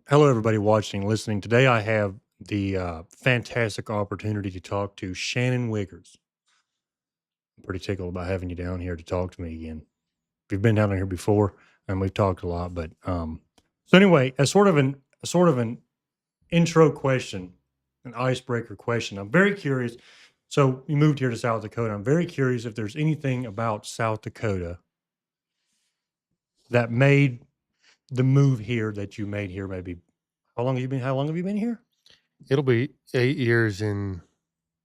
Hello, everybody watching and listening. Today, I have the fantastic opportunity to talk to Shannon Wiggers. I'm pretty tickled about having you down here to talk to me again. We've been down here before, and we've talked a lot. But so anyway, as sort of an intro question, an icebreaker question. I'm very curious. So you moved here to South Dakota. I'm very curious if there's anything about South Dakota that made the move here that you made here. Maybe how long have you been here? It'll be 8 years in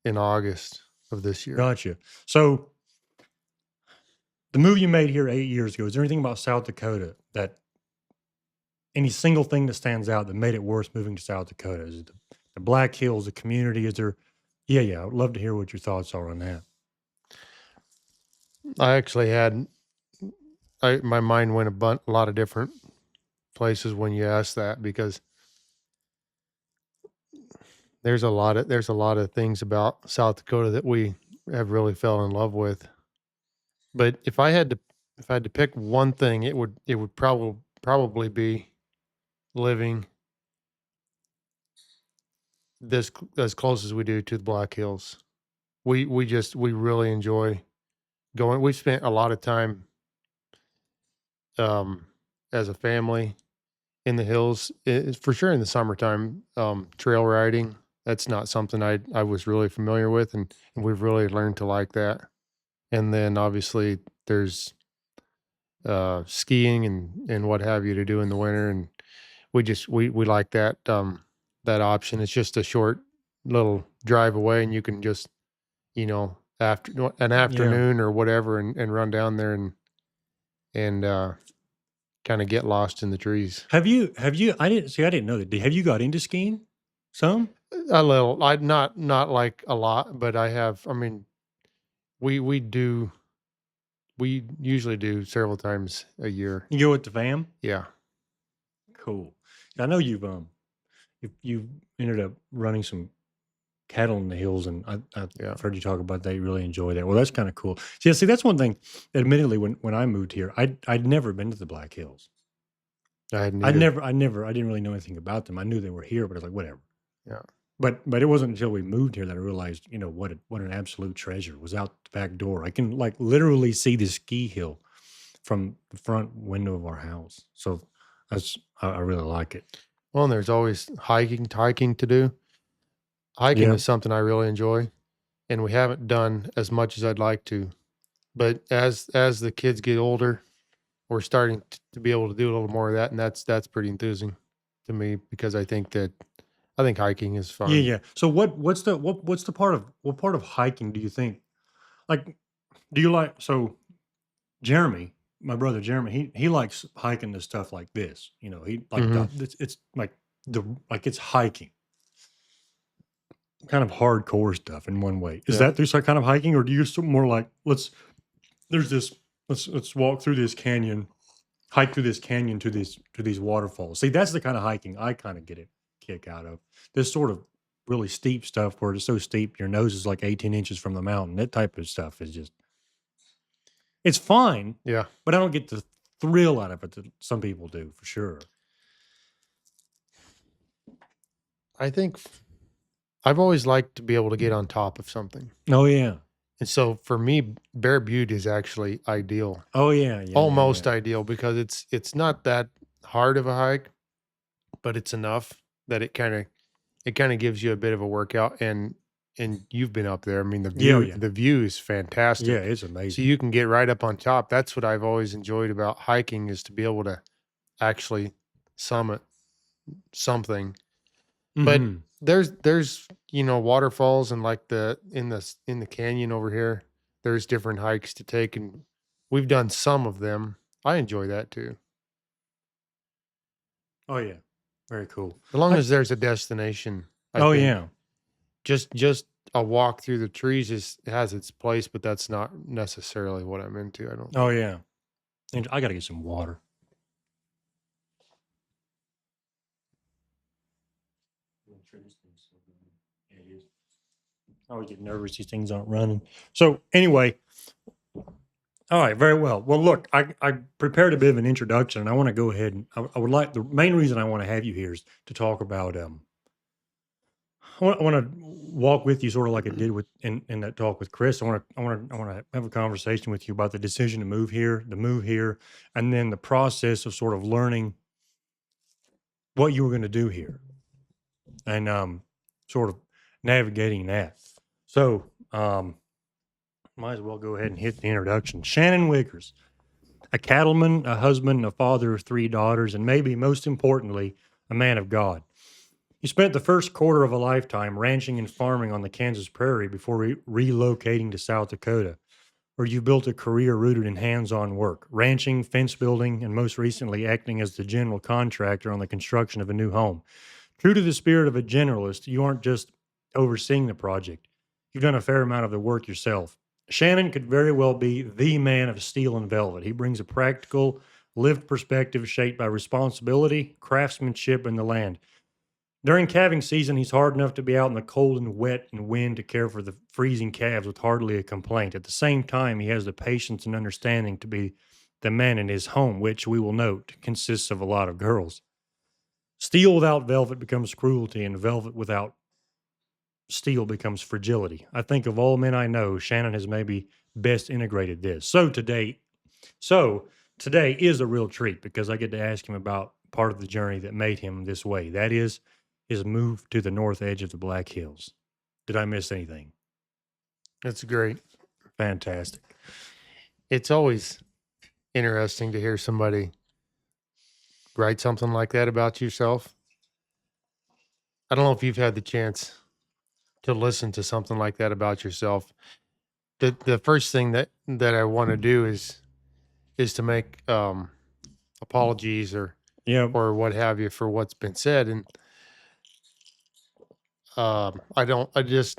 August of this year. Gotcha. So the move you made here 8 years ago, is there anything about South Dakota that any single thing that stands out that made it worth moving to South Dakota? Is it the Black Hills, the community? Is there? Yeah, yeah. I'd love to hear what your thoughts are on that. I actually had my mind went a lot of different places when you asked that because there's a lot of things about South Dakota that we have really fell in love with. But if I had to pick one thing, it would probably be living as close as we do to the Black Hills. We really enjoy going. We spent a lot of time um, as a family in the hills, for sure in the summertime. Trail riding, that's not something I was really familiar with, and we've really learned to like that. And then obviously there's skiing and what have you to do in the winter, and we like that option. It's just a short little drive away, and you can just after an Yeah. afternoon or whatever, and run down there and kind of get lost in the trees. Have you? Have you? I didn't see. I didn't know that. Have you got into skiing? Some. A little, I not like a lot, but I have. I mean, we usually do several times a year. You go with the fam. Yeah, Cool. I know you've ended up running some cattle in the hills, and yeah. I've heard you talk about that. You really enjoy that. Well, that's kind of cool. See, that's one thing. Admittedly, when I moved here, I'd never been to the Black Hills. I hadn't either. I didn't really know anything about them. I knew they were here, but I was like, whatever. Yeah, But it wasn't until we moved here that I realized, what an absolute treasure was out the back door. I can like literally see the ski hill from the front window of our house. So I really like it. well, and there's always hiking to do. Hiking Yeah. is something I really enjoy, and we haven't done as much as I'd like to. But as the kids get older, we're starting to be able to do a little more of that, and that's pretty enthusing to me because I think hiking is Yeah, fun. yeah. So what's the part of what part of hiking do you think like do you like so Jeremy, my brother Jeremy, he likes hiking the stuff like this. He like Hmm. it's like it's hiking, kind of hardcore stuff in one way. Is Yeah. that through some kind of hiking, or do you more like there's this let's walk through this canyon, hike through this canyon to these waterfalls. See, that's the kind of hiking I kind of get a kick out of. This sort of really steep stuff where it's so steep your nose is like 18 inches from the mountain. That type of stuff is just it's fine, Yeah. but I don't get the thrill out of it that some people do for sure. I think I've always liked to be able to get on top of something. Oh yeah. And so for me, Bear Butte is actually ideal, Oh yeah, yeah, yeah, yeah. almost ideal because it's not that hard of a hike, but it's enough that it kind of gives you a bit of a workout, and you've been up there. I mean, Yeah, oh, yeah. the view is Yeah, fantastic. it's So amazing. you can get right up on top. That's what I've always enjoyed about hiking is to be able to actually summit something. But Mhm. there's waterfalls and like in the canyon over here, there's different hikes to take, and we've done some of them. I enjoy that too. Oh yeah. Very cool. As long I as there's a destination, I Oh think yeah. just a walk through the trees has its place, but that's not necessarily what I'm into, I don't Oh think. yeah. And I got to get some water. I always get nervous these things aren't running. So anyway, All right, very well. Well, look, I prepared a bit of an introduction, and I want to go ahead and I would like the main reason I want to have you here is to talk about I want to walk with you sort of like I did with in that talk with Chris. I want to have a conversation with you about the decision to move here, and then the process of sort of learning what you were going to do here, and sort of navigating that. So, might as well go ahead and hit the introduction. Shannon Wiggers, a cattleman, a husband, a father of three daughters, and maybe most importantly, a man of God. He spent the first quarter of a lifetime ranching and farming on the Kansas prairie before relocating to South Dakota, where you built a career rooted in hands on work, ranching, fence building, and most recently acting as the general contractor on the construction of a new home. True to the spirit of a generalist, you aren't just overseeing the project, you've done a fair amount of the work yourself. Shannon could very well be the man of steel and velvet. He brings a practical, lived perspective shaped by responsibility, craftsmanship, and the land. During calving season, he's hard enough to be out in the cold and wet and wind to care for the freezing calves with hardly a complaint. At the same time, he has the patience and understanding to be the man in his home, which we will note consists of a lot of girls. Steel without velvet becomes cruelty, and velvet without steel becomes fragility. I think of all men I know, Shannon has maybe best integrated this. So today is a real treat because I get to ask him about part of the journey that made him this way. That is his move to the north edge of the Black Hills. Did I miss anything? It's great. Fantastic. It's always interesting to hear somebody write something like that about yourself. I don't know if you've had the chance to listen to something like that about yourself. The first thing that I want to do is to make apologies Yeah. or what have you for what's been said. And I don't, I just,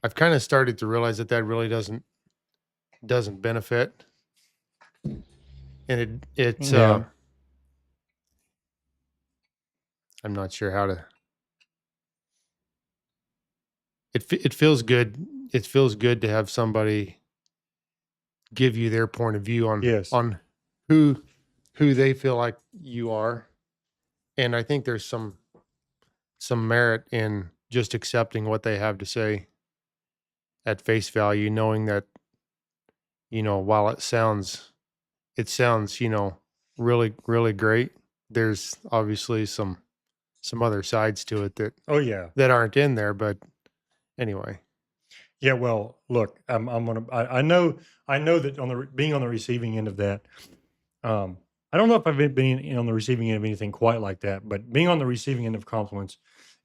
I've kind of started to realize that really doesn't benefit. And it's, Yeah. I'm not sure how to, it feels good. It feels good to have somebody give you their point of view Yes. on who, who they feel like you are. And I think there's some merit in just accepting what they have to say at face value, knowing that, while it sounds, really, really great. There's obviously some other sides to it Oh yeah. that aren't in there. But anyway, Yeah. Well, look, I know that being on the receiving end of that, um, I don't know if I've been on the receiving end of anything quite like that, but being on the receiving end of compliments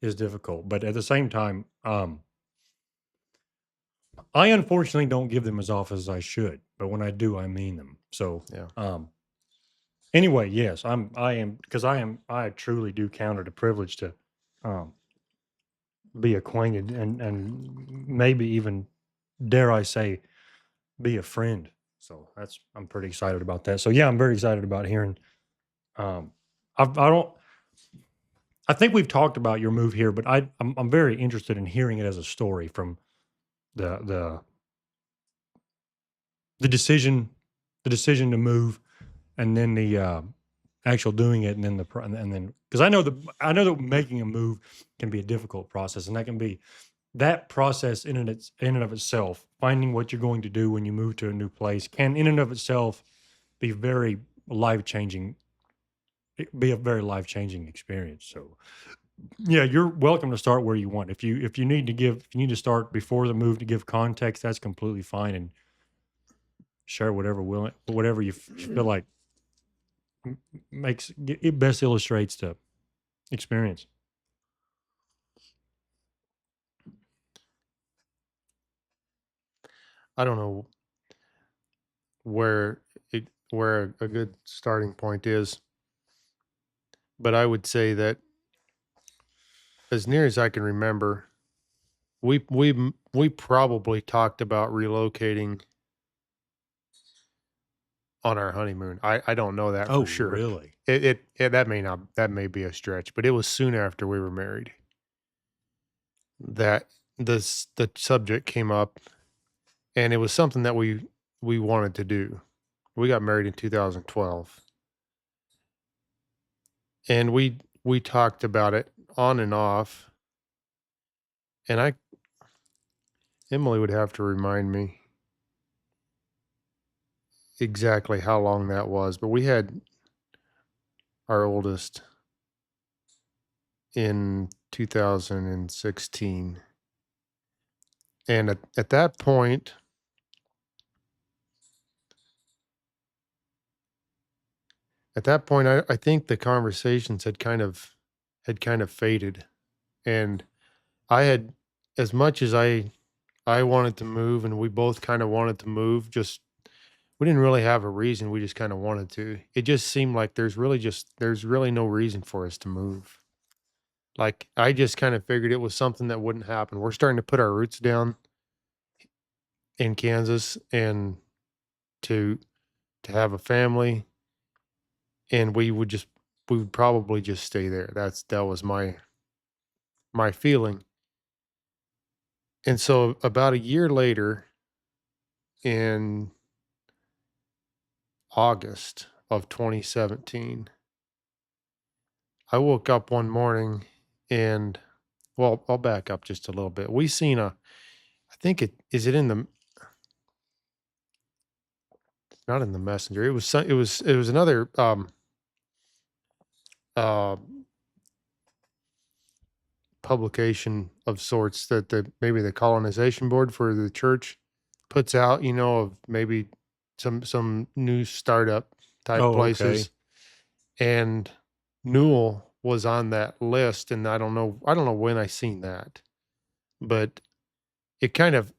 is difficult. But at the same time, I unfortunately don't give them as often as I should, but when I do, I mean them. So, yeah, anyway, yes, I truly do count it a privilege to, um, be acquainted and maybe even, dare I say, be a friend. So I'm pretty excited about that. So yeah, I'm very excited about hearing, um, I don't, I think we've talked about your move here, but I'm very interested in hearing it as a story from the, the, the decision, the decision to move and then the actual doing it, and then and then because I know that making a move can be a difficult process, and that can be that process in and of itself. Finding what you're going to do when you move to a new place can, in and of itself, be very life changing. Be a very life changing experience. So yeah, you're welcome to start where you want. If you need to if you need to start before the move to give context, that's completely fine, and share whatever you feel like it best illustrates the experience. I don't know where where a good starting point is, but I would say that as near as I can remember, we probably talked about relocating on our honeymoon. I don't know that for Oh, sure. really? That may be a stretch, but it was soon after we were married that the subject came up, and it was something that we wanted to do. We got married in 2012, and we talked about it on and off, and Emily would have to remind me exactly how long that was, but we had our oldest in 2016. And at that point, I think the conversations had kind of faded. And I had, as much as I wanted to move, and we both kind of wanted to move, just we didn't really have a reason. We just kind of wanted to. It just seemed like there's really no reason for us to move. Like I just kind of figured it was something that wouldn't happen. We're starting to put our roots down in Kansas and to have a family, and we would probably just stay there. That was my feeling. And so about a year later, in August of 2017, I woke up one morning and, well, I'll back up just a little bit. We seen I think it in the, not in the messenger. It was another uh publication of sorts that maybe the colonization board for the church puts out, of maybe some new startup type Oh, okay. places. And Newell was on that list, and I don't know when I seen that, but it kind of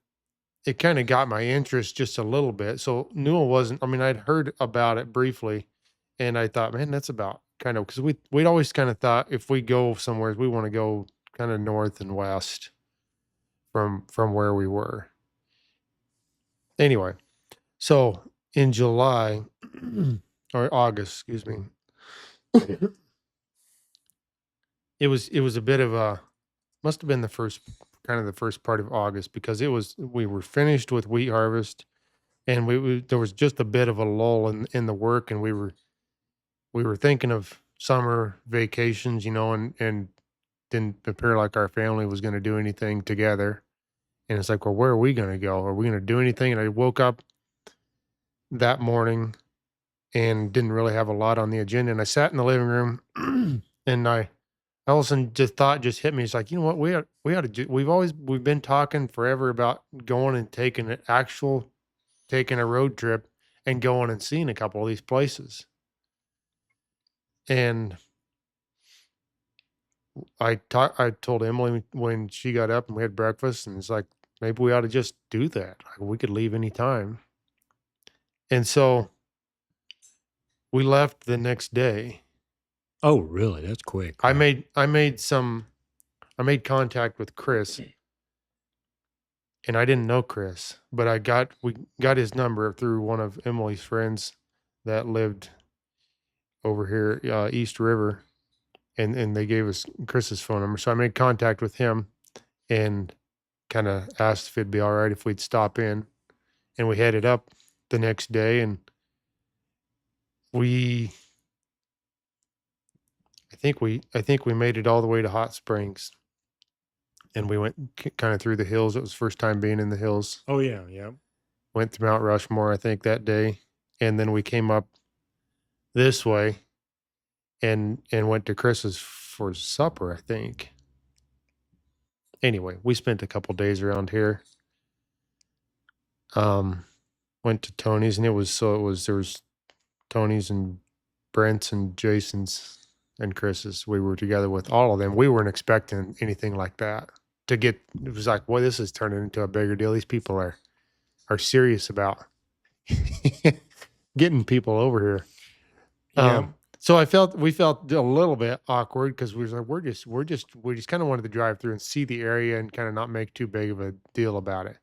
it kind of got my interest just a little bit. So Newell wasn't, I mean, I'd heard about it briefly, and I thought, man, that's about kind of, because we'd always kind of thought if we go somewhere, we want to go kind of north and west from where we were. Anyway, so in July or August, excuse me, it was a bit of a, must have been the first part of August, because we were finished with wheat harvest, and there was just a bit of a lull in the work, and we were thinking of summer vacations, and didn't appear like our family was going to do anything together. And it's like, well, where are we going to go? Are we going to do anything? And I woke up that morning and didn't really have a lot on the agenda. And I sat in the living room and I all of a sudden just thought just hit me. It's like, you know what, we ought to do, we've been talking forever about going and taking a road trip and going and seeing a couple of these places. And I told Emily when she got up and we had breakfast, and it's like, maybe we ought to just do that. Like, we could leave anytime. And so we left the next day. Oh, really? That's quick, I huh? made I made some I made contact with Chris, and I didn't know Chris, but we got his number through one of Emily's friends that lived over here, East River, and they gave us Chris's phone number. So I made contact with him and kind of asked if it'd be all right if we'd stop in, and we headed up the next day, and we I think we made it all the way to Hot Springs, and we went kind of through the hills. It was first time being in the hills. Oh, yeah, yeah. Went to Mount Rushmore, I think, that day, and then we came up this way and went to Chris's for supper, I think. Anyway, we spent a couple days around here. Um, Went to Tony's, and there was Tony's and Brent's and Jason's and Chris's. We were together with all of them. We weren't expecting anything like that to get. It was like, boy, this is turning into a bigger deal. These people are serious about getting people over here. Yeah. So we felt a little bit awkward, because we was like, we just kind of wanted to drive through and see the area and kind of not make too big of a deal about it.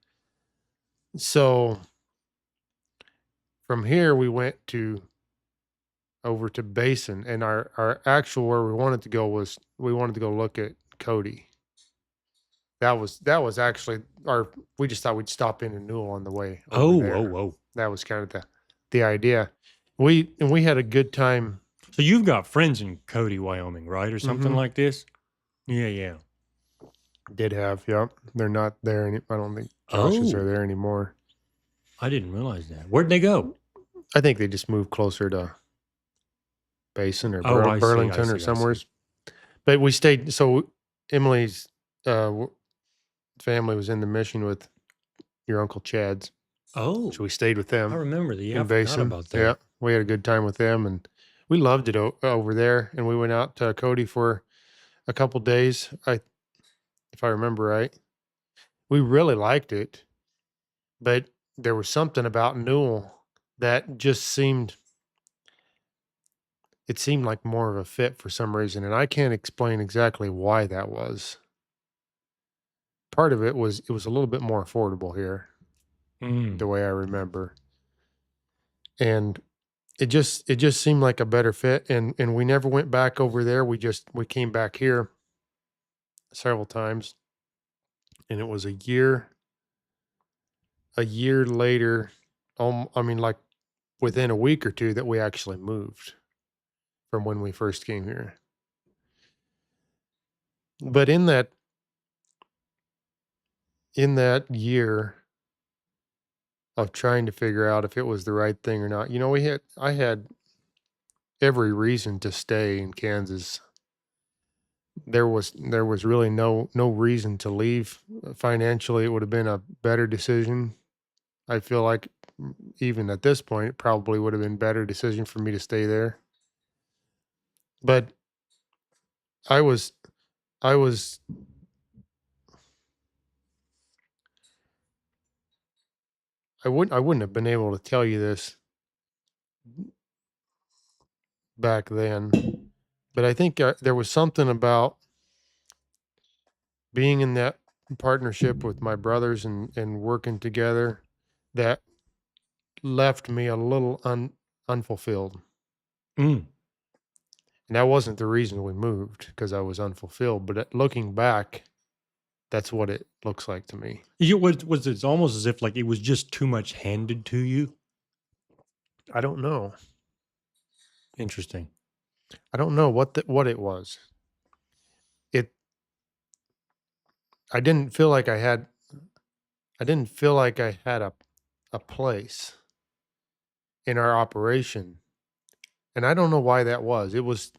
So from here we went to over to Basin, and our actual where we wanted to go was we wanted to go look at Cody. That was actually our, we just thought we'd stop in Newell on the way over Oh, whoa, there. whoa. That was kind of the idea. We had a good time. So you've got friends in Cody, Wyoming, right, or something Hmm. like this? Yeah, yeah. Did have, yep. They're not there I don't think Josh's are Oh, there anymore. I didn't realize that. Where'd they go? I think they just moved closer to Basin or Oh, I see, I Burlington or see, I somewhere. see. But we stayed. So Emily's family was in the mission with your uncle Chad's, Oh, so we stayed with I them remember that. Yeah, I in forgot Basin. about Yeah, that. we had a good time with them, and we loved it over there. And we went out to Cody for a couple days. If I remember right, we really liked it, but there was something about Newell that just seemed like more of a fit for some reason, and I can't explain exactly why that was. Part of it was a little bit more affordable here, the Mm. way I remember, and it just seemed like a better fit, and we never went back over there. We came back here several times, and it was a year later, I mean, like within a week or two, that we actually moved from when we first came here. But in that year of trying to figure out if it was the right thing or not, I had every reason to stay in Kansas. There was really no reason to leave. Financially, it would have been a better decision. I feel like even at this point, it probably would have been better decision for me to stay there. But I was I was I wouldn't have been able to tell you this back then, but I think there was something about being in that partnership with my brothers and working together that left me a little unfulfilled. Mm. And that wasn't the reason we moved because I was unfulfilled. But looking back, that's what it looks like to me. Was it's almost as if like it was just too much handed to you? I don't know. Interesting. I don't know what it was. It I didn't feel like I had a place in our operation. And I don't know why that was. It was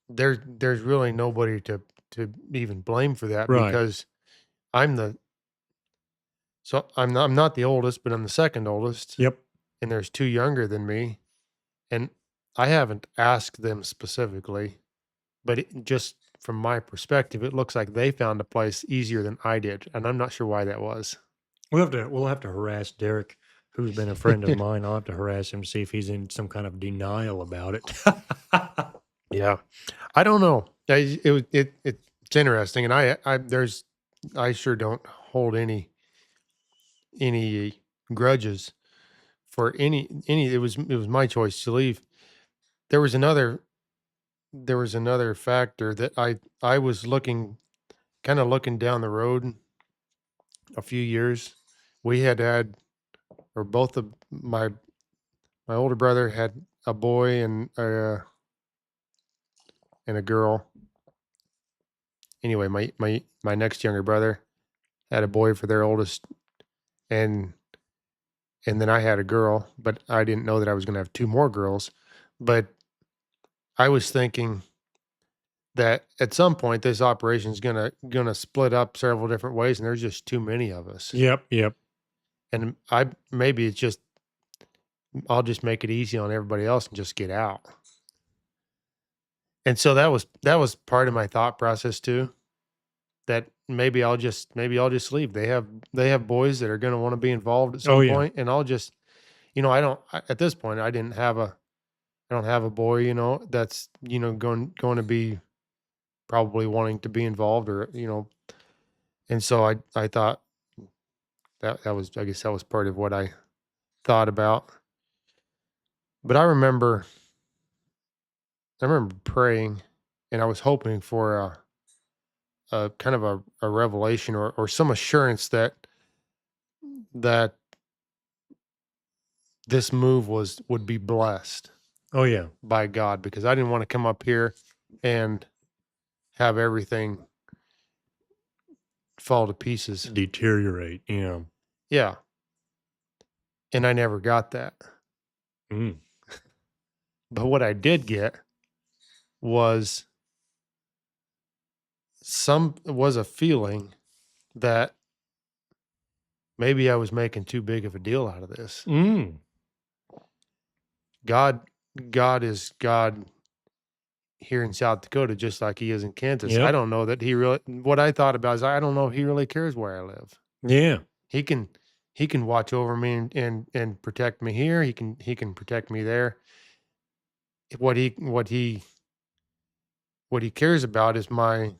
there's really nobody to even blame for that Right. because I'm the I'm not the oldest, but I'm the second oldest, Yep. and there's two younger than me, and I haven't asked them specifically, but just from my perspective, it looks like they found a place easier than I did, and I'm not sure why that was. We'll have to harass Derek, who's been a friend of mine. I'll have to harass him, see if he's in some kind of denial about it. Yeah, I don't know. It's interesting, and I sure don't hold any grudges for any. It was my choice to leave. There was another there was another factor that I was kind of looking down the road a few years. We had or both of my older brother had a boy and a girl. Anyway, my next younger brother had a boy for their oldest, and and then I had a girl, but I didn't know that I was going to have two more girls. But I was thinking that at some point this operation is gonna split up several different ways, and there's just too many of us. Yep, yep. And maybe it's just I'll just make it easy on everybody else and just get out. And so that was part of my thought process too. That maybe I'll just leave. They have boys that are going to want to be involved at Oh, some yeah. point, and I'll just at this point I don't have a boy that's going to be probably wanting to be involved or. And so I thought that was I guess that was part of what I thought about. But I remember praying, and I was hoping for a kind of a revelation or some assurance that this move would be blessed Oh yeah. by God, because I didn't want to come up here and have everything fall to pieces. Deteriorate. Yeah. Yeah. And I never got that. Mm. But what I did get was a feeling that maybe I was making too big of a deal out of this. Mm. God God is God here in South Dakota just like he is in Kansas. I Yep. don't know that he really, what I thought about is I don't know if he really cares where I live. Yeah. He can he can watch over me and protect me here. He can protect me there. What he cares about is my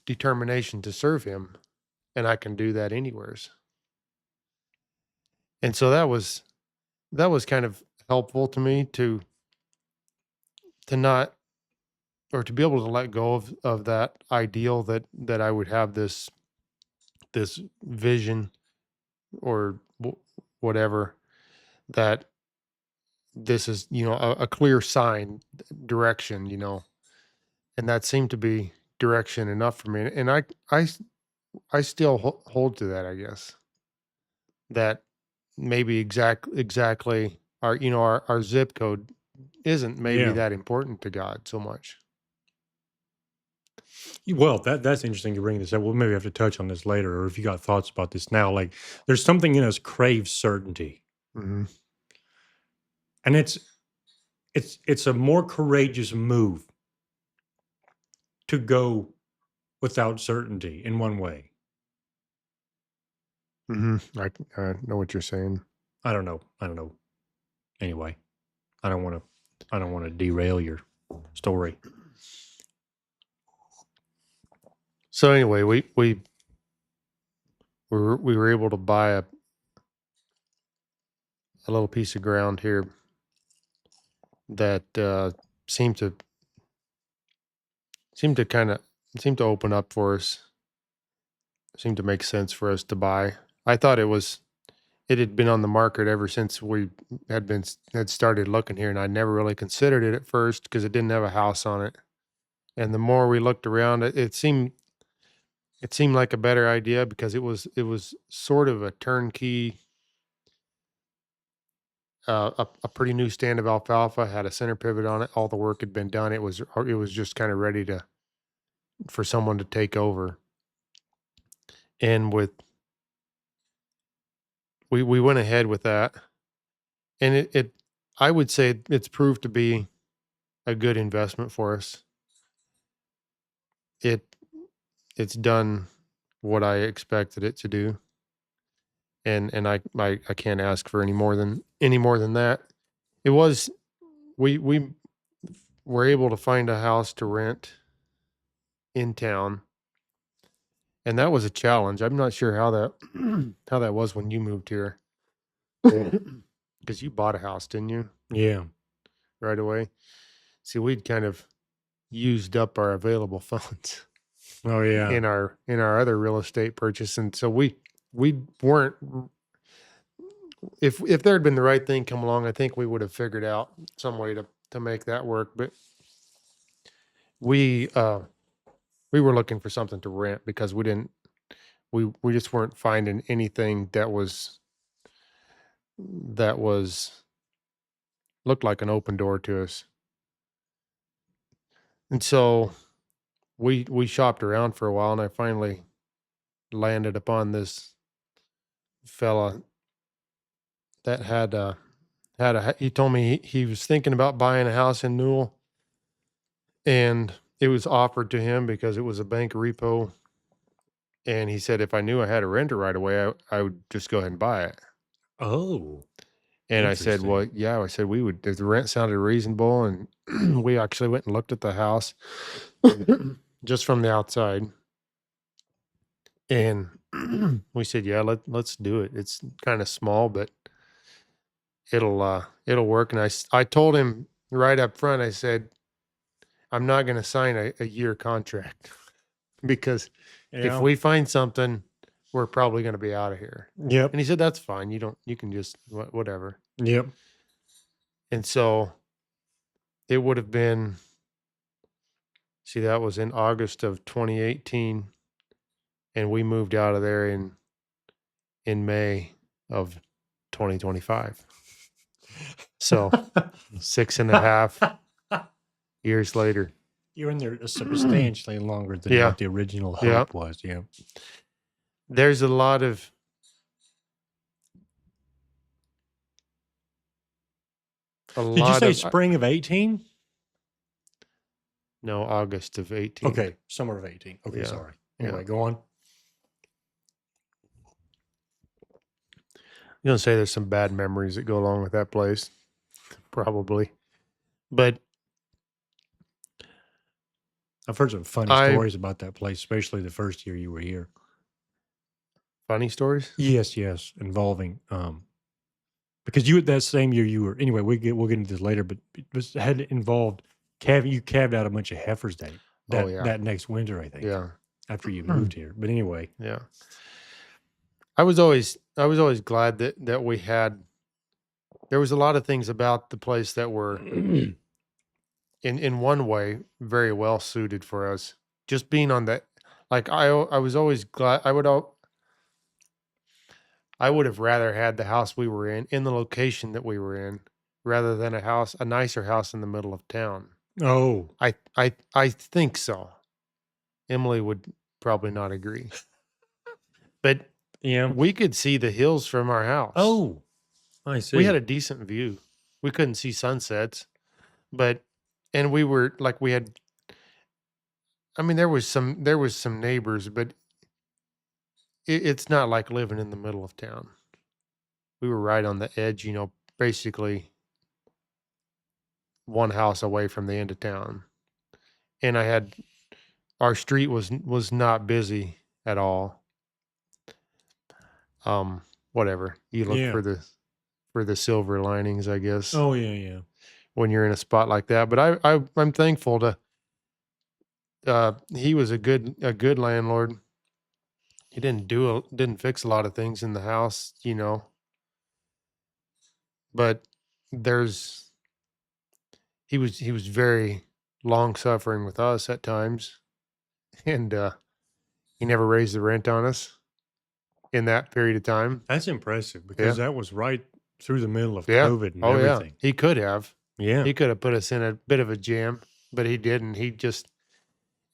determination to serve him, and I can do that anywheres. And so that was kind of helpful to me to not, or to be able to let go of that ideal that I would have this vision, or whatever, that this is, a clear sign, direction, and that seemed to be direction enough for me. And I still hold to that, I guess, that maybe exactly our zip code isn't maybe Yeah. that important to God so much. Well, that's interesting to bring this up. We'll maybe have to touch on this later, or if you got thoughts about this now. Like, there's something in us craves certainty, Hmm. and it's a more courageous move to go without certainty in one way. Hmm. I know what you're saying. I don't know. I don't know. Anyway, I don't want to. I don't want to derail your story. So anyway, we were able to buy a little piece of ground here that seemed to seemed to kind of seemed to open up for us. Seemed to make sense for us to buy. I thought it had been on the market ever since we had started looking here, and I never really considered it at first because it didn't have a house on it. And the more we looked around, it seemed like a better idea because it was sort of a turnkey, a pretty new stand of alfalfa, had a center pivot on it. All the work had been done. It was just kind of ready to for someone to take over. And we went ahead with that, and it I would say it's proved to be a good investment for us. It it's done what I expected it to do, and I can't ask for any more than that. It was we were able to find a house to rent in town, and that was a challenge. I'm not sure how that how that was when you moved here, because you bought a house, didn't you, Yeah. right away? See, we'd kind of used up our available funds Oh yeah. in our other real estate purchase, and so we weren't. If there had been the right thing come along, I think we would have figured out some way to make that work. But we uh we were looking for something to rent because we just weren't finding anything that was looked like an open door to us. And so we shopped around for a while, and I finally landed upon this fella that he told me he was thinking about buying a house in Newell, and it was offered to him because it was a bank repo. And he said if I knew I had a renter right away, I would just go ahead and buy it. Oh, And I said, well, interesting. yeah, I said we would, if the rent sounded reasonable. And we actually went and looked at the house just from the outside. And we said, yeah, let's do it. It's kind of small, but it'll work. And I told him right up front, I said, I'm not going to sign a year contract because if Yeah. we find something we're probably going to be out of here. Yep. And he said, that's fine. You can just, whatever. Yep. And so it would have been, see, that was in August of 2018. And we moved out of there in May of 2025. So 6.5 years later. You're in there substantially longer than Yeah. what the original Yeah. hope was. Yeah. There's a lot of Did you say spring of 18? no, August of 18. Okay, summer of 18. Okay, Yeah. sorry. Yeah. Anyway, go on. You're gonna say there's some bad memories that go along with that place, probably. But I've heard some funny stories about that place, especially the first year you were here. funny stories? Yes, yes, involving because you that same year you were anyway. We'll get into this later, but it was had involved you calved out a bunch of heifers Oh yeah. that next winter, I think. Yeah. After you moved here, but anyway, Yeah. I was always glad that we had. There was a lot of things about the place that were in one way very well suited for us. Just being on that, like I was always glad. I would have rather had the house we were in the location that we were in, rather than a nicer house in the middle of town. oh I think so. Emily would probably not agree, but yeah, we could see the hills from our house. oh, I see. We had a decent view. We couldn't see sunsets, and we were like we had. I mean, there was some neighbors, but it's not like living in the middle of town. We were right on the edge, basically one house away from the end of town. And our street was not busy at all. Whatever. You look Yeah. for the silver linings, I guess. Oh yeah, yeah. When you're in a spot like that. But I'm thankful he was a good landlord. He didn't fix a lot of things in the house, but he was very long suffering with us at times, and he never raised the rent on us in that period of time. That's impressive because that was right through the middle of Yeah. COVID and Oh yeah, everything. he could have. Yeah. He could have put us in a bit of a jam, but he didn't. He was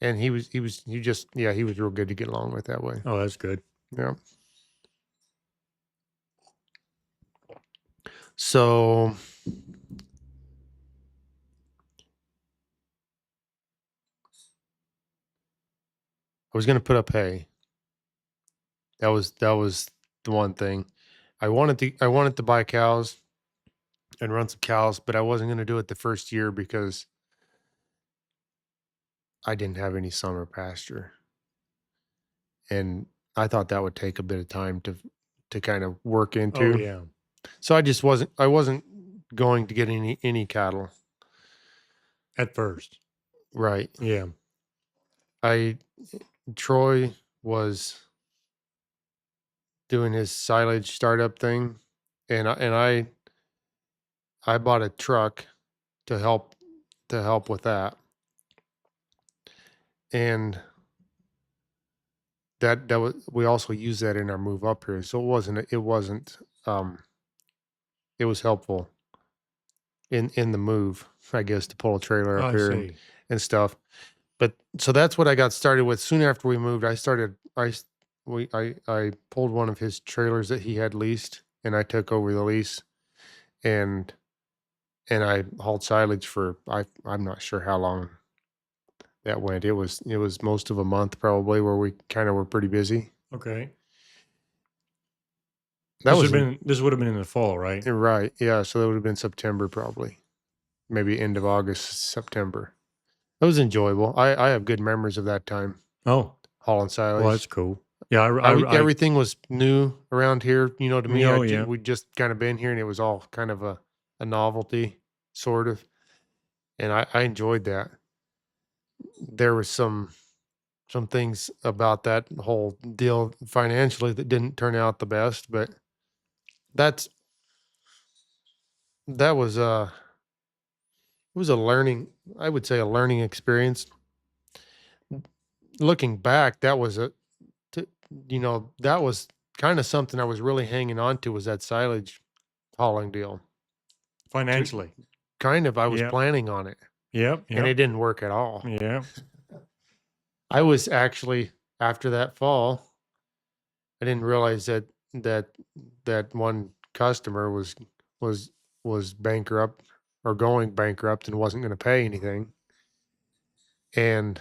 real good to get along with that way. Oh, that's good. Yeah. So I was going to put up hay. That was the one thing. I wanted to buy cows and run some cows, but I wasn't going to do it the first year because I didn't have any summer pasture. And I thought that would take a bit of time to kind of work into. Oh yeah. So I wasn't going to get any cattle. At first. Right. Yeah. Troy was doing his silage startup thing, and I bought a truck to help with that. And that was, we also used that in our move up here. So it was helpful in the move, I guess, to pull a trailer up I here see. and stuff. But so that's what I got started with. Soon after we moved, I pulled one of his trailers that he had leased, and I took over the lease, and I hauled silage for I'm not sure how long that went. It was most of a month probably, where we kind of were pretty busy. Okay. This would have been in the fall, right? Right. Yeah. So that would have been September probably, maybe end of August, September. It was enjoyable. I have good memories of that time Oh, hauling silage. well, that's cool. Yeah, everything was new around here. To me, Oh, yeah. we'd just kind of been here, and it was all kind of a novelty, sort of. And I enjoyed that. There was some some things about that whole deal financially that didn't turn out the best, but that's that was it was a learning, I would say a learning experience. Looking back, that was t- that was kind of something I was really hanging on to, was that silage hauling deal. To Financially. kind of I was Yep. planning on it, Yep. and it Yep. didn't work at all. Yeah. I was actually, after that fall, I didn't realize that that one customer was was bankrupt or going bankrupt and wasn't going to pay anything. And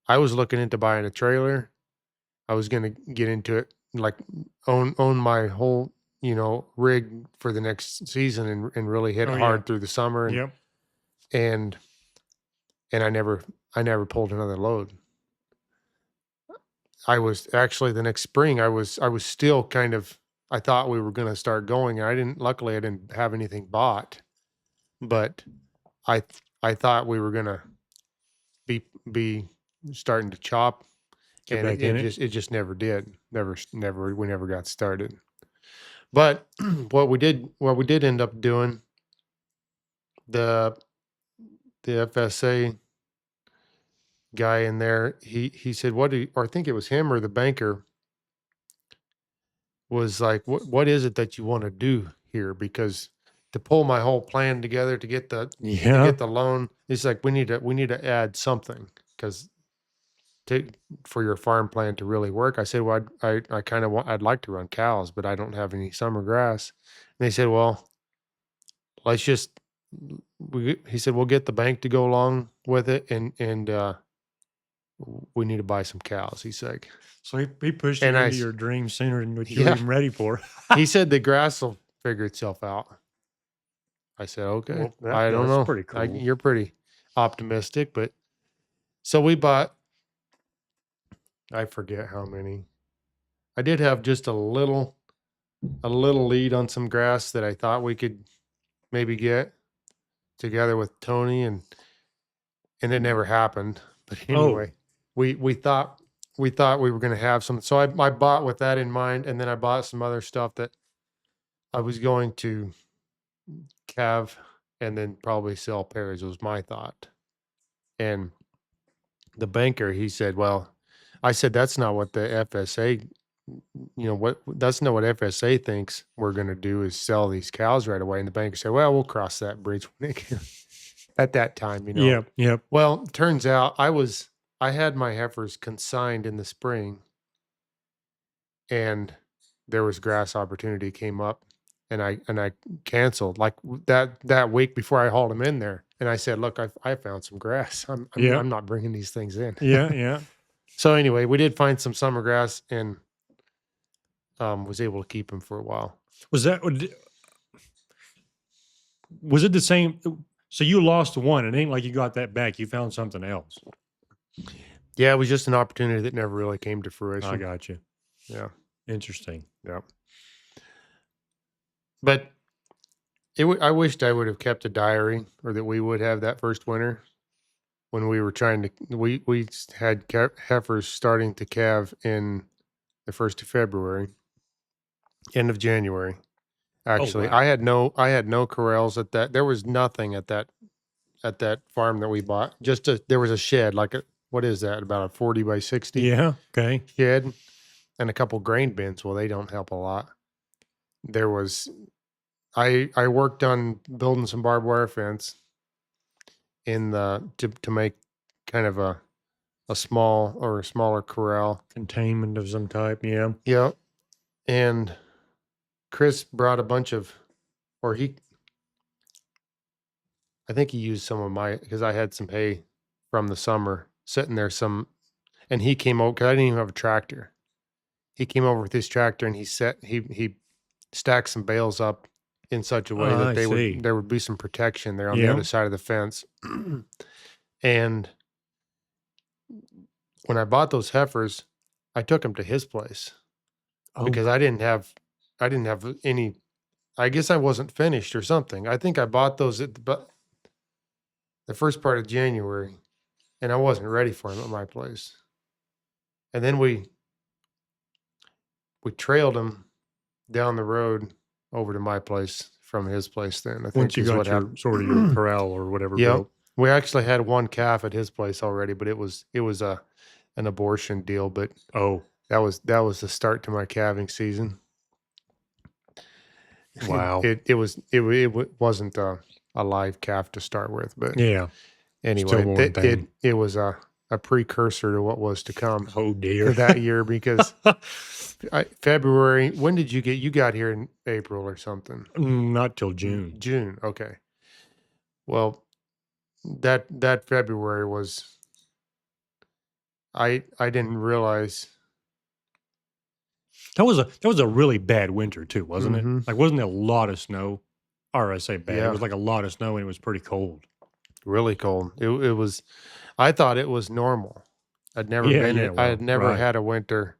I was looking into buying a trailer. I was going to get into it, like own my whole, rig for the next season, and really hit Oh it yeah. hard through the summer, Yep. and and I never pulled another load. I was actually, the next spring, I was still kind of, I thought we were gonna start going, and I didn't have anything bought, but I thought we were gonna be starting to chop, Get and back in it. it just never did. We never got started. But what we did end up doing, the the FSA guy in there, he said, "What do you," or I think it was him or the banker, was like, what is it that you want to do here? Because to pull my whole plan together to Yeah. get the loan, it's like, we need to add something, because to for your farm plan to really work. I said, well, I kind of want, I'd like to run cows, but I don't have any summer grass. And they said, well, let's just, he said, we'll get the bank to go along with it, and we need to buy some cows. He's like, So he pushed you and into your dreams sooner than what you were yeah, even ready for. he said the grass will figure itself out. I said, "Okay, Well, that I don't that's know. pretty cool. You're pretty optimistic, but." So we bought, I forget how many. I did have just a little lead on some grass that I thought we could maybe get together with Tony, and it never happened. But Oh, anyway, we thought we were going to have some. So I bought with that in mind, and then I bought some other stuff that I was going to calve and then probably sell pairs, was my thought. And the banker, he said, well, I said, that's not what the FSA, that's not what FSA thinks we're going to do, is sell these cows right away. And the banker said, well, we'll cross that bridge when it at that time. yep, yep. Well, turns out I had my heifers consigned in the spring, and there was grass opportunity came up, and I canceled, like, that week before I hauled them in there. And I said, look, I found some grass. I'm Yep. not bringing these things in. Yeah, yeah. So anyway, we did find some summer grass, and was able to keep them for a while. Was that was it the same? So you lost one. It ain't like you got that back. You found something else. Yeah, it was just an opportunity that never really came to I fruition. got you. Yeah, Interesting. yeah. But I wished I would have kept a diary, or that we would have that first winter when we were trying to. We had heifers starting to calve in the 1st of February, end of January. Oh Actually, I wow. had no corrals at that. There was nothing at that farm that we bought. There was a shed, like what is that? About a 40 by 60 Yeah. Okay. shed, and a couple grain bins. Well, they don't help a lot. There was I worked on building some barbed wire fence in the to make kind of a small, or a smaller corral. Containment of some type. Yeah. Yeah, and Chris brought a bunch of, or I think he used some of my, because I had some hay from the summer sitting there. And he came over, because I didn't even have a tractor. He came over with his tractor, and he stacked some bales up in such a way that I see. there would be some protection there on the other Yeah. side of the fence. And when I bought those heifers, I took them to his place, Oh. because I didn't have any. I guess I wasn't finished or something. I think I bought those at the first part of January, and I wasn't ready for them at my place. And then we trailed him down the road over to my place from his place then, I Once think you is what got your happened. sort of your corral or whatever Yep. built. We actually had one calf at his place already, but it was an abortion deal, but Oh, that was the start to my calving season. wow. It wasn't a live calf to start with, but Yeah. anyway, Stillborn thing. it was a precursor to what was to come Oh dear. that year because February. When did you got here in April or something? Not till June. June. Okay. Well, that February was I didn't realize. That was a really bad winter too, wasn't it? Hmm. Like, wasn't there a lot of snow? Or I say bad. It Yeah, was like a lot of snow and it was pretty cold. really cold. It was. I thought it was normal. I'd never Yeah, been yeah, it. I well, had never right. had a winter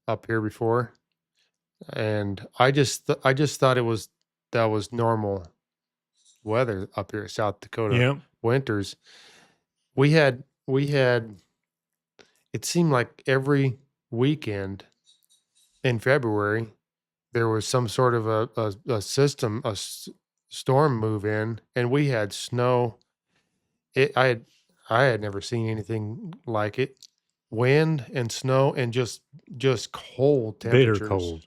up here before, and I just thought that was normal weather up here in South Dakota Yeah. winters. We had it seemed like every weekend in February there was some sort of a system storm move in, and we had snow. It I had never seen anything like it. Wind and snow and just cold Bitter temperatures. cold.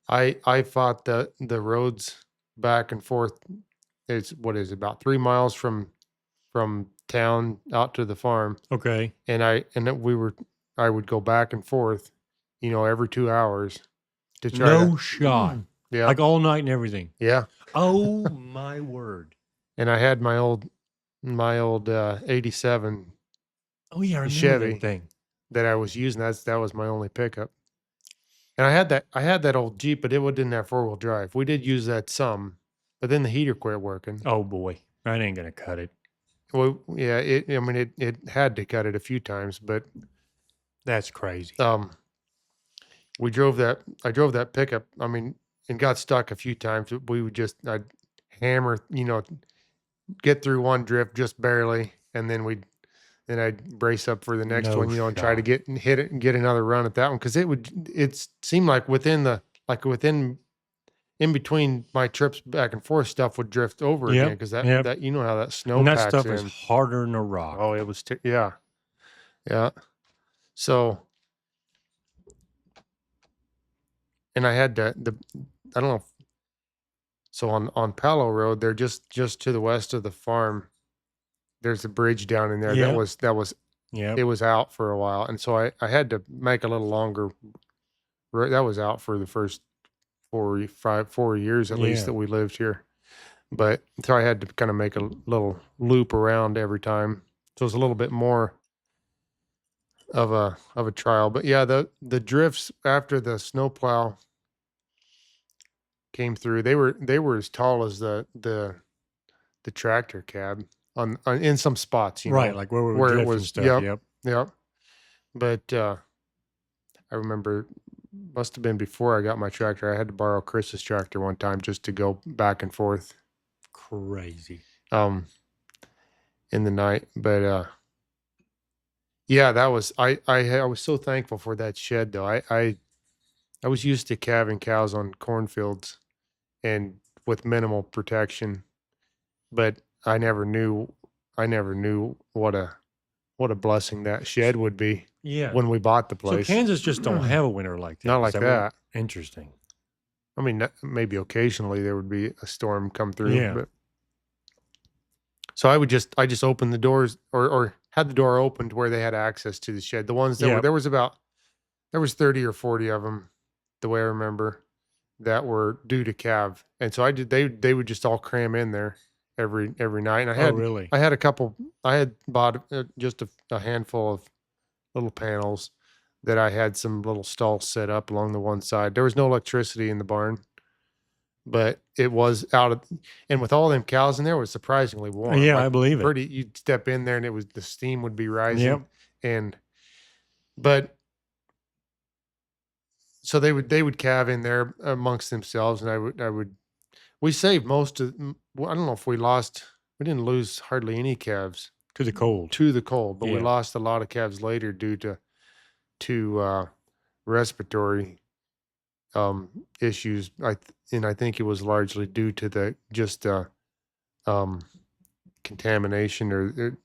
I fought the roads back and forth. It's what is it, about 3 miles from town out to the farm, Okay. and then I would go back and forth, every 2 hours to try to. No shot. Yeah, Like all night and everything. yeah. Oh my word. And I had my old 87 Oh yeah, I remember that Chevy thing. that I was using. That was my only pickup. And I had that old Jeep, but it didn't have four-wheel drive. We did use that some, but then the heater quit working. Oh boy. That ain't gonna cut it. Well, yeah, I mean, it had to cut it a few times, but That's crazy. um, I drove that pickup. I mean, and got stuck a few times. We would I'd hammer, get through one drift just barely, and then I'd brace up for the next No one, and try to shot. get and hit it and get another run at that one because it seemed like within in between my trips back and forth, stuff would drift over again Yep. because Yep. that how that snow And that packs stuff is in. harder than a rock. Oh, it was yeah, yeah. So, and I had the I don't know. So on Palo Road, there just to the west of the farm, there's a bridge down in there that Yep. was Yep. it was out for a while, and so I had to make a little longer. That was out for the first 4 years at least Yeah. that we lived here. But so I had to kind of make a little loop around every time. So it's a little bit more of a trial. But yeah, the drifts after the snowplow came through, they were as tall as the tractor cab in some spots, Right. Like where we would where it drift and was. stuff. Yep, Yep. yep. But I remember must have been before I got my tractor. I had to borrow Chris's tractor one time just to go back and forth Crazy. um in the night. But yeah, that was I was so thankful for that shed though. I was used to calving cows on cornfields and with minimal protection, but I never knew what a blessing that shed would be Yeah. when we bought the So place. Kansas just don't have a winter like Not that. Is like that what? that. Interesting. I mean, maybe occasionally there would be a storm come through, Yeah. but so I just opened the doors or had the door opened where they had access to the shed. The ones that were Yep. there was 30 or 40 of them, the way I remember, that were due to calve. And so they would just all cram in there every night. And Oh, really? I had a couple I had bought just a handful of little panels that I had some little stalls set up along the one side. There was no electricity in the barn, but it was out of, and with all them cows in there, it was surprisingly warm. Yeah, Like I believe it. pretty, you'd step in there and the steam would be rising. Yep. And, but so they would calve in there amongst themselves. And we saved I don't know if we didn't lose hardly any calves To the cold. to the cold, but we Yeah. lost a lot of calves later due to to respiratory issues. And I think it was largely due to the just um, contamination or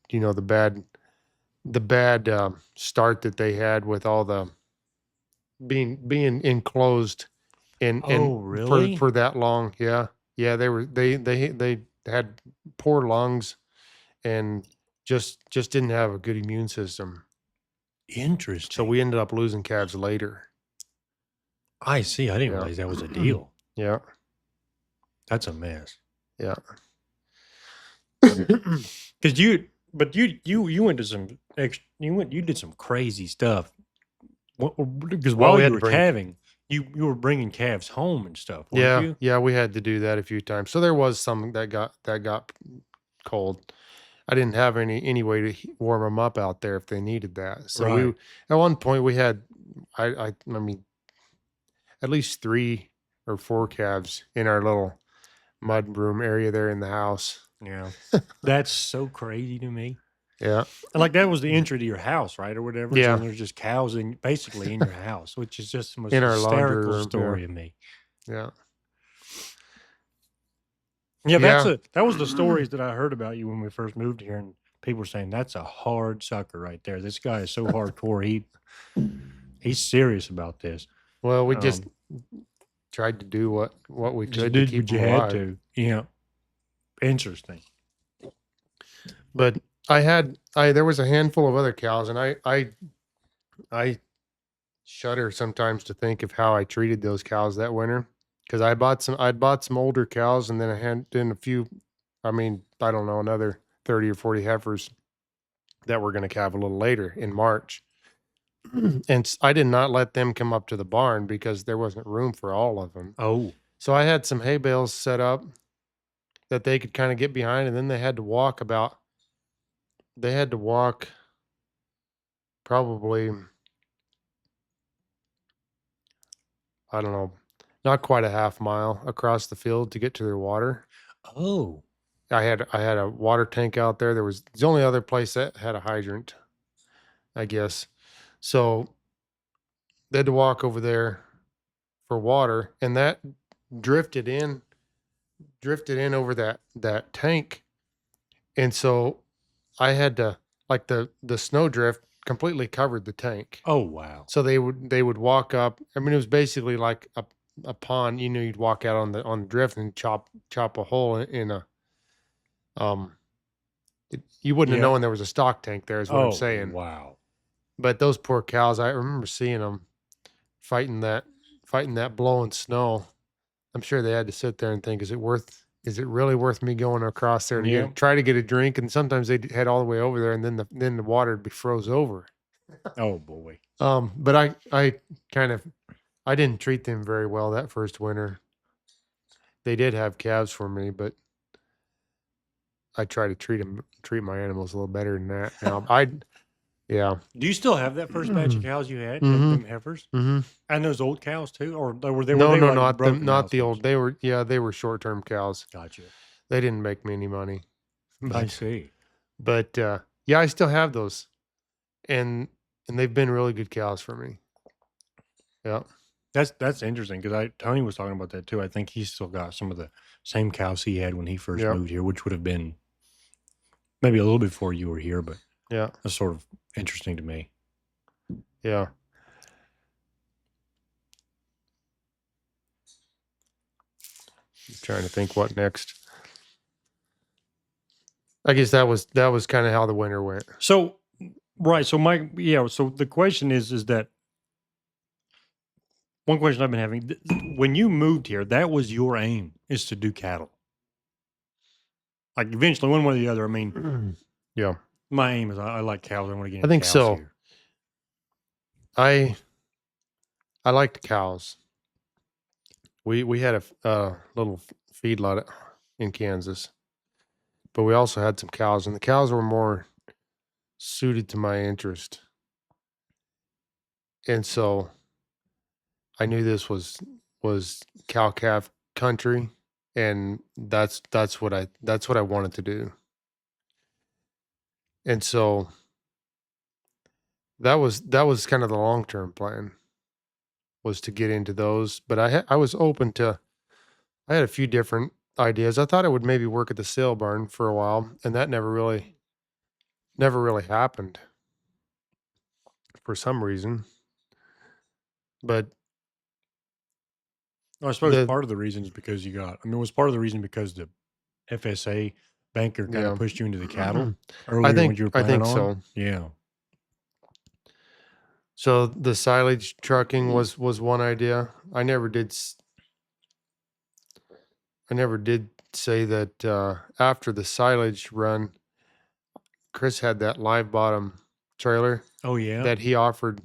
the bad start that they had with all the being enclosed and Oh, for really? that long. Yeah, yeah, they had poor lungs and just didn't have a good immune system. So Interesting. we ended up losing calves later. I see. I didn't Yeah. realize that was a deal. Yeah. That's a mess. Yeah. Because you went to some you did some crazy stuff. Because Well, while we you had to were bring calving, you were bringing calves home and stuff, weren't yeah, you? yeah, we had to do that a few times. So there was some that got cold. I didn't have any way to warm them up out there if they needed that. So we Right. at one point we had I mean at least 3 or 4 calves in our little mud room area there in the house. Yeah. That's so crazy to me. Yeah. And like that was the entry to your house, right? Or whatever. So Yeah. there's just cows basically in your house, which is just the most In our laundry hysterical room. Yeah. story of me. Yeah. Yeah, Yeah. that was the stories that I heard about you when we first moved here, and people were saying that's a hard sucker right there. This guy is so hardcore. He's serious about this. Well, we just Um, tried to do what we just could to did keep what them you had alive. to. Yeah, interesting. But I there was a handful of other cows, and I shudder sometimes to think of how I treated those cows that winter. Because I'd bought some older cows, and then I had in a few. I mean, I don't know, another 30 or 40 heifers that were going to calve a little later in March. And I did not let them come up to the barn because there wasn't room for all of them. Oh, So I had some hay bales set up that they could kind of get behind, and then they had to walk probably, I don't know, not quite a half mile across the field to get to their water. oh, I had a water tank out there. It's the only other place that had a hydrant, I guess. So they had to walk over there for water, and that drifted in drifted in over that tank. And so I had to, like, the snow drift completely covered the tank. oh, wow. So they would walk up. I mean, it was basically like a pond. You'd walk out on the drift and chop a hole in a you wouldn't have Yeah. known there was a stock tank there, is what I'm Oh, saying. wow. But those poor cows, I remember seeing them fighting that blowing snow. I'm sure they had to sit there and think, is it really worth me going across there to Yeah. try to get a drink? And sometimes they'd head all the way over there, and then the water would be froze over. Oh, boy. But I kind of I didn't treat them very well that first winter. They did have calves for me, but I try to treat my animals a little better than that now. Yeah. Do you still have that first batch of cows you had, Mhm. them heifers? Mhm. And those old cows too? Or were No, they no, like not them, broken not house the ones? old. They were short-term cows. Gotcha. They didn't make me any money. I But see. yeah, I still have those. And they've been really good cows for me. Yeah. That's interesting because Tony was talking about that too. I think he's still got some of the same cows he had when he first Yeah. moved here, which would have been maybe a little before you were here, but Yeah. that's sort of interesting to me. Yeah. I'm trying to think what next. I guess that was kind of how the winter went. So, right. So so the question is that one question I've been having when you moved here, that was your aim is to do cattle. Like eventually, one way or the other. I mean, Yeah. my aim is I like cows. I want to get I into think cows so. here. I liked cows. We had a little feedlot in Kansas, but we also had some cows, and the cows were more suited to my interest. And so I knew this was cow calf country, and that's what I wanted to do. And so That was kind of the long-term plan, was to get into those, but I was open to I had a few different ideas. I thought I would maybe work at the sale barn for a while, and that never really happened for some reason. But I suppose the part of the reason is because you got. I mean, was part of the reason because the FSA banker kind of yeah. pushed you into the cattle I earlier than think what you were I planning think on? so. Yeah. So the silage trucking was one idea. I never did say that after the silage run, Chris had that live bottom trailer Oh yeah. that he offered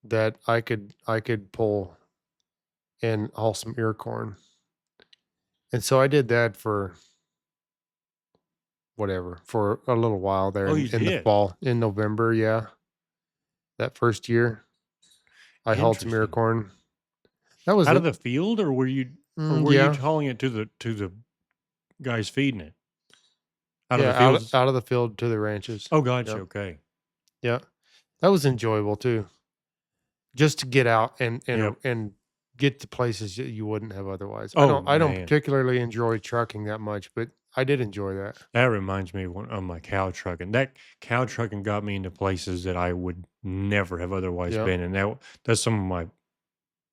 that I could pull and haul some ear corn. And so I did that for whatever, for a little while there Oh, in, you in the did. fall, in November. Yeah. That first year I hauled some ear Interesting. corn. That was Out of it. the field, or were you Yeah. hauling it to the guys feeding it out of Yeah. the Out, fields? out of the field to the ranches. Oh, gotcha. Yeah. Okay. Yeah. That was enjoyable too. Just to get out and and Yep. and get to places that you wouldn't have otherwise. I Oh don't I don't man, particularly enjoy trucking that much, but I did enjoy that. that reminds me of my cow trucking. That cow trucking got me into places that I would never have otherwise Yeah. been, and that's some of my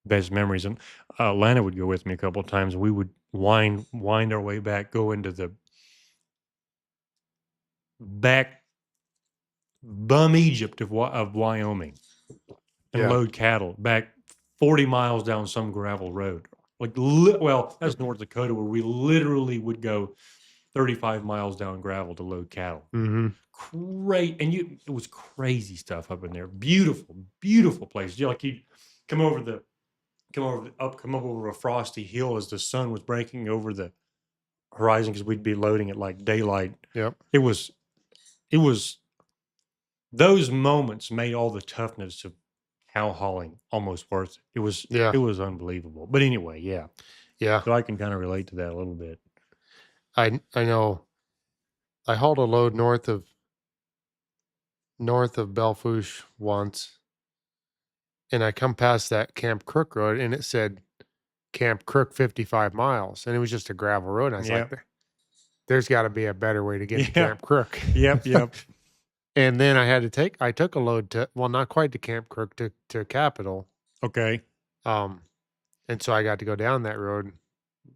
best memories. And Lana would go with me a couple of times. We would wind our way back, go into the back bum Egypt of Wyoming, and Yeah. load cattle back 40 miles down some gravel road. Like, well, that's North Dakota, where we literally would go 35 miles down gravel to load cattle. Mhm. Great. And it was crazy stuff up in there. Beautiful, beautiful place. You like you come over the, come up over a frosty hill as the sun was breaking over the horizon because we'd be loading at like daylight. Yep. It was, it was, those moments made all the toughness of cow hauling almost worth it. Yeah. It was unbelievable. But anyway, yeah. Yeah. So I can kind of relate to that a little bit. I know I hauled a load north of Belfouche once, and I come past that Camp Crook road, and it said Camp Crook 55 miles, and it was just a gravel road. And I was like, Yep. There's got to be a better way to get to Yeah. Camp Crook." Yep. Yep. And then I took a load to, well, not quite to Camp Crook, to Capitol. Okay. Um, and so I got to go down that road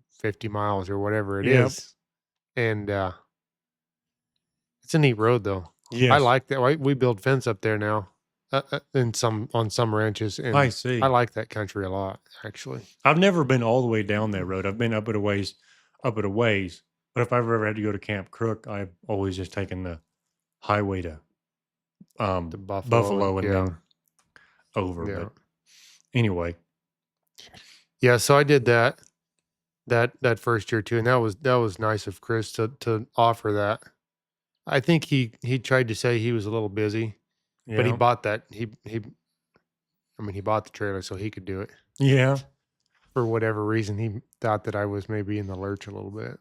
50 miles or whatever it Yep. is. And it's a neat road though. I Yes. like that. We build fence up there now, on some ranches, I and I see. like that country a lot, actually. I've never been all the way down that road. I've been up at a ways. But if I've ever had to go to Camp Crook, I've always just taken the highway to To Buffalo, and Buffalo and yeah, then over. yeah, But anyway, yeah. So I did that first year too, and that was nice of Chris to offer that. I think he tried to say he was a little busy, but he yeah, bought that he bought the trailer so he could do it. yeah. For whatever reason, he thought that I was maybe in the lurch a little bit,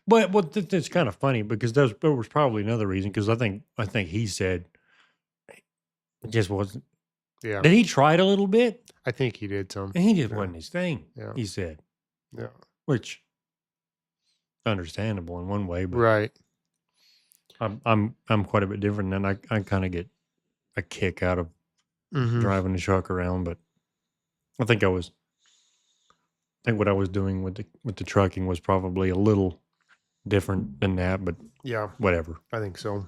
but But it's kind of funny because there was probably another reason because I think he said it just wasn't. yeah, Did he try it a little bit? I think he did some. And he just Yeah, wasn't his thing. yeah, He said, yeah. which understandable in one way, but Right. I'm quite a bit different, and I kind of get a kick out of Mhm. driving the truck around. But I think what I was doing with the trucking was probably a little different than that, but Yeah, whatever. I think so.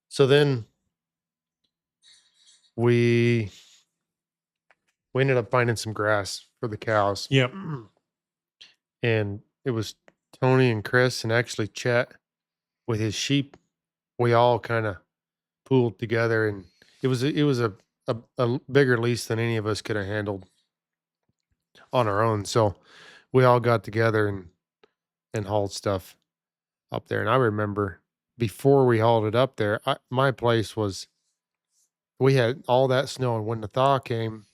So then we we ended up finding some grass for the cows. Yep. And it was Tony and Chris and actually Chet with his sheep. We all kind of pooled together, and it was a bigger lease than any of us could have handled on our own. So we all got together and hauled stuff up there. And I remember before we hauled it up there, my place was, we had all that snow, and when the thaw came,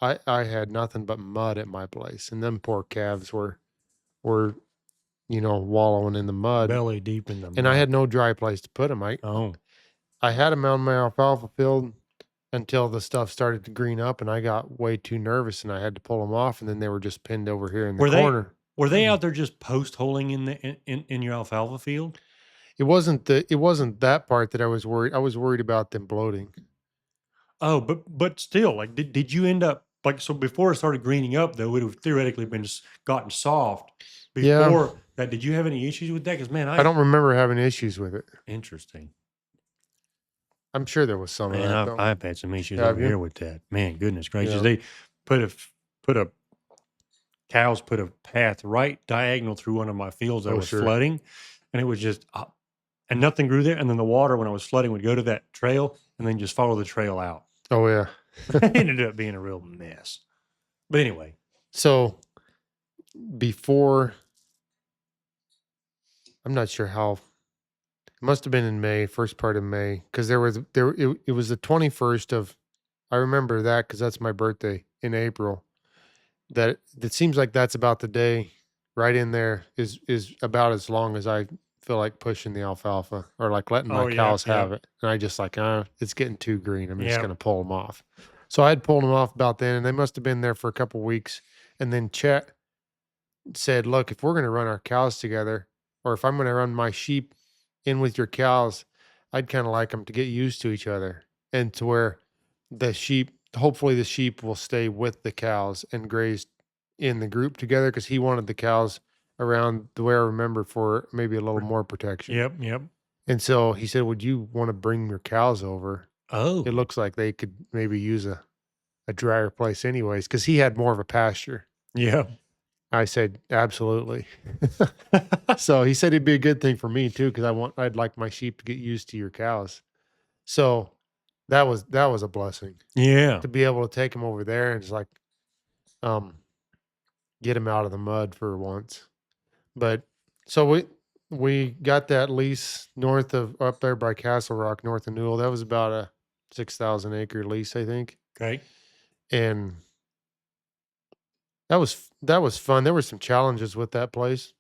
I had nothing but mud at my place, and them poor calves were wallowing in the mud, Belly deep in the and I mud. had no dry place to put them. Oh, I had them on my alfalfa field until the stuff started to green up, and I got way too nervous, and I had to pull them off, and then they were just pinned over here in the Were they corner. were they out there just post holing in the in your alfalfa field? It wasn't that part that I was worried. I was worried about them bloating. Oh, but still, like, did you end up like so before it started greening up though, it would have theoretically been gotten soft. Yeah, Before that, did you have any issues with that? Because man, I don't remember having issues with it. interesting. I'm sure there was some of Man, that I've though. I've had some issues Have over you? here with that. Man, goodness gracious, Yeah. they put a put a cows put a path right diagonal through one of my fields that Oh, was sure. flooding, and it was just and nothing grew there. And then the water when I was flooding would go to that trail and then just follow the trail out. Oh, yeah. It ended up being a real mess. But anyway, So before, I'm not sure how. It must have been in May, first part of May, because it was the 21st of. I remember that because that's my birthday in April. That it seems like that's about the day right in there is about as long as I feel like pushing the alfalfa or like letting my oh yeah, cows yeah, have it. And I just like, it's getting too green. I'm just yeah. gonna pull them off. So I had pulled them off about then, and they must have been there for a couple weeks. And then Chet said, "Look, if we're gonna run our cows together, or if I'm gonna run my sheep in with your cows, I'd kind of like them to get used to each other and to where hopefully the sheep will stay with the cows and graze in the group together because he wanted the cows around the way I remember for maybe a little more protection. Yep, yep. And so he said, would you want to bring your cows over? It Oh, looks like they could maybe use a drier place anyways, because he had more of a pasture. yeah. I said, absolutely. So he said it'd be a good thing for me too, because I'd like my sheep to get used to your cows. So that was a blessing Yeah. to be able to take them over there and just like um get them out of the mud for once. But so we got that lease north of up there by Castle Rock, north of Newell. That was about a 6,000 acre lease, I think, Okay. and that was fun. There were some challenges with that place,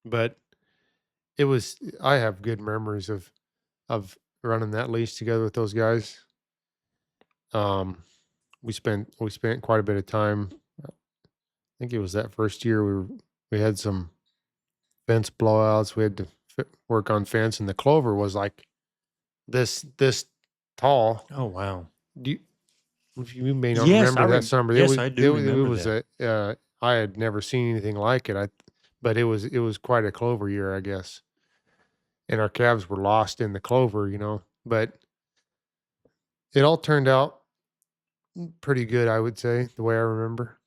but it was. I have good memories of running that lease together with those guys. Um, we spent quite a bit of time. I think it was that first year we had some fence blowouts. We had to work on fence, and the clover was like this tall. Oh wow. Do you, if you may not Yes, remember that summer. It yes, was I it, do wa- it remember was that. a I had never seen anything like it. But it was quite a clover year, I guess. And our calves were lost in the clover, But it all turned out pretty good, I would say, the way I remember.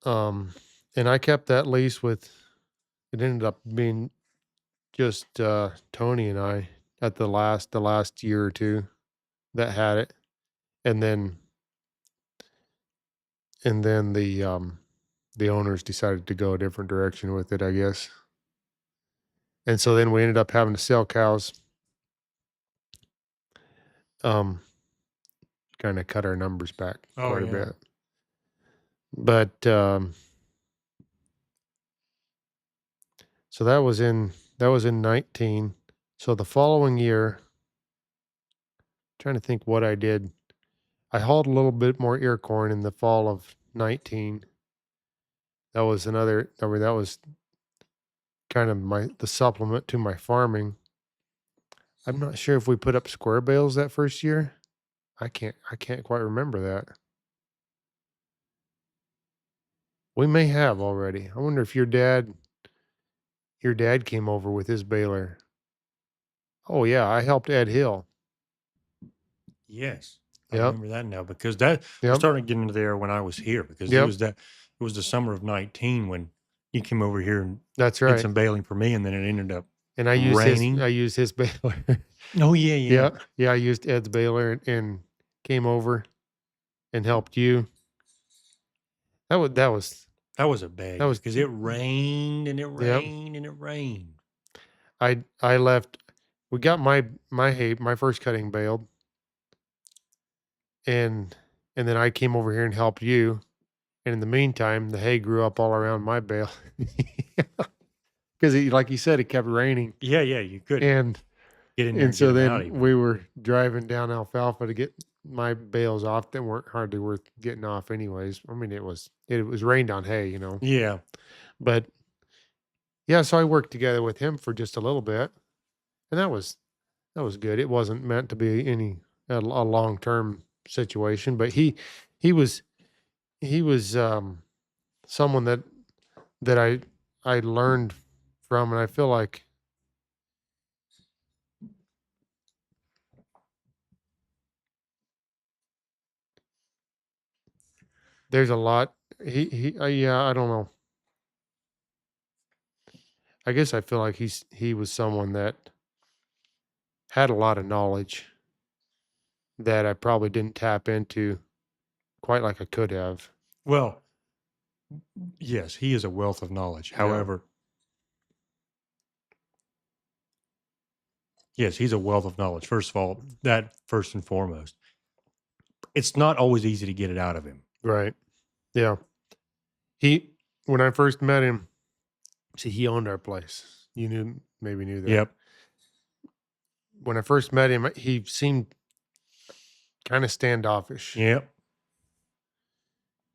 Um, and I kept that lease with. It ended up being just Tony and I at the last year or two that had it, and then the owners decided to go a different direction with it, I guess. And so then we ended up having to sell cows, um, kind of cut our numbers back Oh quite a yeah. bit. But so that was in 19. So the following year, trying to think what I did. I hauled a little bit more ear corn in the fall of 19. That was kind of the supplement to my farming. I'm not sure if we put up square bales that first year. I can't quite remember that. We may have already. I wonder if your dad came over with his baler. Oh yeah, I helped Ed Hill. Yes, I Yep. remember that now because that I'm Yep. starting to get into there when I was here because Yep. it was the summer of 19 when you came over here and That's did right. some baling for me, and then it ended up And I raining. used his baler. Oh yeah, yeah. Yeah. Yeah, I used Ed's baler and came over and helped you. That was that was That was a that bad year was because it rained and it yep. rained and it rained. I left. We got my hay, my first cutting baled, and then I came over here and helped you. And in the meantime, the hay grew up all around my bale because, like you said, it kept raining. Yeah, yeah, you couldn't. And Get in there And and get so them out then even. we were driving down Alfalfa to get my bales off that weren't hardly worth getting off anyways. I mean, it was rained on hay, Yeah. but yeah, so I worked together with him for just a little bit, and that was good. It wasn't meant to be a long-term situation, but he was he was someone that I learned from, and I feel like there's a lot. Yeah, I don't know. I guess I feel like he was someone that had a lot of knowledge that I probably didn't tap into quite like I could have. Well, yes, he is a wealth of knowledge. Yeah. However, yes, he's a wealth of knowledge. First of all, that first and foremost, it's not always easy to get it out of him. Right. Yeah. He when I first met him, see, he owned our place. You maybe knew that. Yep. When I first met him, he seemed kind of standoffish. Yep.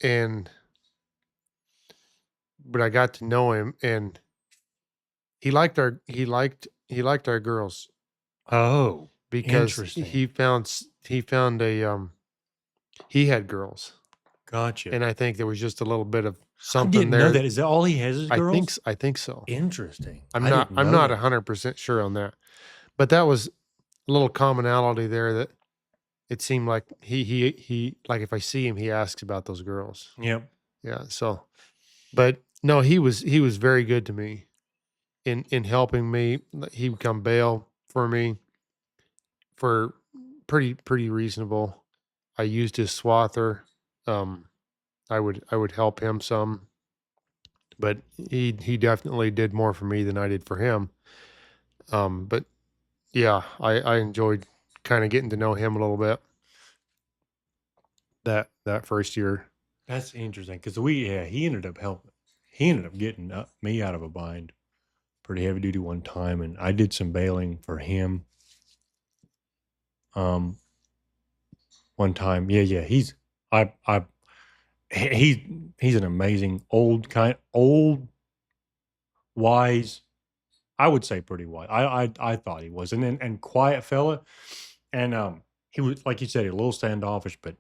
And but I got to know him, and he liked our girls Oh, because interesting. he found he had girls, Gotcha. and I think there was just a little bit of I something didn't know there. that. Is that all he has is girls? I think so. Interesting. I'm I not didn't I'm know not that. 100% sure on that, but that was a little commonality there that it seemed like he like if I see him, he asks about those girls. Yep. Yeah. So, but no, he was very good to me in helping me. He would come bail for me for pretty reasonable. I used his swather. Um, I would help him some, but he definitely did more for me than I did for him. But yeah, I enjoyed kind of getting to know him a little bit that first year. That's interesting because he ended up helping. He ended up getting me out of a bind pretty heavy duty one time, and I did some bailing for him. Um, one time, yeah, I he's an amazing old wise. I would say pretty wise. I thought he was, and quiet fella, and he was like you said, a little standoffish, but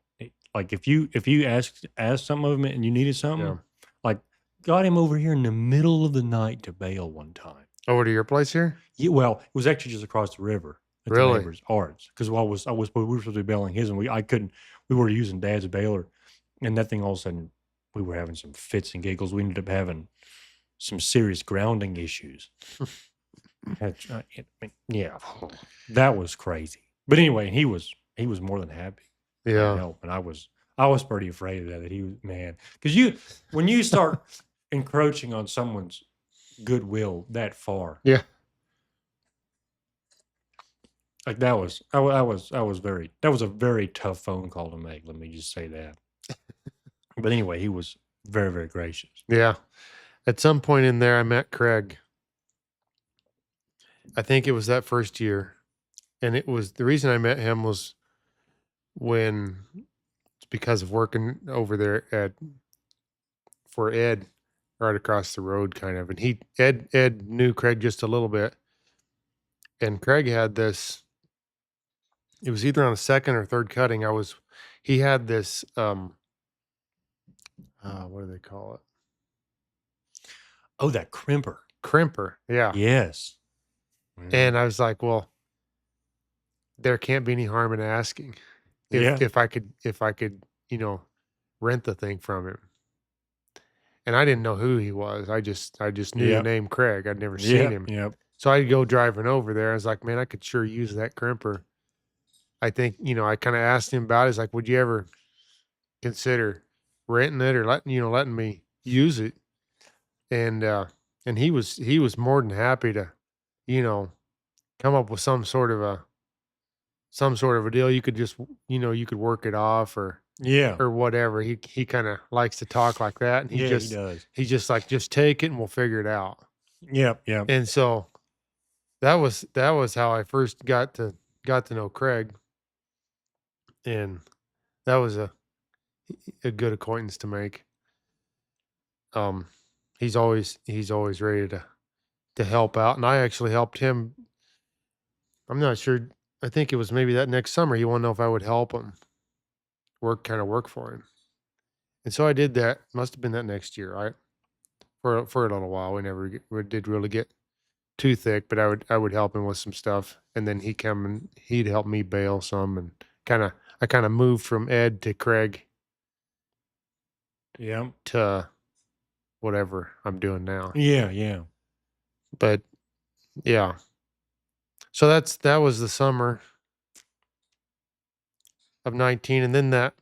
like if you asked something of him and you needed Yeah. something, like got him over here in the middle of the night to bail one time. Over to your place here? Yeah, well, it was actually just across the river at the Really? neighbor's arts because we were supposed to be bailing his, and I couldn't. We were using Dad's bailer, and that thing all of a sudden we were having some fits and giggles. We ended up having some serious grounding issues. I mean, yeah, that was crazy. But anyway, he was more than happy to Yeah. help, and I was pretty afraid of that. That he was man because when you start encroaching on someone's goodwill that far, Yeah. like that was a very tough phone call to make. Let me just say that. But anyway, he was very very gracious. Yeah. At some point in there, I met Craig. I think it was that first year. And it was the reason I met him was when it's because of working over there for Ed right across the road kind of. And Ed knew Craig just a little bit. And Craig had this, it was either on a second or third cutting. He had this what do they call it? Oh, that crimper. Crimper. Yeah. Yes. And I was like, well, there can't be any harm in asking Yeah. if I could, rent the thing from him. And I didn't know who he was. I just knew the Yep. name Craig. I'd never seen Yep. him. Yep. So I'd go driving over there. I was like, man, I could sure use that crimper. I think, I kind of asked him about it. He's like, would you ever consider renting it or letting me use it? And he was more than happy to, you know, come up with some sort of a deal. You could just, you could work it off Yeah. or whatever. He kind of likes to talk like that. And Yeah, he does. he's just like, just take it and we'll figure it out. Yep. Yep. And so that was how I first got to know Craig, and that was a good acquaintance to make. Um, he's always ready to help out, and I actually helped him. I'm not sure. I think it was maybe that next summer. He wanted to know if I would help him work for him, and so I did that. Must have been that next year. I for a little while. We did really get too thick, but I would help him with some stuff, and then he'd help me bail some, and I kind of moved from Ed to Craig Yeah. to whatever I'm doing now. Yeah, yeah. But yeah, so that was the summer of 19, and then that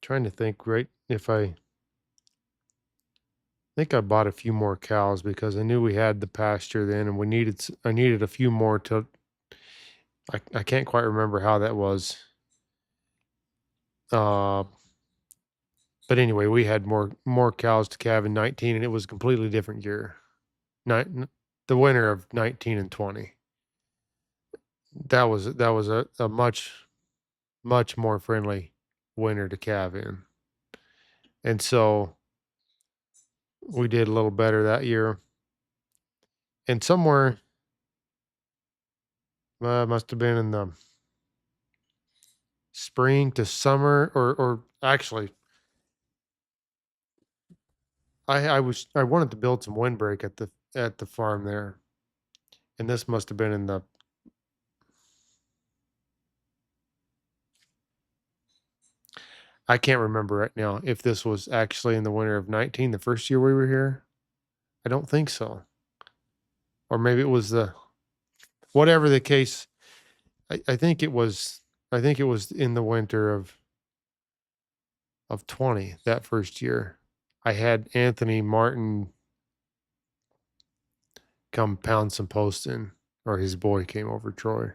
trying to think right if I think I bought a few more cows because I knew we had the pasture then, and I needed a few more to. I can't quite remember how that was. Uh, but anyway, we had more cows to calve in 19, and it was a completely different year. The winter of 19 and 20. That was a much more friendly winter to calve in, and so we did a little better that year. And somewhere must have been in the spring to summer, or actually, I wanted to build some windbreak at the farm there, and this must have been in the. I can't remember right now if this was actually in the winter of 19, the first year we were here. I don't think so. Or maybe it was the whatever the case. I think it was in the winter of 20 that first year. I had Anthony Martin come pound some posts in, or his boy came over, Troy.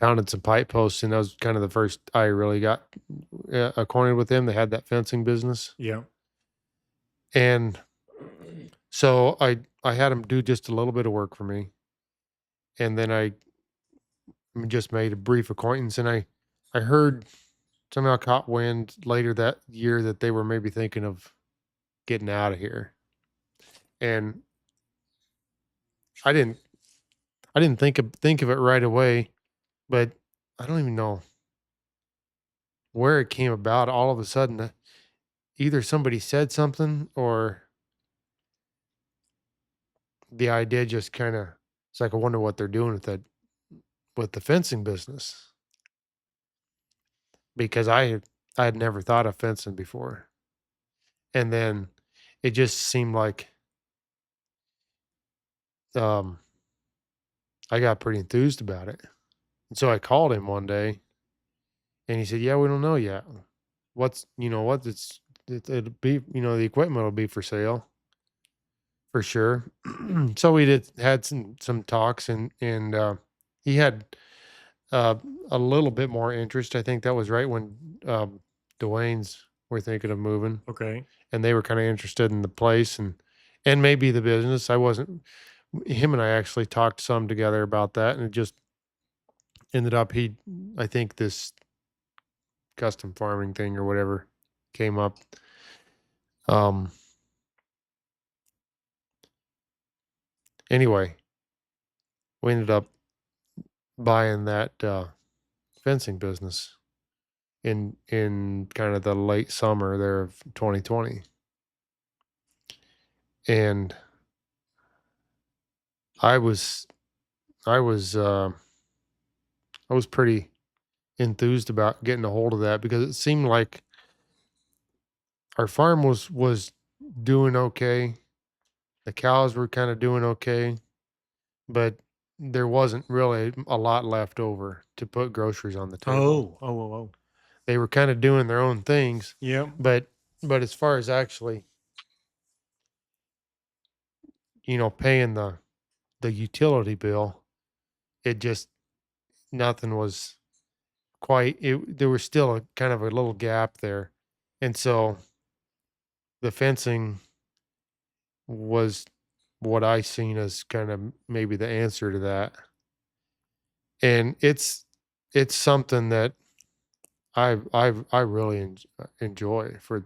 Pounded some pipe posts, and that was kind of the first I really got acquainted with them. They had that fencing business, Yeah. and so I had him do just a little bit of work for me, and then I just made a brief acquaintance, and I heard somehow caught wind later that year that they were maybe thinking of getting out of here, and I didn't I didn't think of it right away, but I don't even know where it came about. All of a sudden, either somebody said something or the idea just kind of it's like I wonder what they're doing with the fencing business because I had never thought of fencing before, and then it just seemed like um, I got pretty enthused about it. And so I called him one day, and he said, "Yeah, we don't know yet. What? It'll be the equipment will be for sale for sure." So we had some talks, and he had uh, a little bit more interest. I think that was right when Dwayne's were thinking of moving, Okay. and they were kind of interested in the place and maybe the business. I wasn't. Him and I actually talked some together about that, and it just ended up I think this custom farming thing or whatever came up. Um. Anyway, we ended up buying that fencing business in kind of the late summer there of 2020, and I was I was I was pretty enthused about getting a hold of that because it seemed like our farm was doing okay. The cows were kind of doing okay, but there wasn't really a lot left over to put groceries on the table. Oh, oh, oh, oh. They were kind of doing their own things, Yeah. but as far as actually, paying the utility bill, it just nothing was quite it there was still a kind of a little gap there. And so the fencing was what I seen as kind of maybe the answer to that. And it's something that I really enjoy for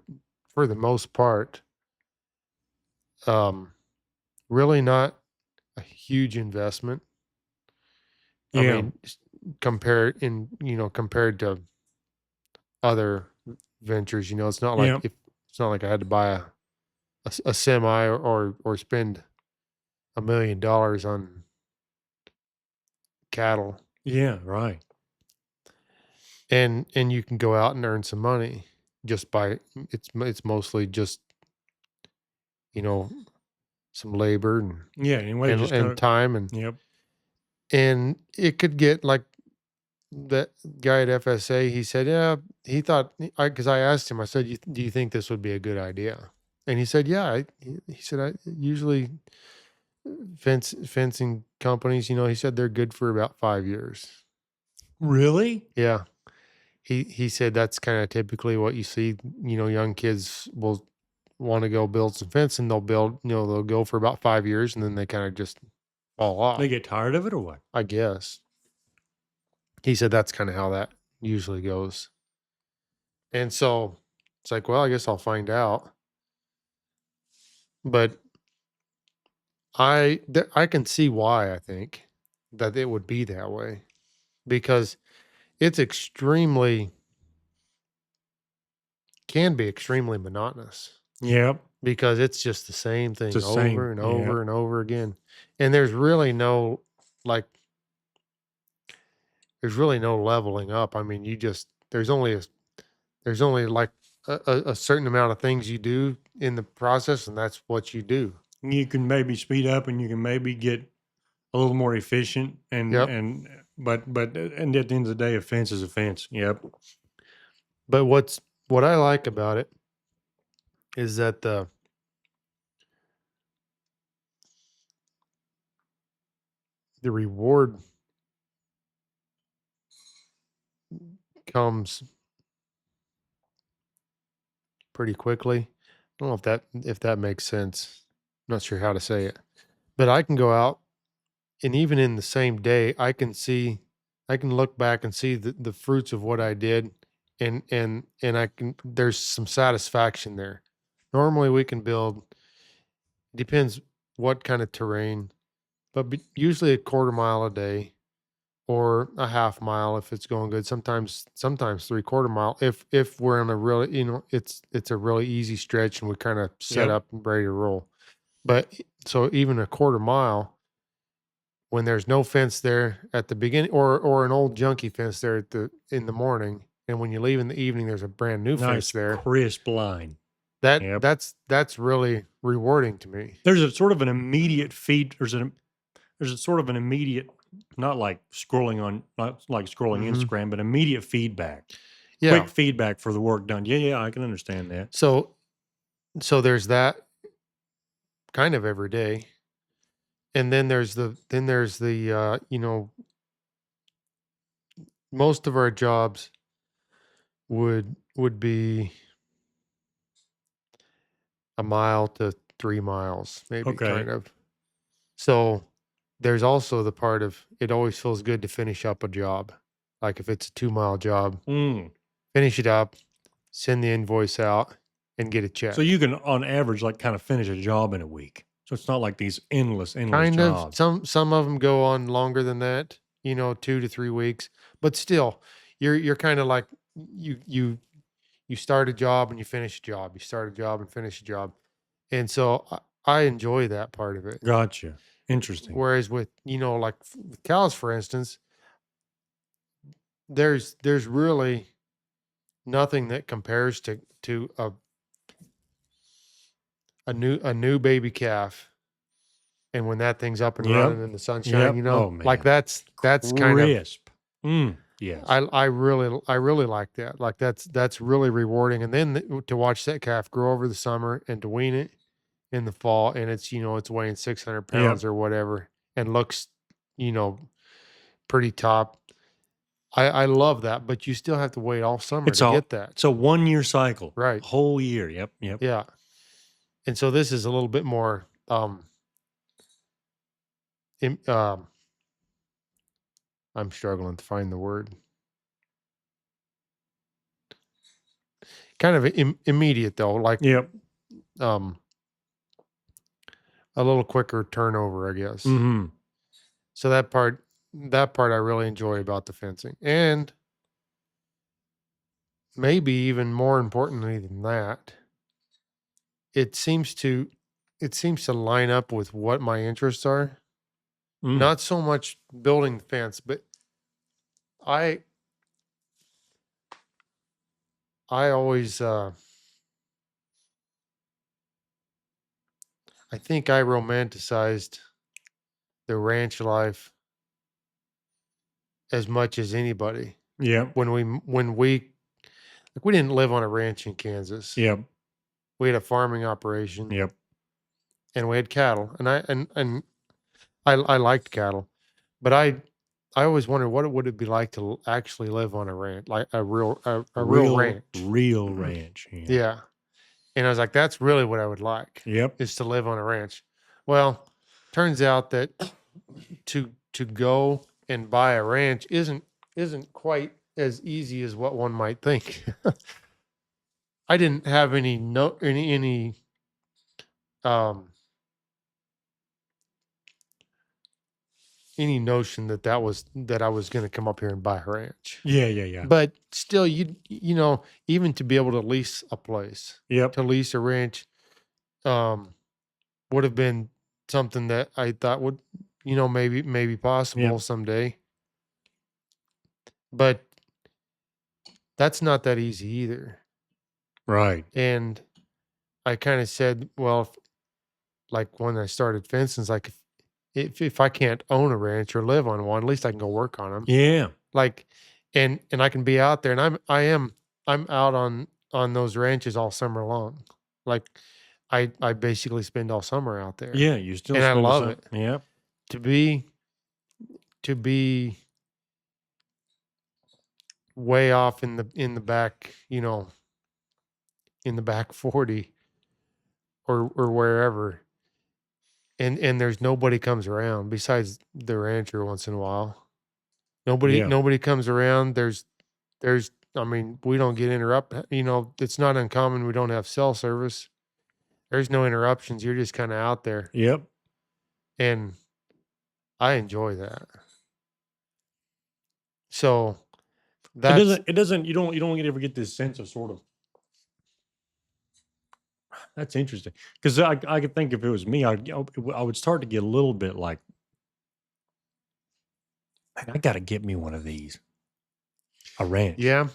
the most part. Um, really not a huge investment. I Yeah. mean, compared to other ventures, Yeah. it's not like I had to buy a semi or spend $1 million on cattle, Yeah. Right. and you can go out and earn some money just by it's mostly just you know some labor Yeah. Anyway, just kind and of. time Yep. and it could get like that guy at FSA. He said, yeah, he thought because I asked him, I said, do you think this would be a good idea? And he said, yeah. He said, I usually fencing companies, he said they're good for about 5 years. Really? Yeah. He said that's kind of typically what you see, young kids will want to go build some fence and they'll go for about 5 years and then they kind of just fall They off, get tired of it or what? I guess. He said that's kind of how that usually goes. And so it's like, well, I guess I'll find out. But I can see why I think that it would be that way because it's extremely can be extremely monotonous Yep. because it's just the same It's thing the same. over and Yep. over and over again. And like there's really no leveling up. I mean, you just there's only like a certain amount of things you do in the process and that's what you do. You can maybe speed up and you can maybe get a little more efficient Yep. and at the end of the day, a fence is a fence. Yep. But what I like about it is that the reward comes pretty quickly. I don't know if that makes sense. I'm not sure how to say it. But I can go out and even in the same day, I can look back and see the fruits of what I did and I can there's some satisfaction there. Normally we can build depends what kind of terrain, but usually a quarter mile a day or a half mile if it's going good. Sometimes 3/4 mile if we're in a really it's a really easy stretch and we kind of set Yep. up and ready to roll. But so even a quarter mile when there's no fence there at the beginning or an old junky fence there in the morning, and when you leave in the evening, there's a brand new fence Nice there. crisp line. That Yep. that's really rewarding to me. There's a sort of an immediate feed. There's a sort of an immediate, not like scrolling Mhm. Instagram, but immediate feedback, Yeah. quick feedback for the work done. Yeah, yeah, I can understand that. So there's that kind of every day. And then there's the most of our jobs would be a mile to 3 miles, maybe kind Okay. of. So there's also the part of it always feels good to finish up a job. Like if it's a 2 mile job, Mm. finish it up, send the invoice out, and get a So check. you can, on average, like kind of finish a job in a week. So it's not like these endless Kind of jobs. some of them go on longer than that, 2 to 3 weeks, but still, you're kind of like you start a job and you finish a job. You start a job and finish a job, and so I enjoy that part of it. Gotcha. Interesting. Whereas with like with cows, for instance, there's really nothing that compares to a new baby calf, and when that thing's up and Yep. running in the sunshine, Yep. Oh like man. that's kind of Crisp. Mm. Yes. I really like that. Like that's really rewarding. And then to watch that calf grow over the summer and to wean it in the fall, and it's weighing 600 pounds Yep. or whatever, and looks you know pretty top. I love that, but you still have to wait all summer It's to all get that. it's a 1-year cycle, Right. whole year. Yep, yep. Yeah. And so this is a little bit more, im I'm struggling to find the word. Kind of immediate though, like, Yep. um, a little quicker turnover, I guess. Mhm. So that part I really enjoy about the fencing. And maybe even more importantly than that, it seems to it seems to line up with what my interests are. Mm. Not so much building the fence, but I I always I think I romanticized the ranch life as much as anybody. Yep, When we like, we didn't live on a ranch in Kansas. yep, We had a farming operation yep. and we had cattle, and I liked cattle, but I always wondered what it would it be like to actually live on a ranch, like a real ranch. Real ranch, yeah. Yeah, and I was like, that's really what I would like, Yep. is to live on a ranch. Well, turns out that to go and buy a ranch isn't quite as easy as what one might think. I didn't have any um any notion that that I was going to come up here and buy a ranch. Yeah, yeah, yeah. But still, even to be able to lease a place, Yep, to lease a ranch, um, would have been something that I thought would, maybe yep. possible someday. But that's not that easy either. Right. And I kind of said, well, like when I started fencing, it's like if I can't own a ranch or live on one, at least I can go work on them. Yeah. Like, and I can be out there, and I'm out on those ranches all summer long. Like, I basically spend all summer out there, Yeah, you still and I spend the love same. it. Yep. To be to be way off in the back, in the back 40 or wherever, and there's nobody comes around besides the rancher once in a while. Nobody Yeah. nobody comes around. There's I mean, we don't get interrupted. It's not uncommon we don't have cell service. There's no interruptions. You're just kinda out there, Yep. and I enjoy that. So, that's It doesn't you don't ever get this sense of sort of that's interesting. Because I could think if it was me, I would start to get a little bit like, "Man, I gotta get me one of these, a ranch." yeah,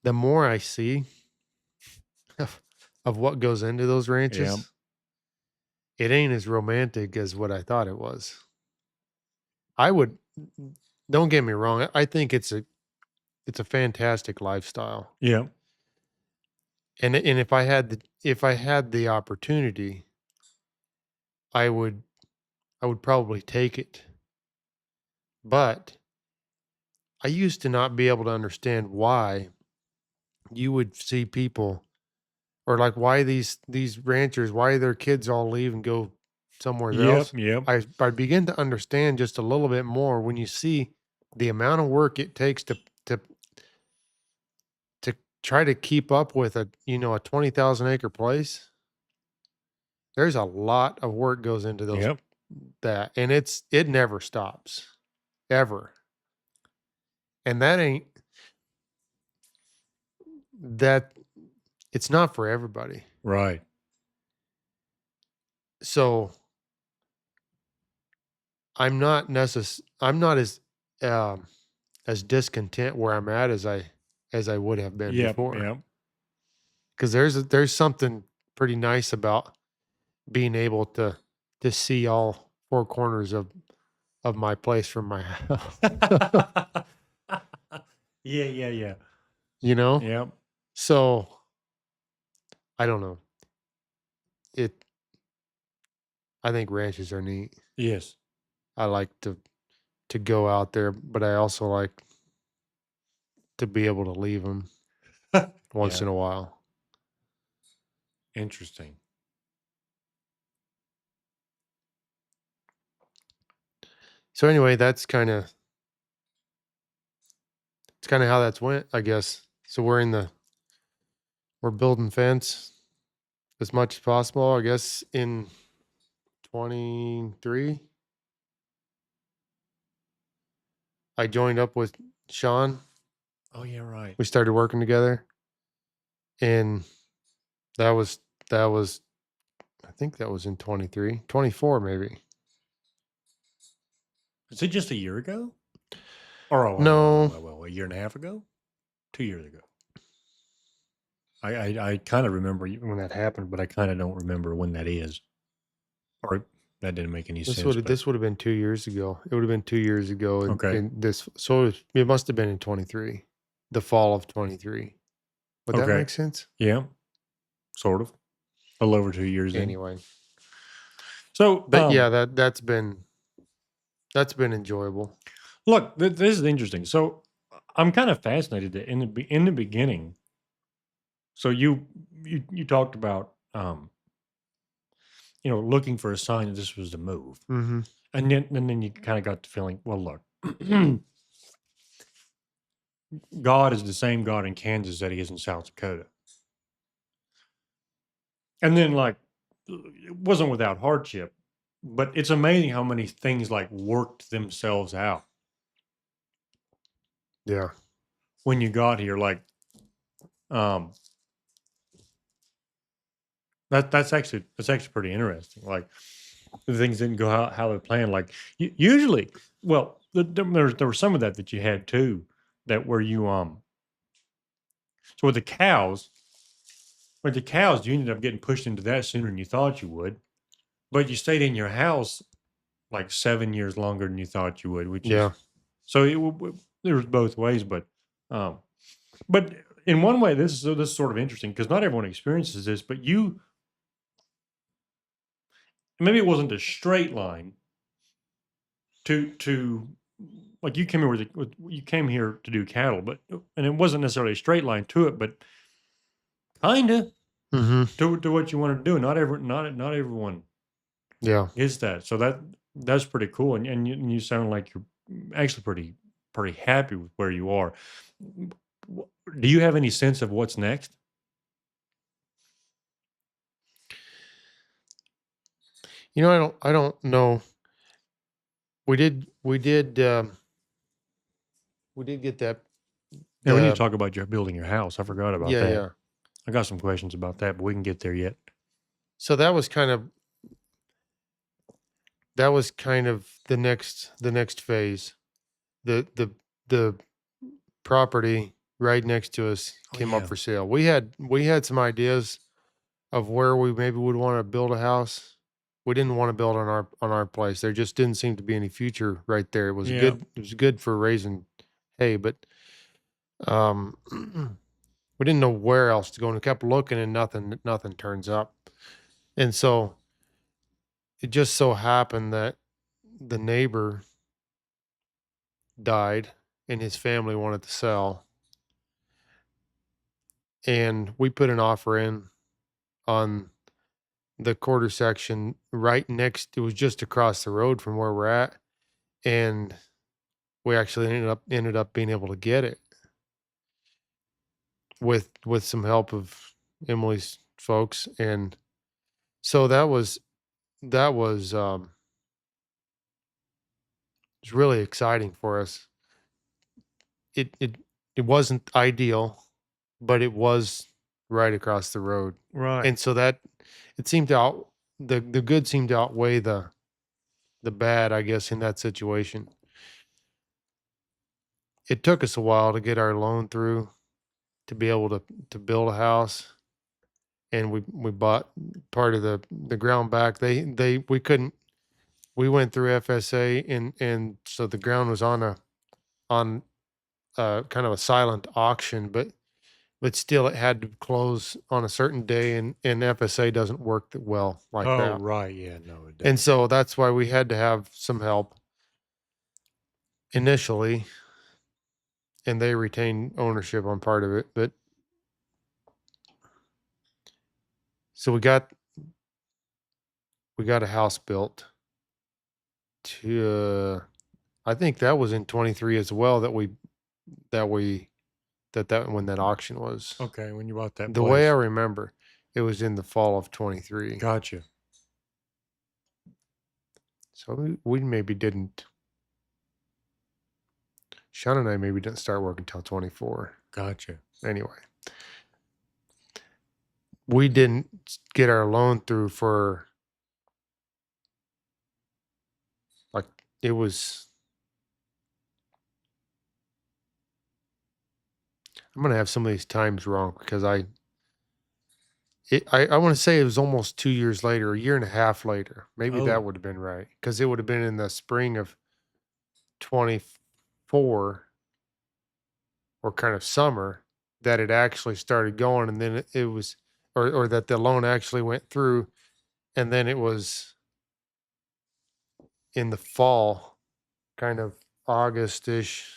the more I see of of what goes into those Yep. ranches, it ain't as romantic as what I thought it was. I would Don't get me wrong, I think it's a fantastic lifestyle, Yep. and if I had the opportunity, I would I would probably take it, but I used to not be able to understand why you would see people, or like why these ranchers, why their kids all leave and go somewhere Yep, else. yep. I begin to understand just a little bit more when you see the amount of work it takes to to try to keep up with a 20,000 acre place. There's a lot of work goes into those Yep. that, and it never stops, ever. And that it's not for everybody. Right. So I'm not as discontent where I'm at as I would have been Yep, before. yep. Because there's something pretty nice about being able to see all four corners of my place from my house. Yeah, yeah, yeah. you know? Yep. So I don't know. It I think ranches are neat. Yes. I like to go out there, but I also like to be able to leave them once Yeah, in a while. interesting. So anyway, it's kind of how that's went, I guess. So we're building fence as much as possible, I guess in 23 I joined up with Sean. Oh yeah, right. We started working together, and that was that was I think that was in 23, 24 maybe. Is it just a year ago? Or No, a year and a half ago? 2 years ago. I kind of remember when that happened, but I kind of don't remember when that is. Or that didn't make any this sense. would have But this would have been 2 years ago. It would have been 2 years ago, and okay, it must have been in 23, the fall of 23. Would that okay, make sense? yeah, sort of. A little over 2 years then. Anyway, So, but yeah, that's been enjoyable. look, this is interesting. So, I'm kind of fascinated that in the beginning. So you talked about looking for a sign that this was the move, Hmm. and then you kind of got the feeling, well, look, God is the same God in Kansas that He is in South Dakota, and then like it wasn't without hardship, but it's amazing how many things like worked themselves out Yeah. when you got here. Like um, that's actually pretty interesting. Like the things didn't go how they planned. Like usually, well, there was some of that you had too, that where you so with the cows, you ended up getting pushed into that sooner than you thought you would, but you stayed in your house like 7 years longer than you thought you would, which is Yeah. so there was both ways, um, but in one way, this is sort of interesting because not everyone experiences this, but you maybe it wasn't a straight line to like you came here you came here to do cattle, but and it wasn't necessarily a straight line to it, but kinda Hmm. to what you wanted to do. Not everyone Yeah. is that. So that's pretty cool, and you sound like you're actually pretty happy with where you are. Do you have any sense of what's next? I don't know. We did get that And we need to the talk about your building your house. I forgot about yeah, that. yeah. I got some questions about that, but we can get there yet. So that was kind of the next phase. The property right next to us Oh came up yeah, for sale. We had some ideas of where we maybe would want to build a house. We didn't want to build on our place. There just didn't seem to be any future right there. It was yeah. good. It was good for raising hay, but um, we didn't know where else to go. And we kept looking, and nothing turns up. And so it just so happened that the neighbor died, and his family wanted to sell, and we put an offer in on the quarter section right next. It was just across the road from where we're at, and we actually ended up being able to get it with some help of Emily's folks. And so that was it's really exciting for us. It wasn't ideal, but it was right across the road. Right. And so that it seemed to out the good seemed to outweigh the bad, I guess, in that situation. It took us a while to get our loan through to be able to build a house, and we bought part of the ground back. We couldn't. We went through FSA, and so the ground was on kind of a silent auction, but still it had to close on a certain day, and FSA doesn't work that well like Oh that. right. Yeah. No, it And doesn't. so that's why we had to have some help. initially, and they retained ownership on part of it. But so we got a house built to I think that was in 23 as well that we that when that auction was. Okay, when you bought that The way I place. remember, it was in the fall of 23. Gotcha. So we maybe didn't Shannon and I maybe didn't start working until 24. Gotcha. Anyway, we didn't get our loan through for like it was I'm gonna have some of these times wrong because I want to say it was almost 2 years later, a year and a half later. Maybe that Oh, would have been right because it would have been in the spring of 24 or kind of summer that it actually started going, and then it was or that the loan actually went through, and then it was in the fall, kind of August-ish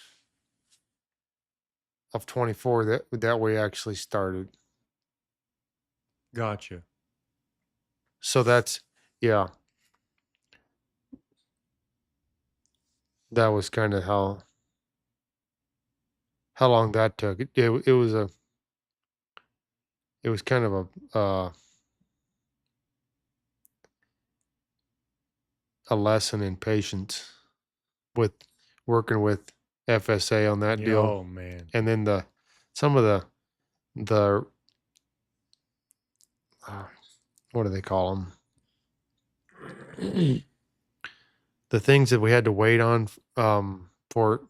of 24 that we actually started. gotcha. So that's yeah, that was kind of how long that took. It was kind of a lesson in patience with working with FSA on that Yeah, deal, oh man. and then some of the uh, what do they call them? The things that we had to wait on for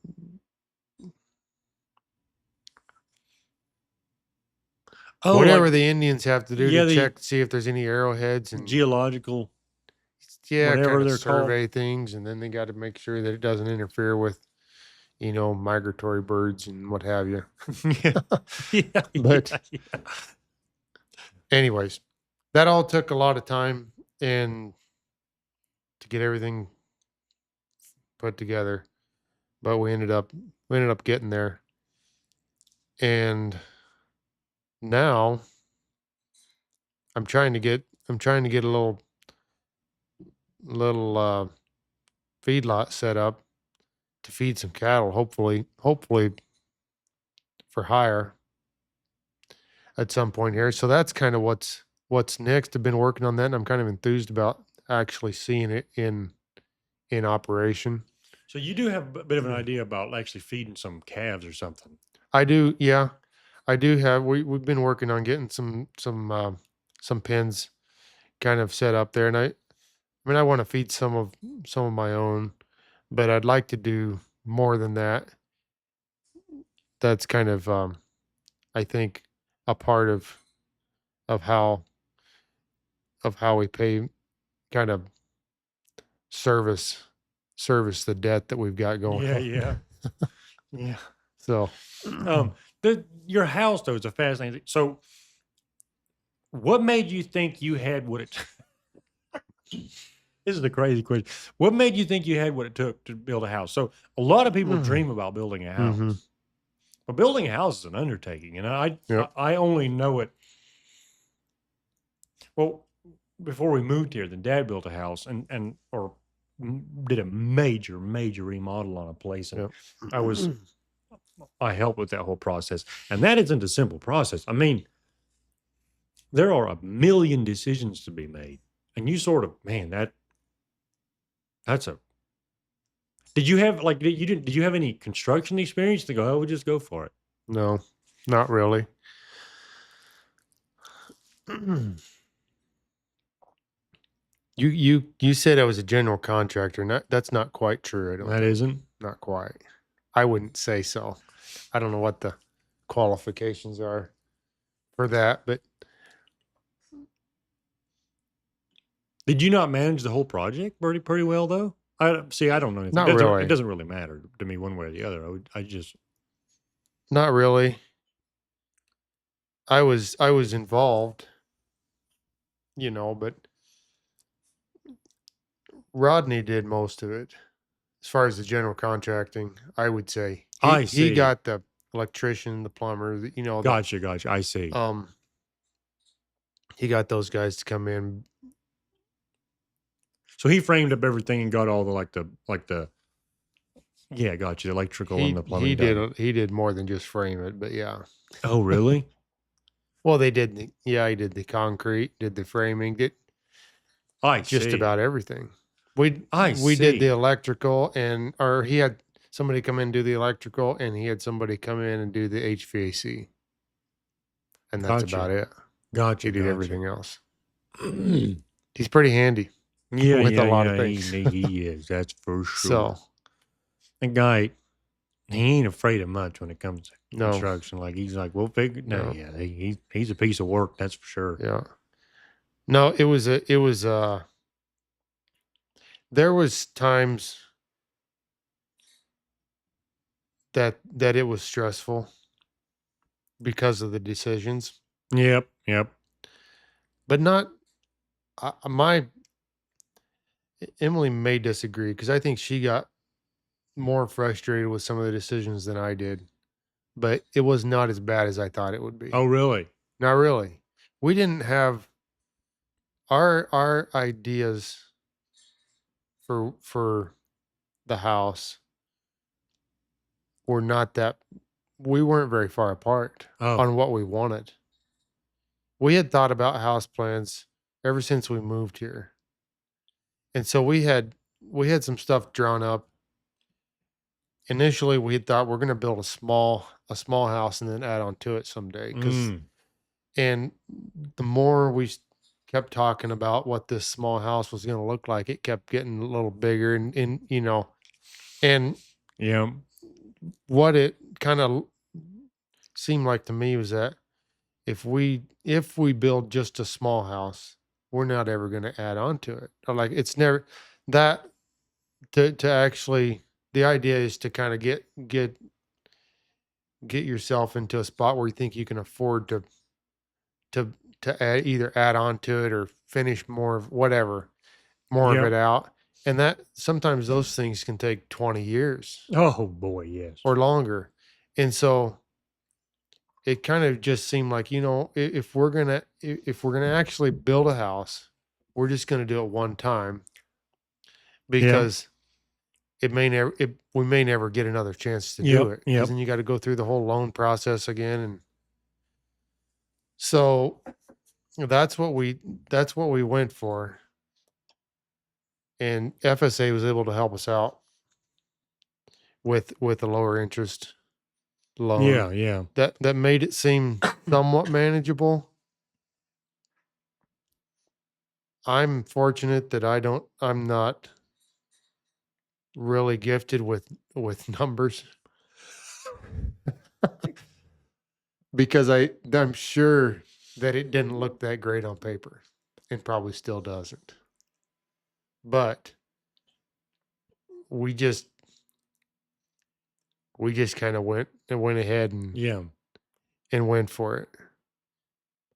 Oh, whatever like the Indians have to do to yeah, the check to see if there's any arrowheads and geological, yeah, kind whatever of they're called. survey things, and then they got to make sure that it doesn't interfere with migratory birds and what have you. Yeah, yeah, But yeah, yeah. anyways, that all took a lot of time and to get everything put together, but we ended up getting there, and now I'm trying to get a little feedlot set up to feed some cattle, hopefully for hire at some point here. So that's kind of what's next. I've been working on that, and I'm kind of enthused about actually seeing it in operation. So you do have a bit of an idea about actually feeding some calves or something. I do, yeah. I do have we've been working on getting some pens kind of set up there, and I mean I want to feed some of my own, but I'd like to do more than that. That's kind of I think a part of how we pay kind of service service the debt that we've got going Yeah, on. yeah, yeah. So Um, your house though is a fascinating. So, what made you think you had what it? This is the crazy question. What made you think you had what it took to build a house? So, a lot of people dream about building a hmm house, but building a house is an undertaking, and yep. I only know it. Well, before we moved here, then Dad built a house and or did a major remodel on a place, and Yep. I was I helped with that whole process, and that isn't a simple process. I mean, there are a million decisions to be made, and you sort of man that's a. Did you have like you didn't? Did you have any construction experience to go? Oh, we'll just go for it. No, not really. You said I was a general contractor. That's not quite true. I don't That think. isn't. Not quite. I wouldn't say so. I don't know what the qualifications are for that, but Did you not manage the whole project pretty well though? I see. I don't know anything. not It really. doesn't really matter to me one way or the other. I just Not really. I was involved, but Rodney did most of it. as far as the general contracting, I would say I he see. got the electrician, the plumber, Gotcha, gotcha. I see. um he got those guys to come in. So he framed up everything and got all the yeah, gotcha. The electrical and the plumbing done. He did more than just frame it, but yeah. Oh, really? Well, they did he did the concrete, did the framing, did I just see. about everything. I We did the see. electrical or he had somebody come in and do the electrical and he had somebody come in and do the HVAC. And that's about Gotcha. it. He Gotcha, did gotcha. everything else. He's pretty handy Yeah, with a yeah, lot of yeah. things. He is. That's for So, sure. That guy, he ain't afraid of much when it comes to no, construction. Like he's like, we'll figure. No, no, yeah, he's a piece of work. That's for sure. yeah. No, it was there was times that it was stressful because of the decisions, Yep, yep. but not my Emily may disagree because I think she got more frustrated with some of the decisions than I did, but it was not as bad as I thought it would be. Oh, really? Not really. We didn't have our ideas for the house were not that we weren't very far apart Oh, on what we wanted. We had thought about house plans ever since we moved here. And so we had some stuff drawn up. Initially, we had thought we're going to build a small house and then add on to it someday cuz mm, and the more kept talking about what this small house was going to look like, it kept getting a little bigger and and yeah, what it kind of seemed like to me was that if we build just a small house, we're not ever going to add on to it. Or like it's never that to actually the idea is to kind of get yourself into a spot where you think you can afford to either add on to it or finish more of whatever, more of yep. it out. And that sometimes those things can take 20 years Oh boy, yes. or longer. And so it kind of just seemed like, if we're gonna actually build a house, we're just gonna do it one time Yep, because we may never get another chance to do yep, it because yep. then you got to go through the whole loan process again. And so that's what we went for. And FSA was able to help us out with a lower interest loan Yeah, yeah. that made it seem somewhat manageable. I'm fortunate that I'm not really gifted with numbers because I'm sure that it didn't look that great on paper and probably still doesn't. But we just we just kind of went ahead Yeah. and went for it.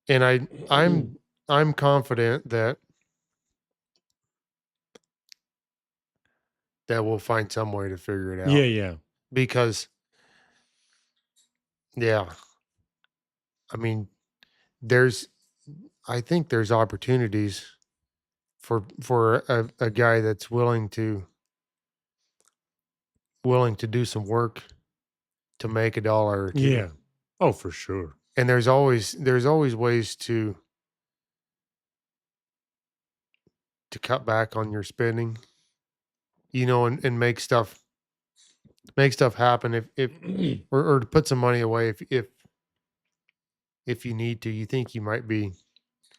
And I'm confident that we'll find some way to figure it Yeah, out yeah. because yeah, I mean there's I think there's opportunities for a guy that's willing to do some work to make a dollar or two. Yeah. Oh, for sure. And there's always ways to cut back on your spending, and make stuff happen if or to put some money away if you need to. You think you might be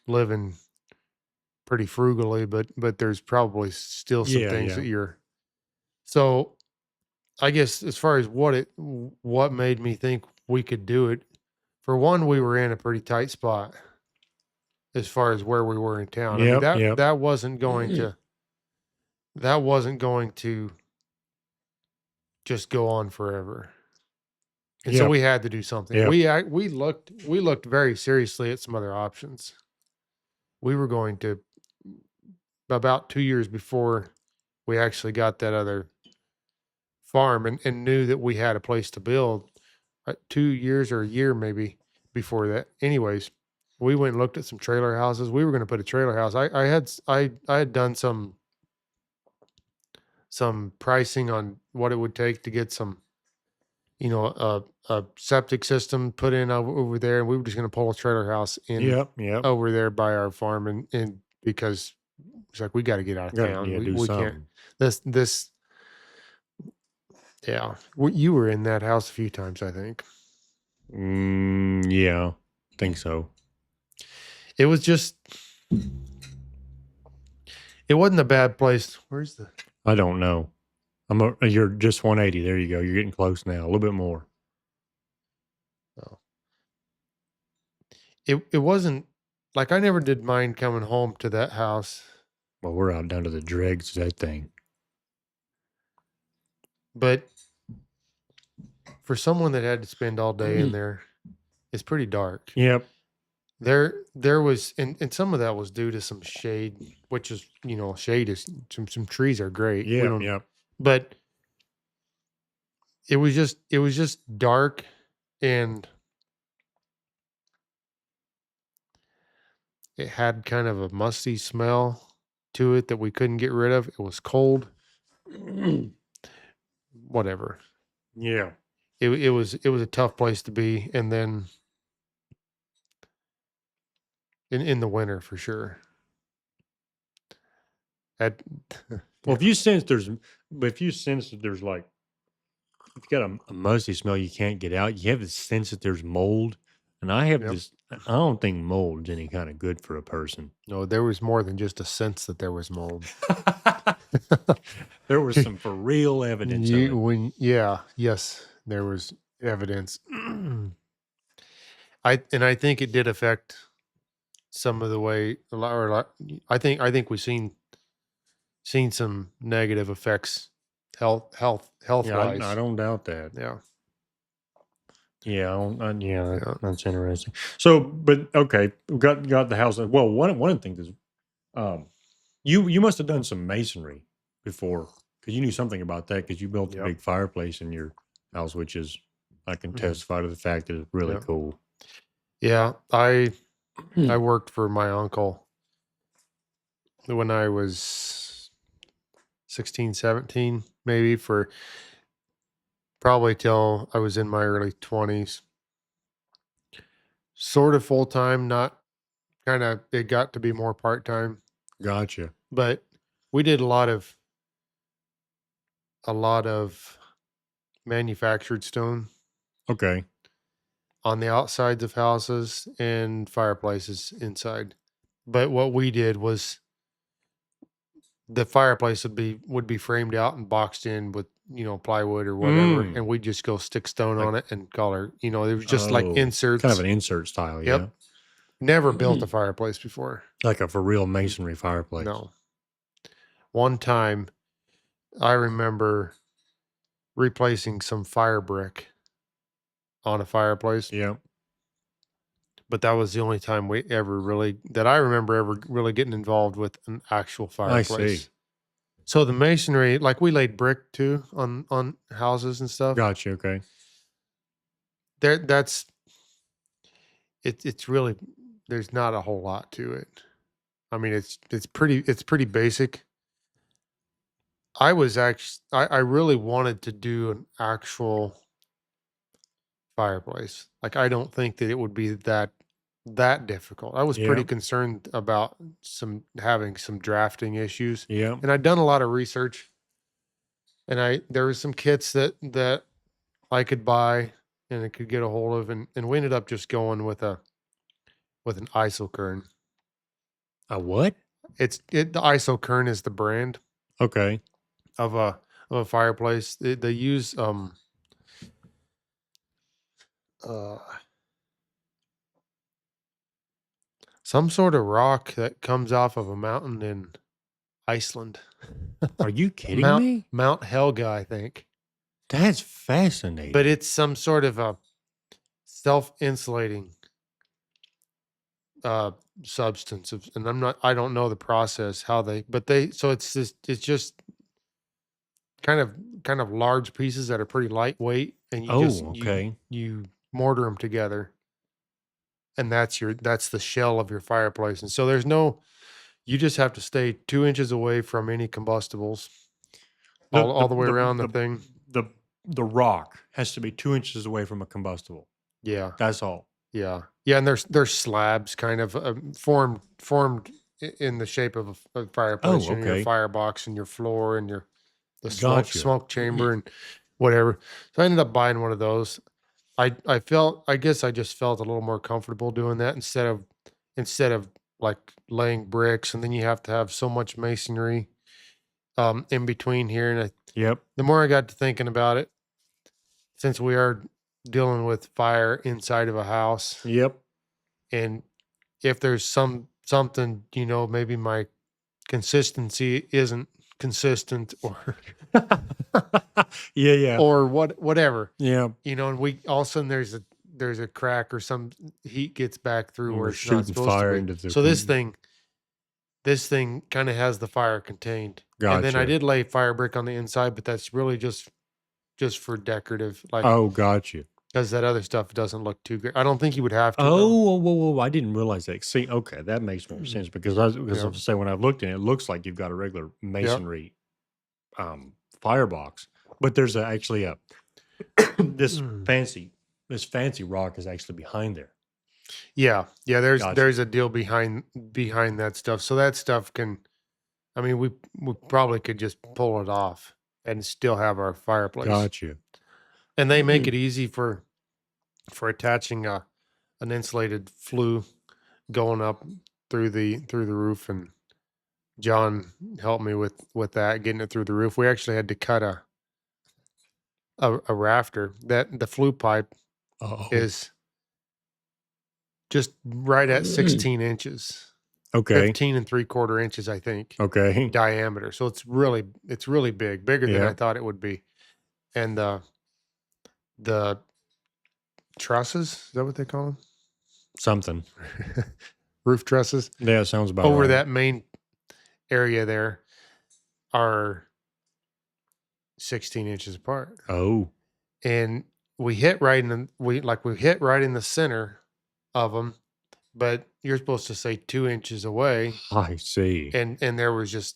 living pretty frugally, but there's probably still some Yeah, things yeah. that you're so I guess as far as what made me think we could do it, for one, we were in a pretty tight spot as far as where we were in town. I mean Yep, yep. that wasn't going to just go on forever. And so Yep, we had to do something. yep. We looked very seriously at some other options. We were going to about 2 years before we actually got that other farm and knew that we had a place to build 2 years or a year maybe before that. Anyways, we went and looked at some trailer houses. We were going to put a trailer house. I had done some pricing on what it would take to get some, a septic system put in over there, and we were just going to pull a trailer house in Yep, yep. over there by our farm, and because it's like we got to get out of Gotta, town. yeah, We do we can't. something. This Yeah. You were in that house a few times, I think. Yeah, think so. It was just it wasn't a bad place. Where's the I don't know. You're just 180. There you go. You're getting close now. A little bit more. Oh. It wasn't like I never did mind coming home to that house, Well, we're out down to the dregs of that thing. but for someone that had to spend all day in there, it's pretty dark. Yep. There was and some of that was due to some shade, which is, shade is some trees are great. We Yep. don't Yep. but it was just dark, and it had kind of a musty smell to it that we couldn't get rid of. It was cold. Whatever. Yeah. It was a tough place to be, and then in the winter for sure. At Well, if you sense that there's like, if you got a musty smell you can't get out, you have the sense that there's mold. And I have Yep. this, I don't think mold's any kind of good for a person. No, there was more than just a sense that there was mold. There was some for real evidence of it. Yes, there was evidence. I think it did affect some of the way a lot, or a lot I think we've seen some negative effects health Yeah, I wise. don't doubt that. Yeah. Yeah, Yeah. that's interesting. So, but okay, we got the house. Well, one of the things is, um, you must have done some masonry before, because you knew something about that, because you built a Yep. big fireplace in your house, which is, I can Mhm. testify to the fact that it's really Yeah. cool. Yeah. I worked for my uncle when I was 16, 17, maybe for probably till I was in my early 20s. Sort of full time, not kind of, it got to be more part time, Gotcha. but we did a lot of manufactured stone Okay. on the outsides of houses and fireplaces inside. But what we did was the fireplace would be framed out and boxed in with, plywood or whatever, Mm. and we'd just go stick stone Like, on it and color. It was just like oh, kind of inserts. an insert style, yeah. Yep. Never built a fireplace before. Like a for real masonry fireplace. No. One time I remember replacing some fire brick on a fireplace, Yeah, but that was the only time that I remember ever really getting involved with an actual I see. fireplace. So the masonry, like we laid brick too on houses and stuff. Gotcha. Okay. That's it's really, there's not a whole lot to it. I mean, it's pretty basic. I really wanted to do an actual fireplace. Like, I don't think that it would be that difficult. I was Yeah. pretty concerned about having some drafting issues, Yeah. and I'd done a lot of research, and there was some kits that I could buy and I could get a hold of, and we ended up just going with an isokern. A what? The isokern is the brand Okay. of a fireplace. They use uh some sort of rock that comes off of a mountain in Iceland. Are you kidding Mount me? Mount Helga, I think. That's But fascinating. it's some sort of a self-insulating uh substance and I don't know the process how they, but they so it's just kind of large pieces that are pretty lightweight, and Oh, okay. you mortar them together, and that's the shell of your fireplace. And so there's no you just have to stay 2 inches away from any combustibles The all the way around the thing. the the rock has to be 2 inches away from a combustible. Yeah. That's all. Yeah, yeah, and there's slabs kind of formed in the shape of a fireplace. Oh, You know, your okay. firebox and your floor and your the Gotcha. smoke chamber and whatever. So I ended up buying one of those. I guess I just felt a little more comfortable doing that instead of like laying bricks, and then you have to have so much masonry in between here. And Yep. the more I got to thinking about it, since we are dealing with fire inside of a house, Yep. and if there's something, maybe my consistency isn't consistent or Yeah, yeah. or whatever, Yeah. and we all of a sudden there's a crack or some heat gets back through And where we're it's not shooting supposed to fire be. into the So this thing kind of has the fire contained. And then I Gotcha. did lay fire brick on the inside, but that's really just for decorative, like Oh, gotcha. because that other stuff doesn't look too great. I don't think you would have to though. Oh, whoa, whoa, whoa, I didn't realize that. See, okay, that makes more sense because Yeah. I say when I've looked at it, it looks like you've got a regular masonry firebox, but there's actually a this Mm. fancy rock is actually behind there. Yeah, yeah. Gotcha. There's a deal behind that stuff. So that stuff can. I mean, we probably could just pull it off and still have our fireplace. Gotcha. And they make it easy for attaching an insulated flue going up through the roof. And John helped me with that, getting it through the roof. We actually had to cut a rafter. That the flue pipe Oh, is just right at 16 inches. okay. 15 and 3/4 inches, I think, Okay. diameter. So it's really big, bigger than Yeah. I thought it would be. And the trusses, is that what they call them? Something. Roof trusses Yeah, sounds about over right. that main area there are 16 inches apart. Oh, And we hit right in we hit right in the center of them, but you're supposed to say 2 inches away. I see. And there was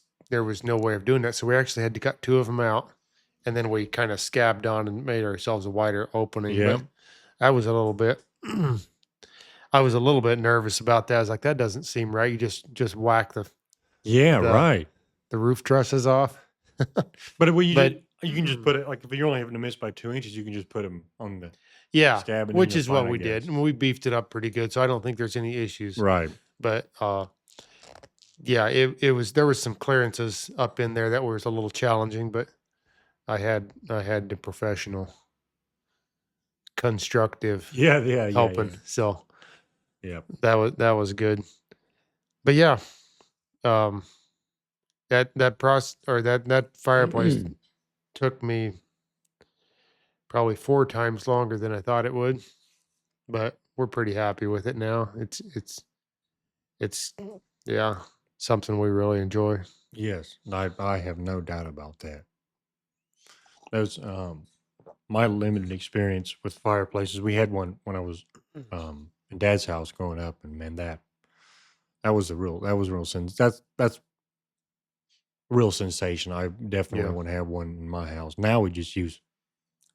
no way of doing that. So we actually had to cut two of them out, and then we kind of scabbed on and made ourselves a wider opening. Yeah. But I was a little bit I was a little bit nervous about that. I was like, that doesn't seem right. You just whack Yeah, the right. the roof trusses off. But you But can just put it like if you're only having to miss by 2 inches, you can just put them on the yeah, scab, and then which you're is what fine, I we did. guess. And we beefed it up pretty good. So I don't think there's any issues. Right. But yeah, it was there was some clearances up in there that was a little challenging, but I had the professional constructive Yeah, yeah, yeah, helping. yeah. So Yep. that was good. But yeah, um that fireplace took me probably 4 times longer than I thought it would, but we're pretty happy with it now. It's yeah, something we really enjoy. Yes, I have no doubt about that. Those my limited experience with fireplaces. We had one when I was in Dad's house growing up, and man, that was a real sense. That's real sensation. I definitely Yeah. want to have one in my house. Now we just use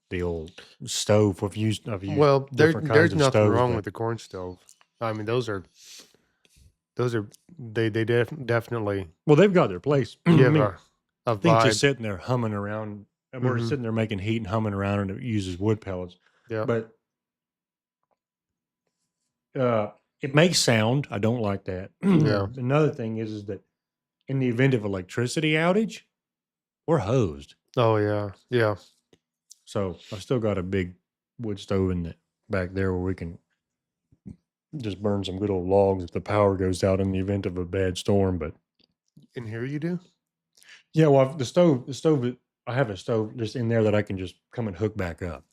the old stove. I've used Well, different kinds there's of nothing stoves, wrong but with the corn stove. I mean, those are definitely well, they've got their place. I give mean, a things just vibe. sitting there humming around. And we're Mhm. sitting there making heat and humming around, and it uses wood pellets. Yeah. But it makes sound. I don't like that. Yeah. Another thing is that in the event of electricity outage, we're hosed. Oh yeah. Yeah. So I've still got a big wood stove in the back there where we can just burn some good old logs if the power goes out in the event of a bad storm. But In here you do? yeah, well, I have a stove just in there that I can just come and hook back up.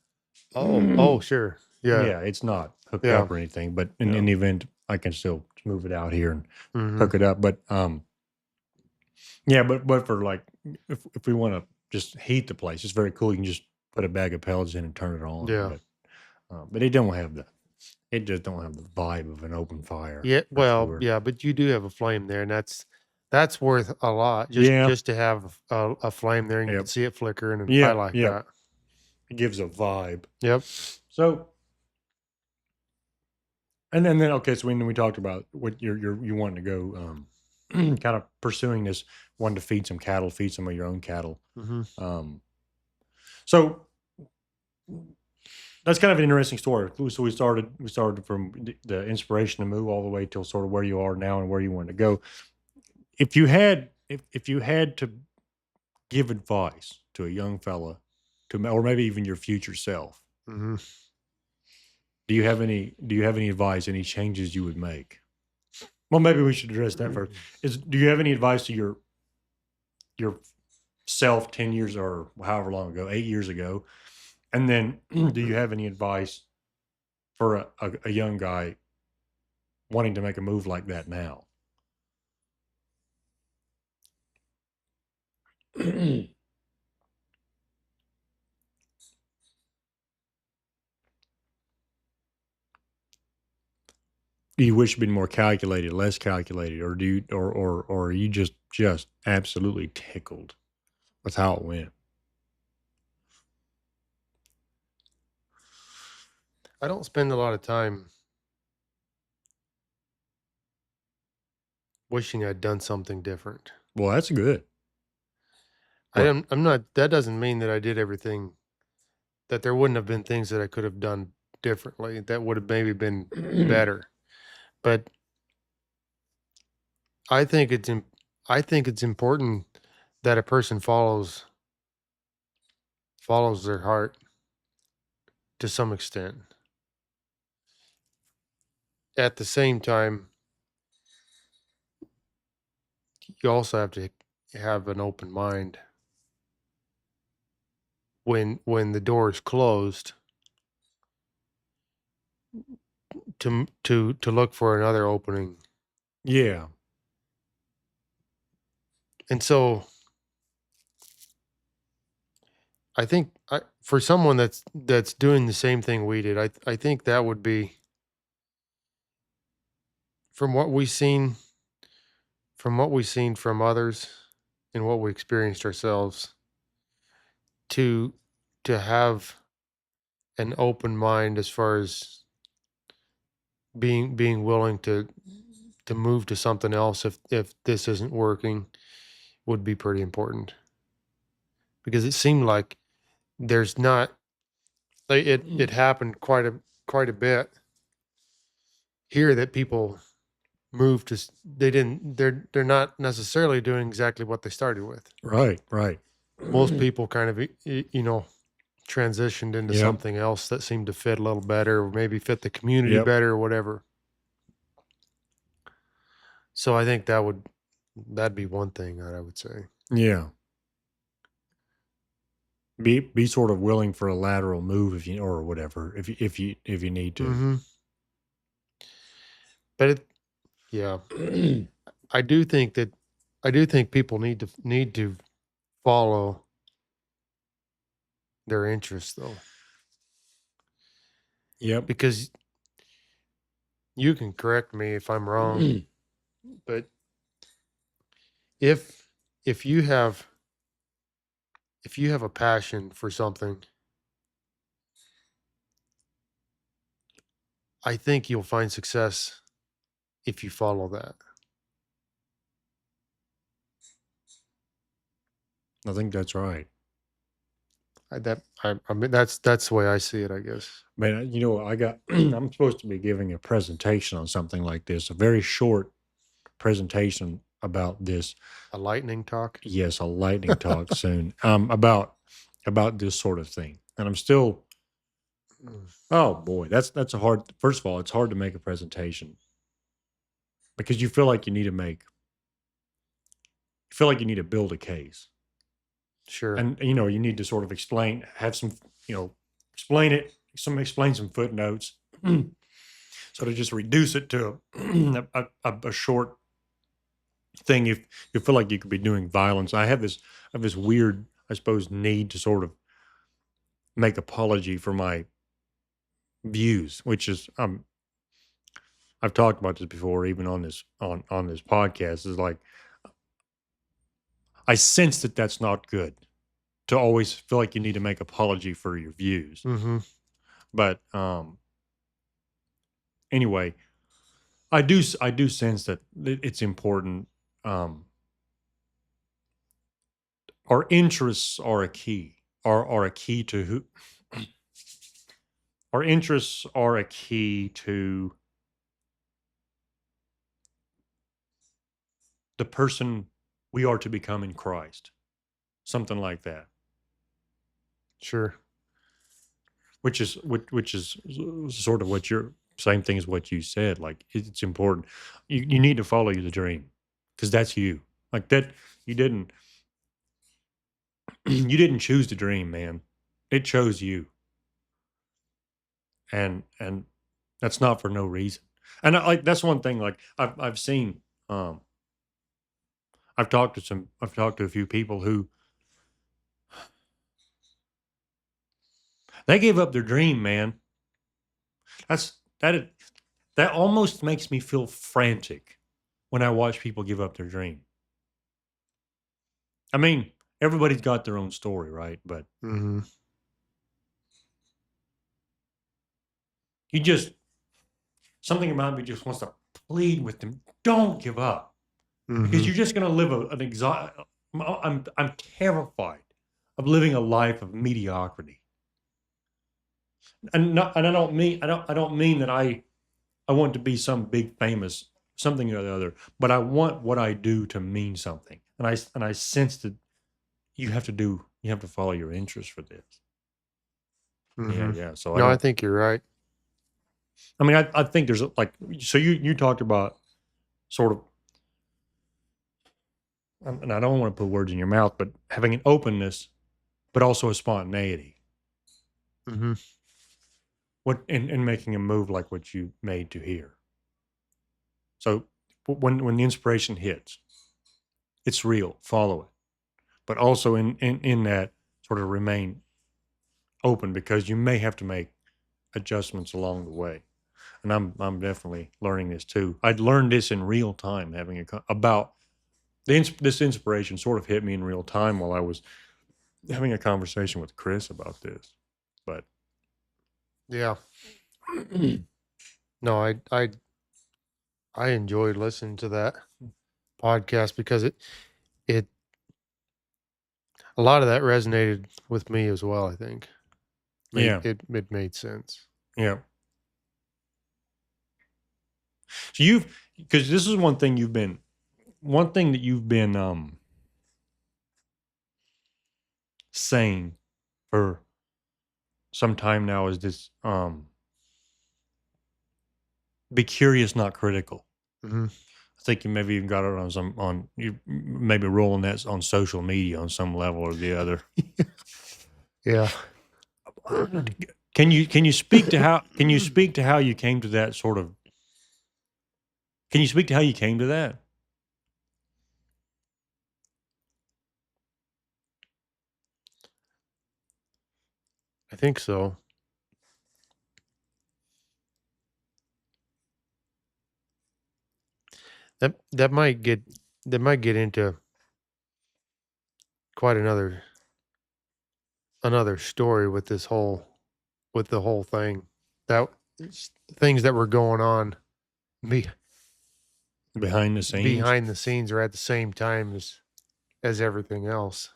Oh, sure. Yeah. Yeah, it's not hooked Yeah. up or anything, but in Yeah. the event, I can still move it out here and Mhm. hook it up. But yeah, but for like if we want to just heat the place. It's very cool. You can just put a bag of pellets in and turn it on, Yeah. but it don't have the it just don't have the vibe of an open fire Yeah, for well, sure. yeah, but you do have a flame there, and that's worth a lot Yeah. just to have a flame there, and you can Yep. see it flickering, and I Yep. like Yep. that. It gives a vibe. Yep. So, and then okay, so when we talked about what you wanting to go, kind of pursuing this, wanting to feed some cattle, feed some of your own cattle. Mhm. Um, so that's kind of an interesting story. So we started from the inspiration to move all the way till sort of where you are now and where you want to go. If you had to give advice to a young fella, or maybe even your future self, Mhm. do you have any advice, any changes you would make? Well, maybe we should address that first. Do you have any advice to your self 10 years or however long ago, 8 years ago? And then do you have any advice for a young guy wanting to make a move like that now? Do you wish you'd been more calculated, less calculated, or do you or are you just absolutely tickled with how it went? I don't spend a lot of time wishing I'd done something different. Well, that's good. I What? am I'm not that doesn't mean that I did everything that there wouldn't have been things that I could have done differently that would have maybe been better. But I think it's im I think it's important that a person follows their heart to some extent. At the same time, you also have to have an open mind when the door is closed to look for another opening. Yeah. And so I think for someone that's doing the same thing we did, I think that would be from what we've seen from others and what we experienced ourselves to have an open mind as far as being willing to move to something else if this isn't working would be pretty important because it seemed like there's not it happened quite a bit here that people moved to they didn't they're not necessarily doing exactly what they started with. Right, right. Most people kind of transitioned into Yep, something else that seemed to fit a little better or maybe fit the community yep, better or whatever. So I think that'd be one thing that I would say. yeah. Be sort of willing for a lateral move if you or whatever if you need to. Mhm. But yeah, I do think that I do think people need to follow their interests though, Yep. because you can correct me if I'm wrong, but if if you have if you have a passion for something, I think you'll find success if you follow that. I think that's right. I mean that's the way I see it, I guess. Man, I got I'm supposed to be giving a presentation on something like this, a very short presentation about this. A lightning talk. Yes, a lightning talk soon. About this sort of thing. And I'm still Mm, oh boy, that's a hard first of all, it's hard to make a presentation because you feel like you need to build a case. sure. And you need to sort of have some, explain it, explain some footnotes. So to just reduce it to a short thing, if you feel like you could be doing violence, I have this weird. I suppose, need to sort of make apology for my views, which is I've talked about this before, even on this podcast. Is like I sense that that's not good to always feel like you need to make apology for your views. Mm-hmm. But anyway, I do sense that it's important. Um, our interests are a key. Are a key to who our interests are a key to the person we are to become in Christ. Something like that. Sure. Which is sort of what you're same thing as what you said. Like it's important. You need to follow the dream because that's you. Like that you didn't you didn't choose the dream, man. It chose you, and that's not for no reason. And like that's one thing. Like I've seen. Um, I've talked to a few people who they gave up their dream, man. That's that. That almost makes me feel frantic when I watch people give up their dream. I mean, everybody's got their own story, right? But Mm-hmm. you just something about me just wants to plead with them. Don't give up because Mm-hmm. you're just going to live an exile. I'm terrified of living a life of mediocrity, and I don't mean that I want to be some big famous something or the other, but I want what I do to mean something, and I sense that you have to follow your interest for this. Yeah, Mm-hmm. yeah. So I No, I don't. think you're right. I mean, I think there's like so you talked about sort of, and I don't want to put words in your mouth, but having an openness, but also a spontaneity. Mm-hmm. What in making a move like what you made to here. So when the inspiration hits, it's real. Follow it, but also in that sort of remain open because you may have to make adjustments along the way. And I'm definitely learning this too. I'd learned this in real time, having about this inspiration sort of hit me in real time while I was having a conversation with Chris about this. But Yeah. No, I enjoyed listening to that podcast because it a lot of that resonated with me as well. I think yeah, it made sense. yeah. So you've because this is one thing that you've been saying for some time now is this be curious, not critical. Mm-hmm. I think you maybe even got it on some on you maybe rolling that on social media on some level or the other. Yeah. Can you speak to how can you speak to how you came to that sort of can you speak to how you came to that? I think so. That might get into quite another story with with the whole thing. That things that were going on be, Behind the scenes? behind the scenes or at the same time as everything else.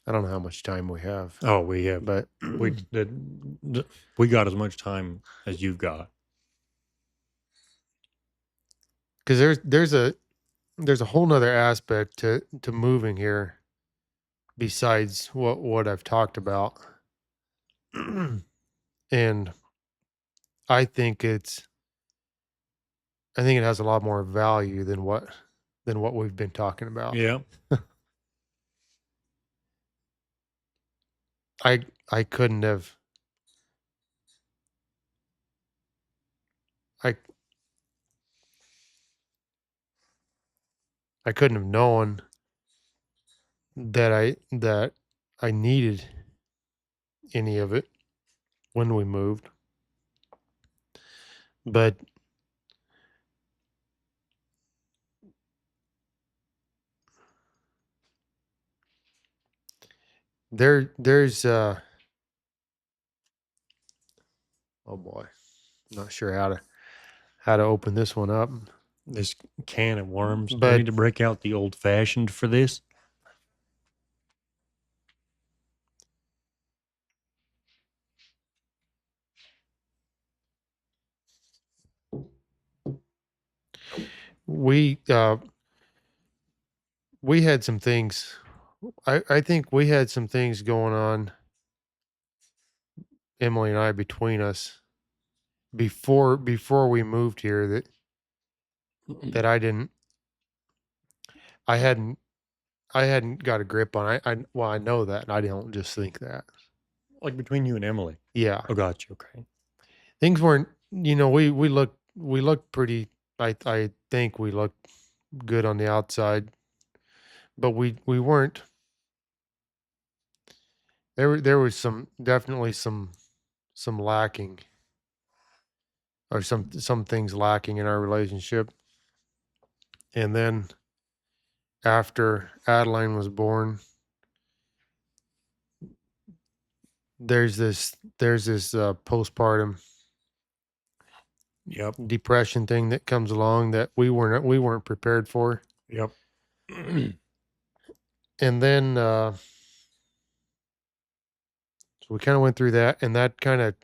I don't know how much time we have, Oh, we have but we we got as much time as you've got. because there's a whole nother aspect to moving here besides what I've talked about. And I think I think it has a lot more value than what we've been talking about. Yeah. I I couldn't have I couldn't have known that I needed any of it when we moved. But there's oh boy, not sure how to open this one up. This can of worms. Do I But need to break out the old fashioned for this? we uh we had some things. I think we had some things going on, Emily and I, between us before we moved here that I hadn't I hadn't got a grip on. I know that, and I don't just think that. Like between you and Emily. Yeah, Oh, gotcha. Okay. things weren't. We looked pretty. I think we looked good on the outside, but we weren't. There was definitely some lacking, or some things lacking in our relationship. And then after Adeline was born, there's this postpartum Yep. depression thing that comes along that we weren't prepared for. Yep. And then so we kind of went through that, and that kind of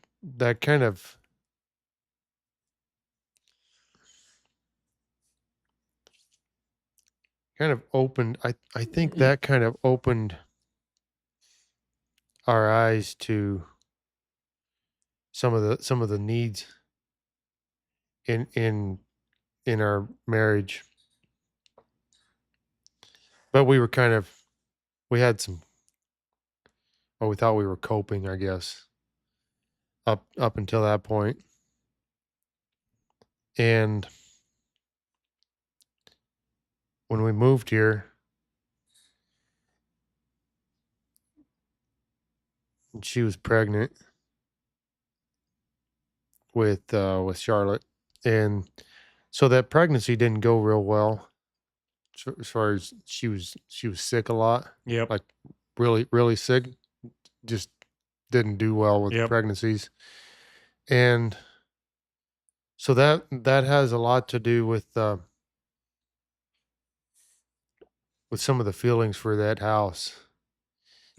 opened. I think that kind of opened our eyes to some of the needs in our marriage. But we had some, or we thought we were coping, I guess, up until that point. And when we moved here, she was pregnant with Charlotte, and so that pregnancy didn't go real well. As far as she was sick a lot, Yep. like really really sick. Just didn't do well with Yep. pregnancies, and so that has a lot to do with some of the feelings for that house.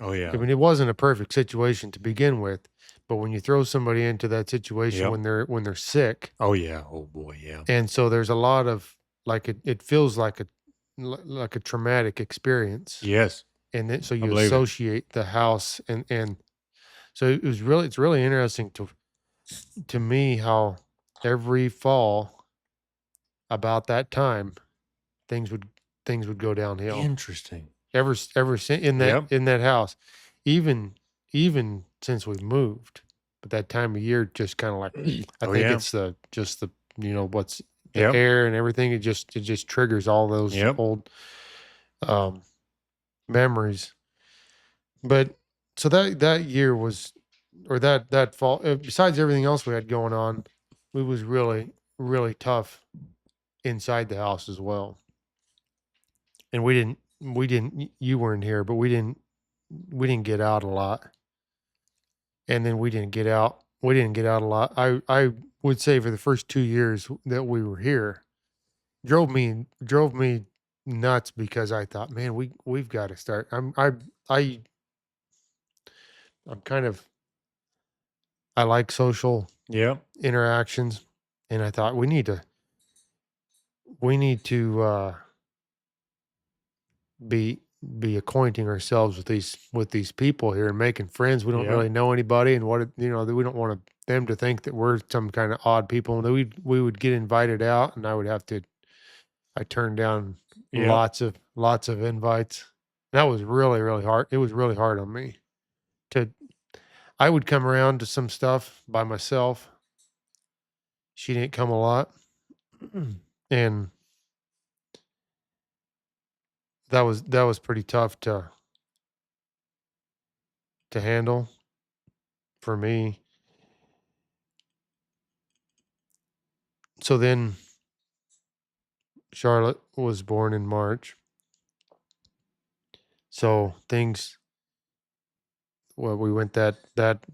Oh, I yeah. mean, it wasn't a perfect situation to begin with, but when you throw somebody into that situation Yep. when they're sick, Oh, yeah. Oh, boy. Yeah. and so there's a lot of, like, it feels like a traumatic experience, Yes. and then so I you believe it. associate the house, and so it's really interesting to me how every fall about that time things would things would go downhill. Interesting. Ever since in that Yep. in that house, even even since we moved, but that time of year just kind of like, I Oh, think yeah. it's just the, what's the Yep. air and everything. It just triggers all those Yep. old um, memories. But so that year was, or that fall. Besides everything else we had going on, it was really really tough inside the house as well. And we didn't. You weren't here, but we didn't get out a lot. And then we didn't get out a lot. I would say for the first 2 years that we were here, drove me nuts, because I thought, man, we've got to start. I'm kind of, I like social Yep. interactions, and I thought we need to be be acquainting ourselves with these people here and making friends. We don't Yep. really know anybody, and that we don't want them to think that we're some kind of odd people. And that we would get invited out, and I turned down Yep. lots of invites. That was really really hard. It was really hard on me to. I would come around to some stuff by myself. She didn't come a lot, and that was pretty tough to handle for me. So then Charlotte was born in March. So things well, we went that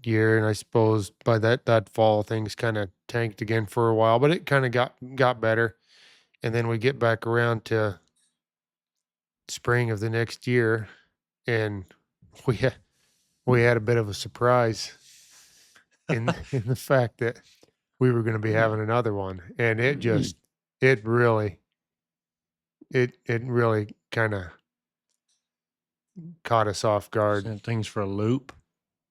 year, and I suppose by that fall things kind of tanked again for a while, but it kind of got better. And then we get back around to spring of the next year, and we had we had a bit of a surprise in in the fact that we were going to be having another one, and it really it really kind of caught us off guard. Sent things for a loop.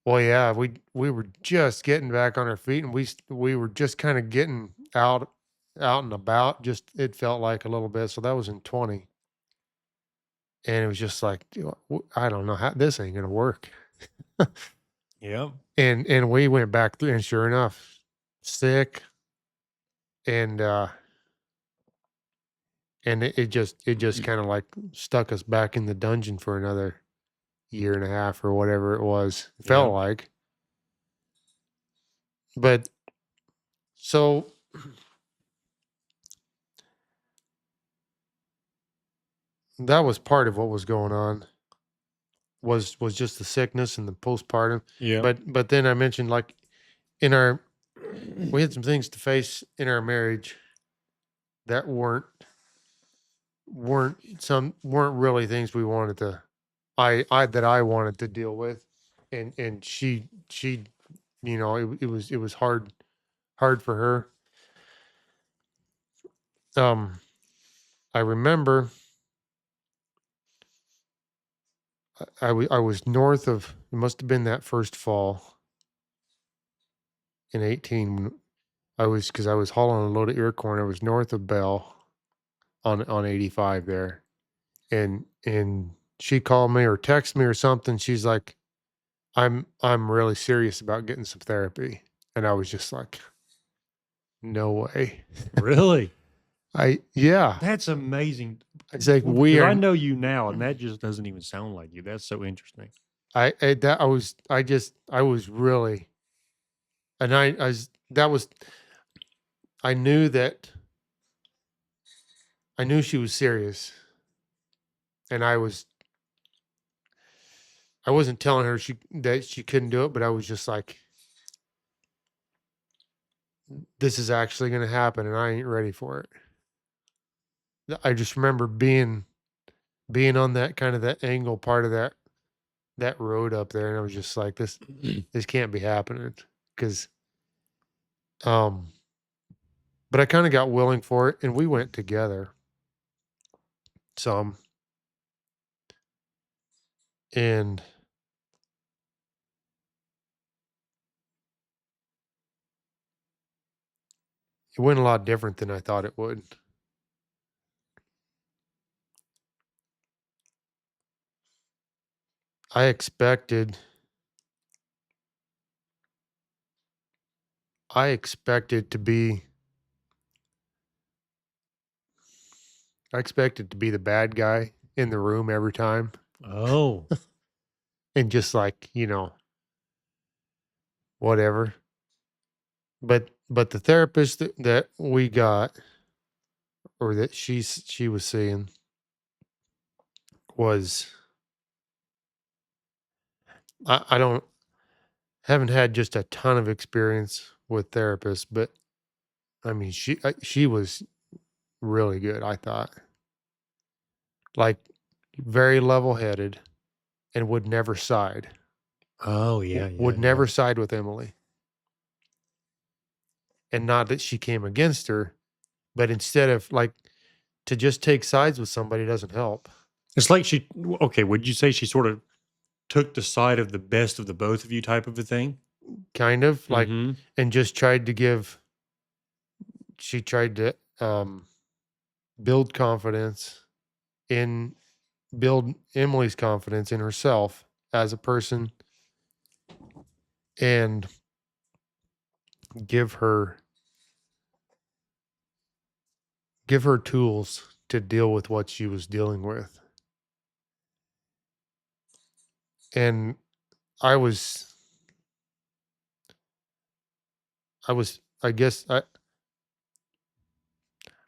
Well, yeah, we were just getting back on our feet, and we were just kind of getting out and about. Just it felt like a little bit. So that was in 20, and it was just like I don't know how this ain't gonna work. Yep. And we went back through, and sure enough, sick, and it just kind of like stuck us back in the dungeon for another year and a half or whatever it was. It felt Yep. like, but so that was part of what was going on. Was just the sickness and the postpartum. Yep. But then I mentioned, like, in our we had some things to face in our marriage that weren't really things we wanted to I wanted to deal with. And she it was hard for her. Um I remember I was north of, it must have been that first fall in 18 when because I was hauling a load of ear corn. I was north of Bell on 85 there. And she called me or texted me or something. She's like, I'm really serious about getting some therapy. And I was just like, no way. Really? Yeah. That's amazing. It's like we Because I are know you now, and that just doesn't even sound like you. That's so interesting. I that I was really, and I was that was I knew that I knew she was serious, and I wasn't telling her that she couldn't do it, but I was just like, this is actually going to happen, and I ain't ready for it. I just remember being on that kind of that angle part of that road up there, and I was just like, this can't be happening, because um but I kind of got willing for it, and we went together some, and it went a lot different than I thought it would. I expected I expected to be I expected to be the bad guy in the room every time, Oh, and just like, whatever. But the therapist that we got, or that she was seeing, was, I don't haven't had just a ton of experience with therapists, but I mean, she was really good, I thought. Like, very level-headed, and would never side. oh yeah, yeah, Would yeah. never side with Emily. And not that she came against her, but instead of, like, to just take sides with somebody doesn't help. It's like okay, would you say she sort of took the side of the best of the both of you type of a thing? Kind of like, Mm-hmm. and just tried to give she tried to build confidence in build Emily's confidence in herself as a person, and give her give her tools to deal with what she was dealing with. and I was I guess I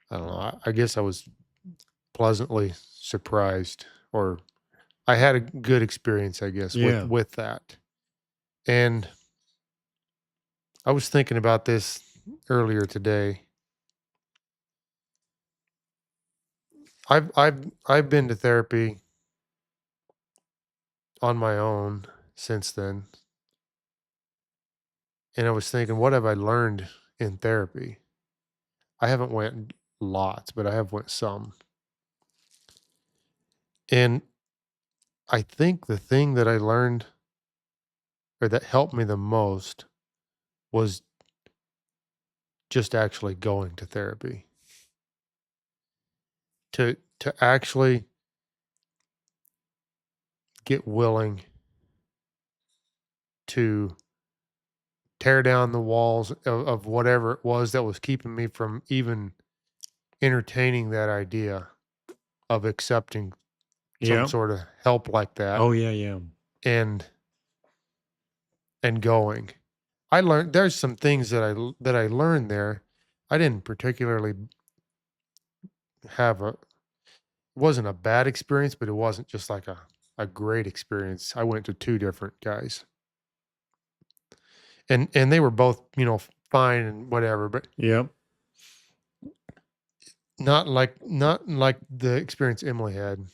don't know. I guess I was pleasantly surprised, or I had a good experience, I guess, with Yeah. that. And I was thinking about this earlier today. I've been to therapy on my own since then, and I was thinking, what have I learned in therapy? I haven't went lots, but I have went some. And I think the thing that I learned, or that helped me the most, was just actually going to therapy. To actually get willing to tear down the walls of whatever it was that was keeping me from even entertaining that idea of accepting some Yeah. sort of help like that, Oh, yeah, yeah. and going. I learned there's some things that I learned there. I didn't particularly have a it wasn't a bad experience, but it wasn't just like a great experience. I went to 2 different guys, and they were both, fine and whatever, but Yep. not like the experience Emily had.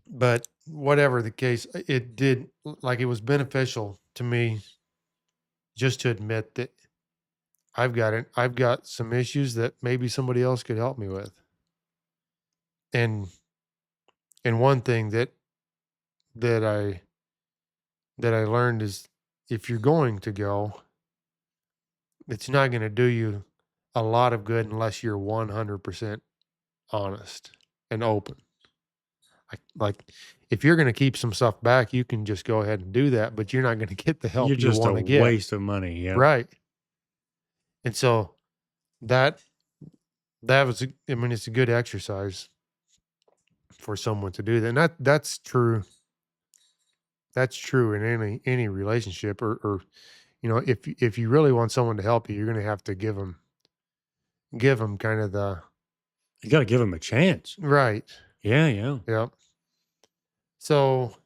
But whatever the case, it did, like, it was beneficial to me just to admit that I've got some issues that maybe somebody else could help me with. And one thing that I that I learned is, if you're going to go, it's not going to do you a lot of good unless you're 100% honest and open. Like, if you're going to keep some stuff back, you can just go ahead and do that, but you're not going to get the You're help you just a want to get. waste of money. Yep. Right. And so that that was I mean, it's a good exercise for someone to do that. And that's true. That's true in any relationship, or if you really want someone to help you, you're going to have to give them kind of the You gotta give him a chance. right. Yeah, yeah. Yep. So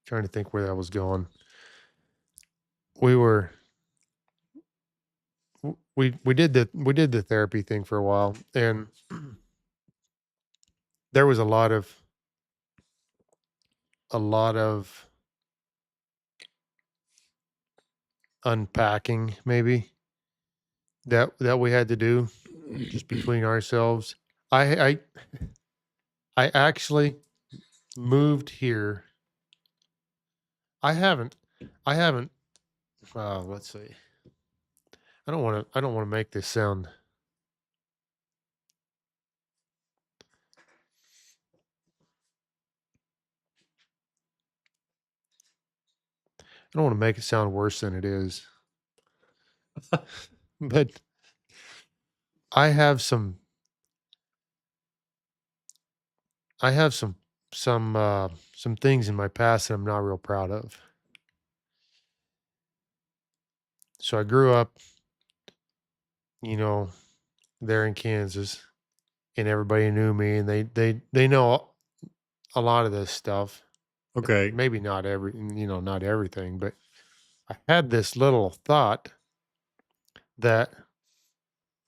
trying to think where that was going. We were we did the therapy thing for a while, and there was a lot of unpacking, maybe, that we had to do just between ourselves. I I actually moved here. I haven't I haven't let's see. I don't want to make this sound I don't want to make it sound worse than it is. But I have some I have some things in my past that I'm not real proud of. So I grew up, you know, there in Kansas, and everybody knew me, and they know a lot of this stuff. Okay. Maybe not not everything, but I had this little thought that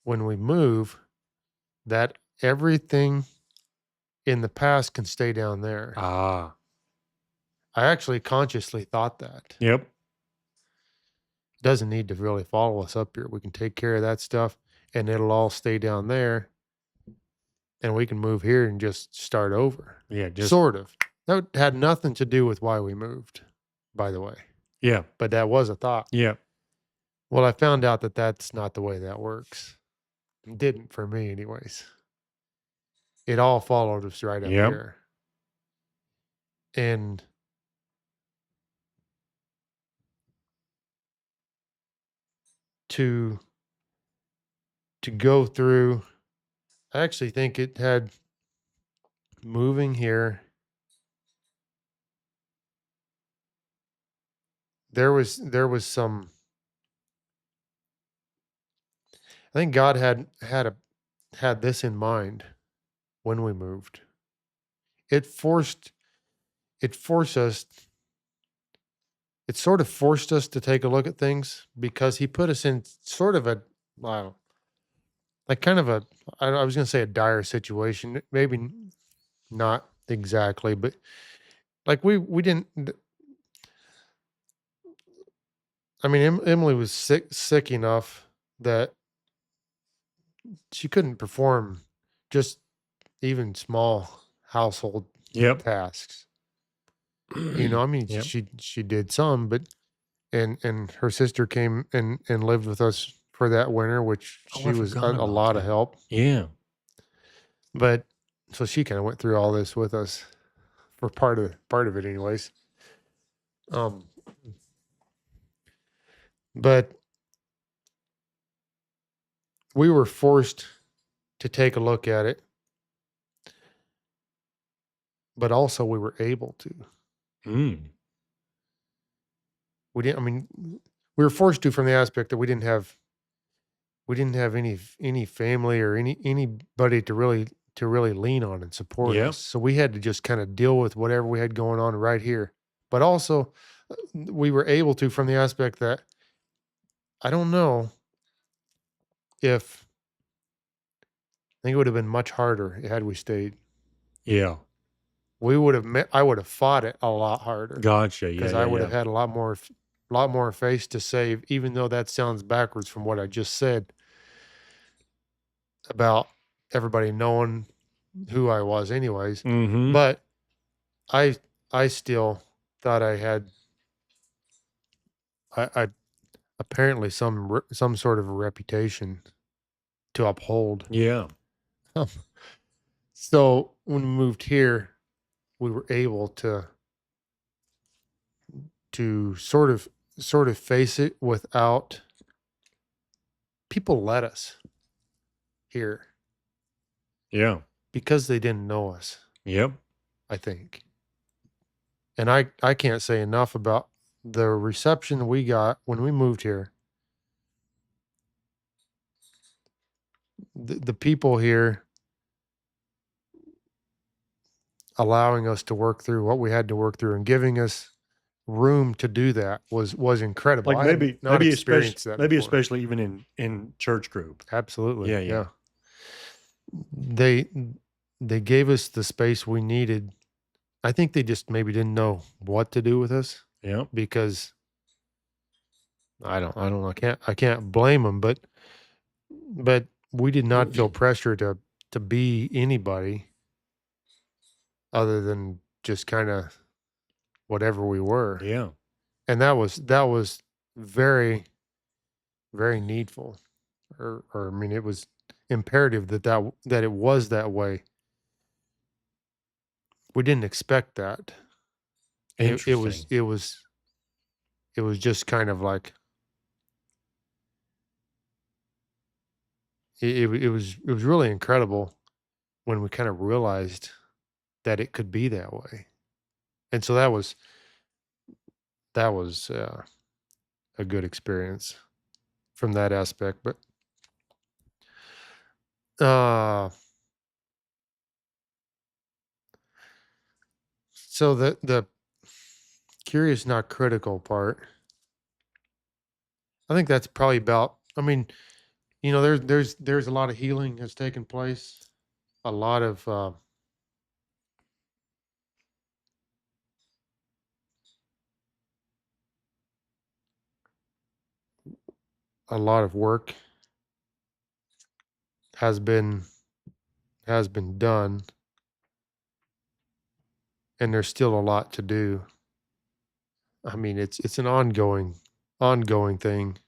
when we move, that everything in the past can stay down there. Ah. I actually consciously thought that. Yep. Doesn't need to really follow us up here. We can take care of that stuff, and it'll all stay down there, and we can move here and just start over. Yeah, just Sort of. That had nothing to do with why we moved, by the way, yeah. but that was a thought. Yeah. Well, I found out that that's not the way that works. It didn't for me, anyways. It all followed us right up Yep. here. And to go through. I actually think it had moving here. There was some. I think God had this in mind when we moved. It forced it forced us it sort of forced us to take a look at things because he put us in sort of a, wow, like kind of a, I was going to say a dire situation, maybe not exactly, but like we didn't. I mean, Emily was sick enough that she couldn't perform just even small household Yep. tasks. I mean, Yep. she did some, but and her sister came and lived with us for that winter, which Oh, I she was forgot a about lot of that. help. Yeah. But so she kind of went through all this with us for part of it, anyways. Um, but we were forced to take a look at it, but also we were able to. Mm. We didn't. I mean, we were forced to from the aspect that we didn't have any family or anybody to really lean on and support us. Yep. So we had to just kind of deal with whatever we had going on right here. But also, we were able to from the aspect that I don't know if I think it would have been much harder had we stayed. Yeah. I would have fought it a lot harder Gotcha. Yeah. because Yeah. I would have Yeah. had a lot more face to save, even though that sounds backwards from what I just said about everybody knowing who I was anyways. Mm-hmm. But I I still thought I apparently some sort of a reputation to uphold. Yeah. So when we moved here, we were able to sort of face it without people let us here Yeah. because they didn't know us, Yep. I think. And I can't say enough about the reception we got when we moved here. The people here allowing us to work through what we had to work through and giving us room to do that was incredible. Like I had not experienced that maybe before. especially even in church group. Absolutely. Yeah. Yeah. Yeah. They they gave us the space we needed. I think they just maybe didn't know what to do with us Yep. because I don't know. I can't blame them, but we did not feel pressure to be anybody other than just kind of whatever we were. Yeah. And that was very, very needful. Or I mean, it was imperative that it was that way. We didn't expect that. It was Interesting. it was it was just kind of like it was really incredible when we kind of realized that it could be that way. And so that was a good experience from that aspect. But uh so the curious not critical part, I think that's probably about, I mean, there's a lot of healing has taken place. A lot of work has been has been done, and there's still a lot to do. I mean, it's an ongoing thing,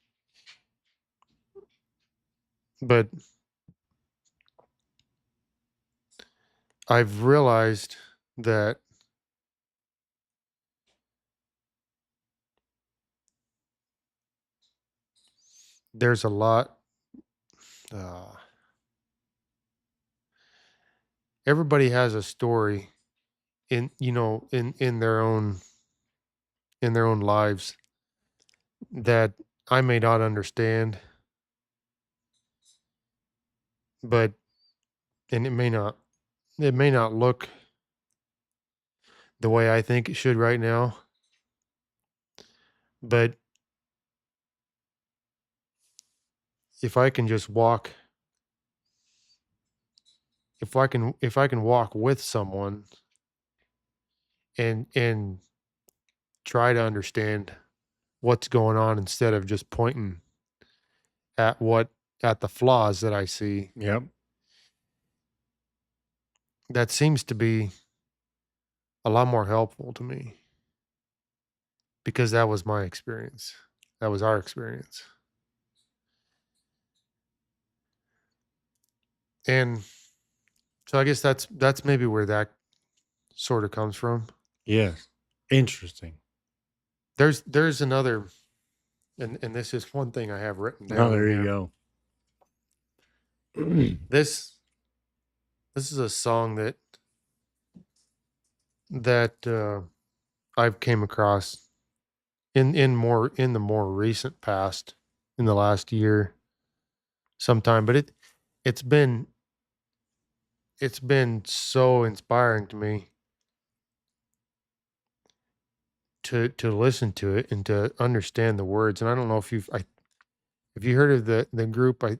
but I've realized that there's a lot. Uh, Everybody has a story in their own lives that I may not understand, but and it may not look the way I think it should right now, but if I can just walk if I can walk with someone and try to understand what's going on instead of just pointing at what at the flaws that I see, Yep. that seems to be a lot more helpful to me because that was my experience. That was our experience. And so I guess that's maybe where that sort of comes from. Yes. Interesting. There's another, and this is one thing I have written Oh, down in there you here. go. This this is a song that I've came across in the more recent past, in the last year sometime, but it's been it's been so inspiring to me to listen to it and to understand the words. And I don't know if you heard of the group. I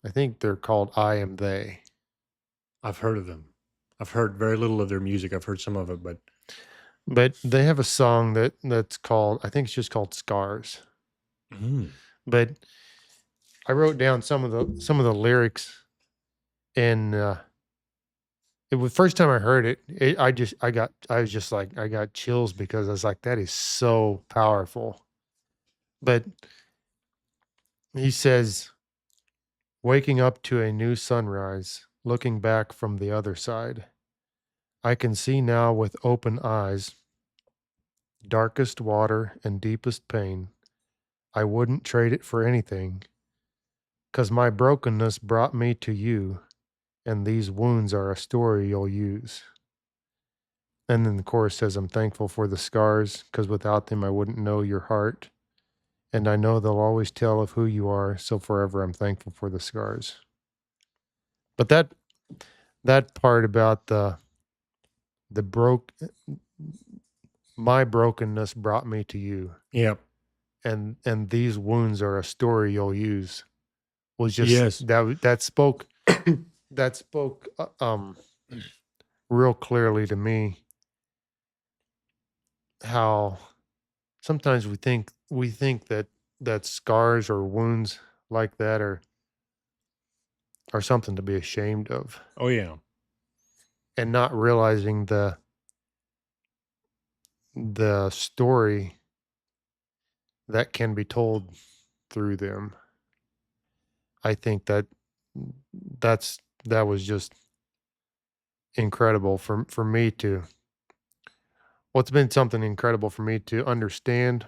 think they're called I Am They. I've heard of them. I've heard very little of their music. I've heard some of it, but But they have a song that's called, I think it's just called Scars. mm, But I wrote down some of the lyrics, and it was first time I heard it, I was just like I got chills because I was like, that is so powerful. But he says, waking up to a new sunrise, looking back from the other side, I can see now with open eyes, darkest water and deepest pain. I wouldn't trade it for anything, 'cause my brokenness brought me to you, and these wounds are a story you'll use. And then the chorus says, I'm thankful for the scars, 'cause without them I wouldn't know your heart. And I know they'll always tell of who you are, so forever I'm thankful for the scars. But that part about the broke my brokenness brought me to you, yep. and these wounds are a story you'll use, was just Yes. that spoke that spoke real clearly to me how sometimes we think that scars or wounds like that are something to be ashamed of, Oh, yeah. and not realizing the story that can be told through them. I think that was just incredible for me to well, it's been something incredible for me to understand,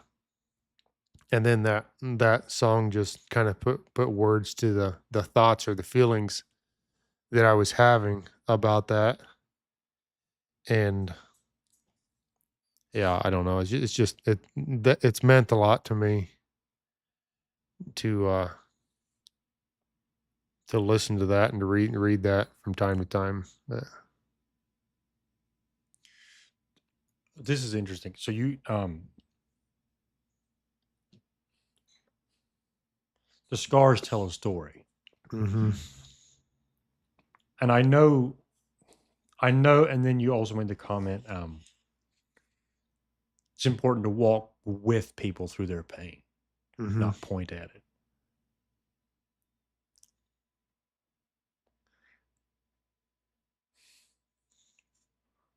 and then that song just kind of put words to the thoughts or the feelings that I was having about that. And yeah, I don't know. It's meant a lot to me to to listen to that and to read that from time to time. But This is interesting. So the scars tell a story. mhm, And I know, and then you also made the comment, it's important to walk with people through their pain, mhm. not point at it.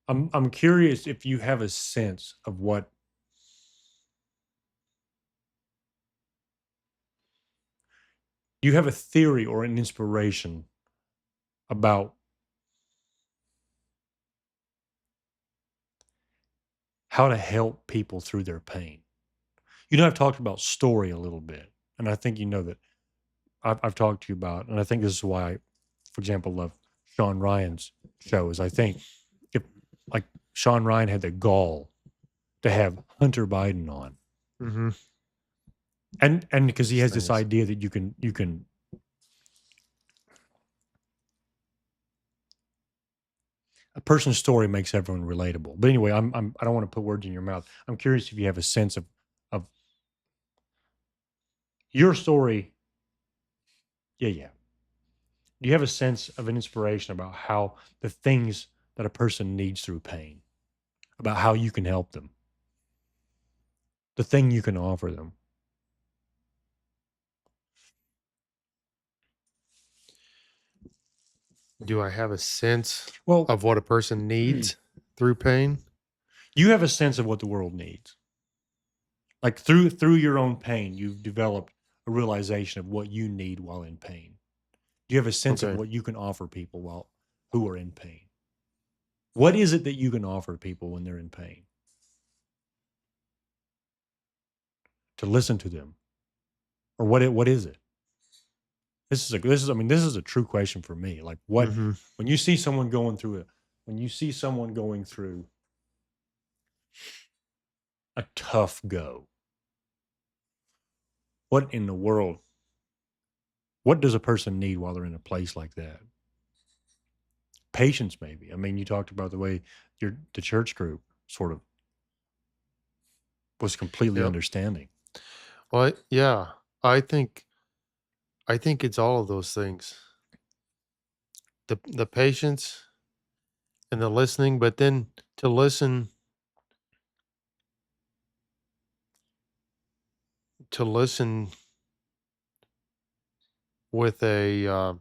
I'm curious if you have a sense of what you have a theory or an inspiration about how to help people through their pain. You know, I've talked about story a little bit. and I think you know that I've talked to you about, and I think this is why I, for example, love Sean Ryan's show. Is I think if like Sean Ryan had the gall to have Hunter Biden on, Mm-hmm. and because he These has this things. idea that you can a person's story makes everyone relatable. But anyway, I don't want to put words in your mouth. I'm curious if you have a sense of your story. Yeah, yeah. Do you have a sense of an inspiration about how the things that a person needs through pain, about how you can help them, the thing you can offer them? Do I have a sense Well, of what a person you needs through pain? have a sense of what the world needs. Like through your own pain, you've developed a realization of what you need while in pain. Do you have a sense of Okay. what you can offer people while who are in pain? What is it that you can offer people when they're in pain? To listen to them, or what is it? This is a true question for me. Like what Mm-hmm. when you see someone going through a when you see someone going through a tough go, what in the world? What does a person need while they're in a place like that? Patience, maybe. I mean, you talked about the way the church group sort of was completely Yep. understanding. Well, yeah. I think I think it's all of those things. The patience and the listening, but then to listen with a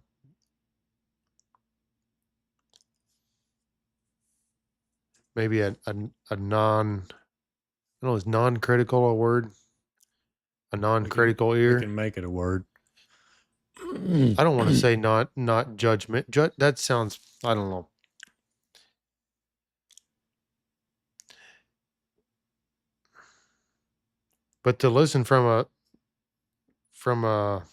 maybe a non I don't know, is non-critical a word? A non-critical We ear? can make it a word. I don't want to say not judgment. That sounds I don't know. But to listen from a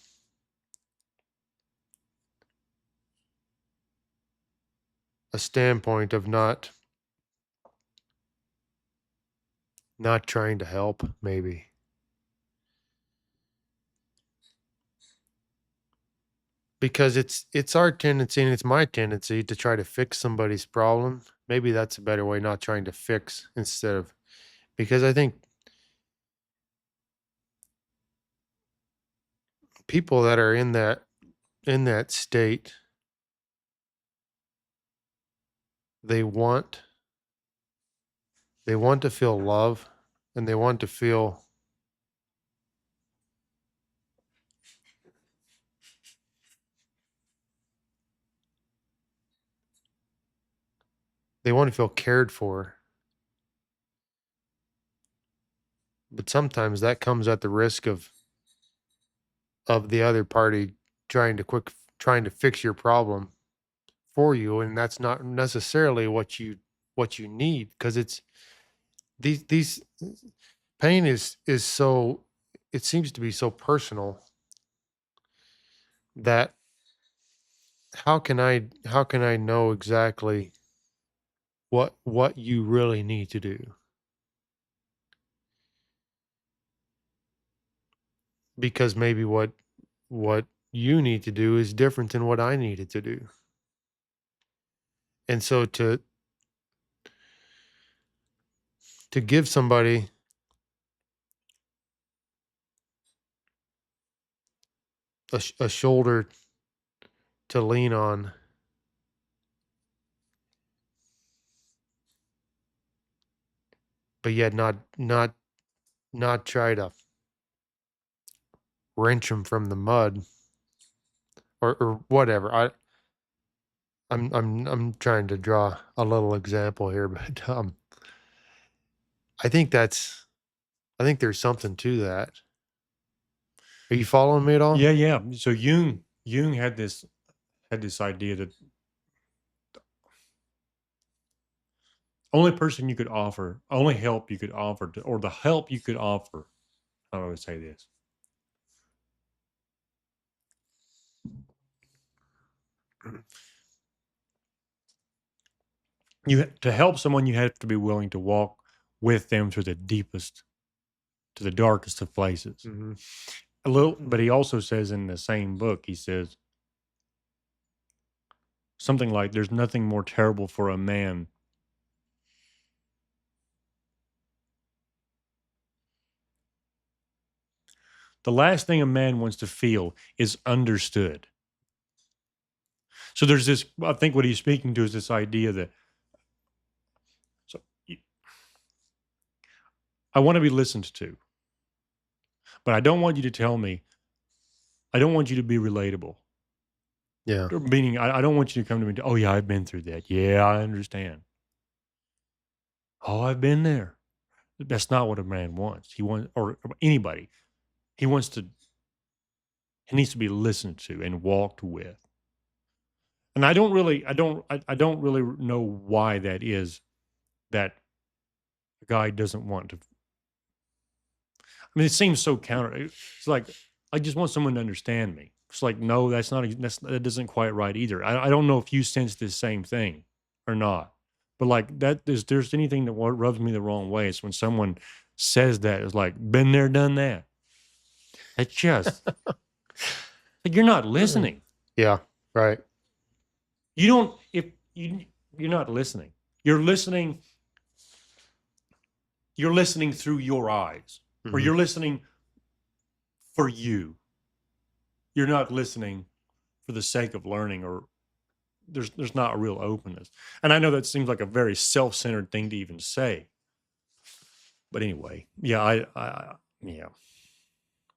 standpoint of not trying to help, maybe. Because it's our tendency and it's my tendency to try to fix somebody's problem. Maybe that's a better way, not trying to fix instead of because I think people that are in that state, they want they want to feel love and they want to feel cared for. But sometimes that comes at the risk of the other party trying to fix your problem for you, and that's not necessarily what you need because it's these pain is so it seems to be so personal that how can I know exactly what you really need to do because maybe what you need to do is different than what I needed to do. And so to give somebody a shoulder to lean on, but yet not try to wrench them from the mud or whatever. I'm trying to draw a little example here, but I think that's I think there's something to that. Are you following me at all? Yeah, yeah. So Jung had this idea that only person you could offer, only help you could offer, or the help you could offer. How do I say this? To help someone, you have to be willing to walk with them to the deepest, to the darkest of places. Mhm. A little, but he also says in the same book, he says something like, "There's nothing more terrible for a man." The last thing a man wants to feel is understood. So there's this. I think what he's speaking to is this idea that so I want to be listened to, but I don't want you to tell me. I don't want you to be relatable. Yeah. Meaning, I don't want you to come to me. Oh yeah, I've been through that. Yeah, I understand. Oh, I've been there. That's not what a man wants. He wants, or anybody. He wants to. He needs to be listened to and walked with. And I don't really know why that is. That a guy doesn't want to. I mean, it seems so counter. It's like I just want someone to understand me. It's like no, that doesn't quite right either. I don't know if you sense this same thing or not, but like that, there's anything that rubs me the wrong way. It's when someone says that. It's like been there, done that. It's just like you're not listening. Yeah. Right. You don't if you you're not listening. You're listening. You're listening through your eyes, or Mhm. you're listening for you. You're not listening for the sake of learning, or there's not a real openness. And I know that seems like a very self-centered thing to even say. But anyway, yeah, yeah.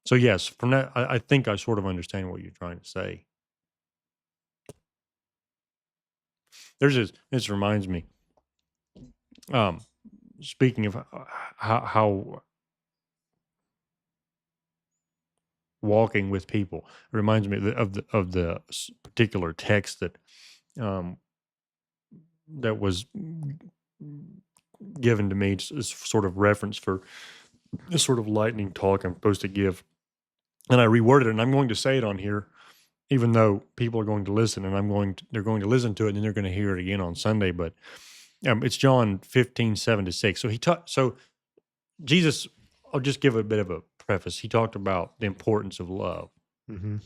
So yes, from that, I think I sort of understand what you're trying to say. There's this reminds me, um, speaking of how walking with people, it reminds me of the particular text um, that was given to me as sort of reference for this sort of lightning talk I'm supposed to give. And I reworded it, and I'm going to say it on here, even though people are going to listen, and they're going to listen to it, and then they're going to hear it again on Sunday. But it's John 15:7-6. So Jesus, I'll just give a bit of a preface. He talked about the importance of love. Mhm.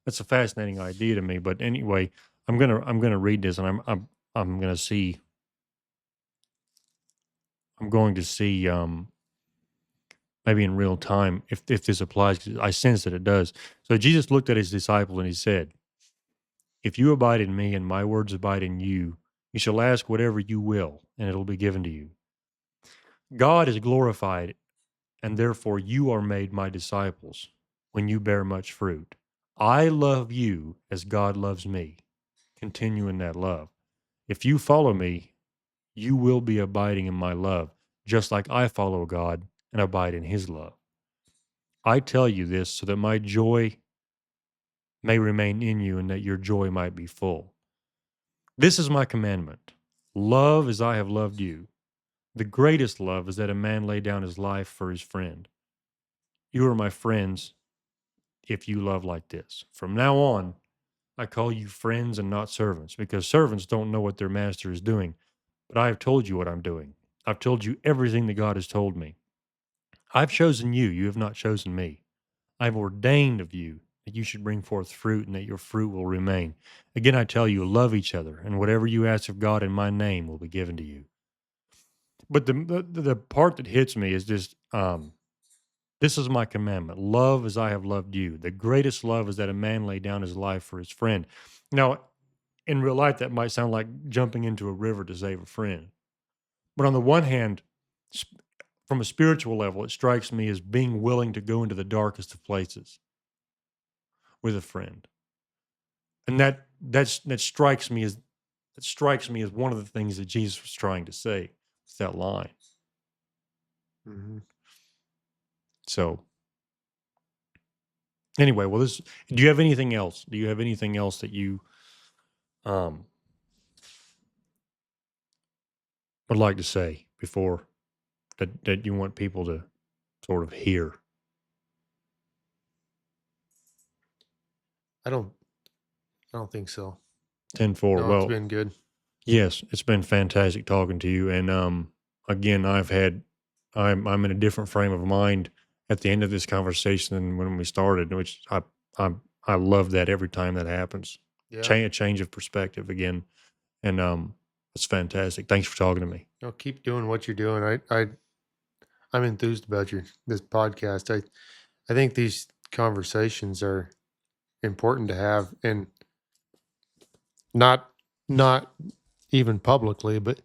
That's a fascinating idea to me. But anyway, I'm gonna read this, and I'm gonna see. I'm going to see maybe in real time if this applies. 'Cause I sense that it does. So Jesus looked at his disciple and he said, "If you abide in me and my words abide in you, you shall ask whatever you will, and it'll be given to you. God is glorified, and therefore you are made my disciples when you bear much fruit. I love you as God loves me. Continue in that love. If you follow me, you will be abiding in my love, just like I follow God and abide in his love. I tell you this so that my joy may remain in you and that your joy might be full. This is my commandment: love as I have loved you. The greatest love is that a man lay down his life for his friend. You are my friends if you love like this. From now on, I call you friends and not servants, because servants don't know what their master is doing. But I have told you what I'm doing. I've told you everything that God has told me. I've chosen you, you have not chosen me. I've ordained of you that you should bring forth fruit and that your fruit will remain. Again, I tell you, love each other, and whatever you ask of God in my name will be given to you. But the part that hits me is this. This is my commandment: love as I have loved you. The greatest love is that a man lay down his life for his friend. Now, in real life, that might sound like jumping into a river to save a friend. But on the one hand, from a spiritual level, it strikes me as being willing to go into the darkest of places with a friend, and that strikes me as one of the things that Jesus was trying to say with that line. Mhm. So anyway, well, this. Do you have anything else? Do you have anything else that you um, would like to say before that you want people to sort of hear? I don't I don't think so. 10-4. No, it's Well, been good. yes, it's been fantastic talking to you. And again, I'm in a different frame of mind at the end of this conversation than when we started, which I I love that every time that happens. Yeah. A change of perspective again. And it's fantastic. Thanks for talking to me. No, keep doing what you're doing. I'm enthused about this podcast. I think these conversations are important to have, and not not even publicly, but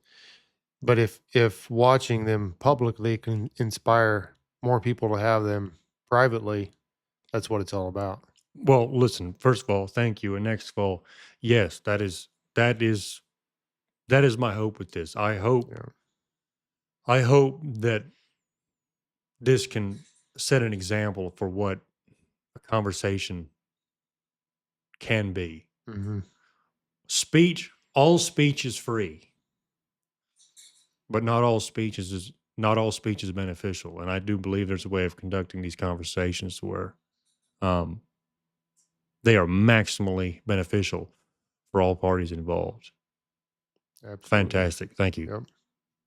if watching them publicly can inspire more people to have them privately, that's what it's all about. Well, listen, first of all, thank you. And next of all, yes, that is that is my hope with this. Yeah. I hope that this can set an example for what a conversation can be. Hmm. All speech is free, but not all speech is beneficial. And I do believe there's a way of conducting these conversations to where um, they are maximally beneficial for all parties involved. Absolutely. Fantastic. Thank you. Yep.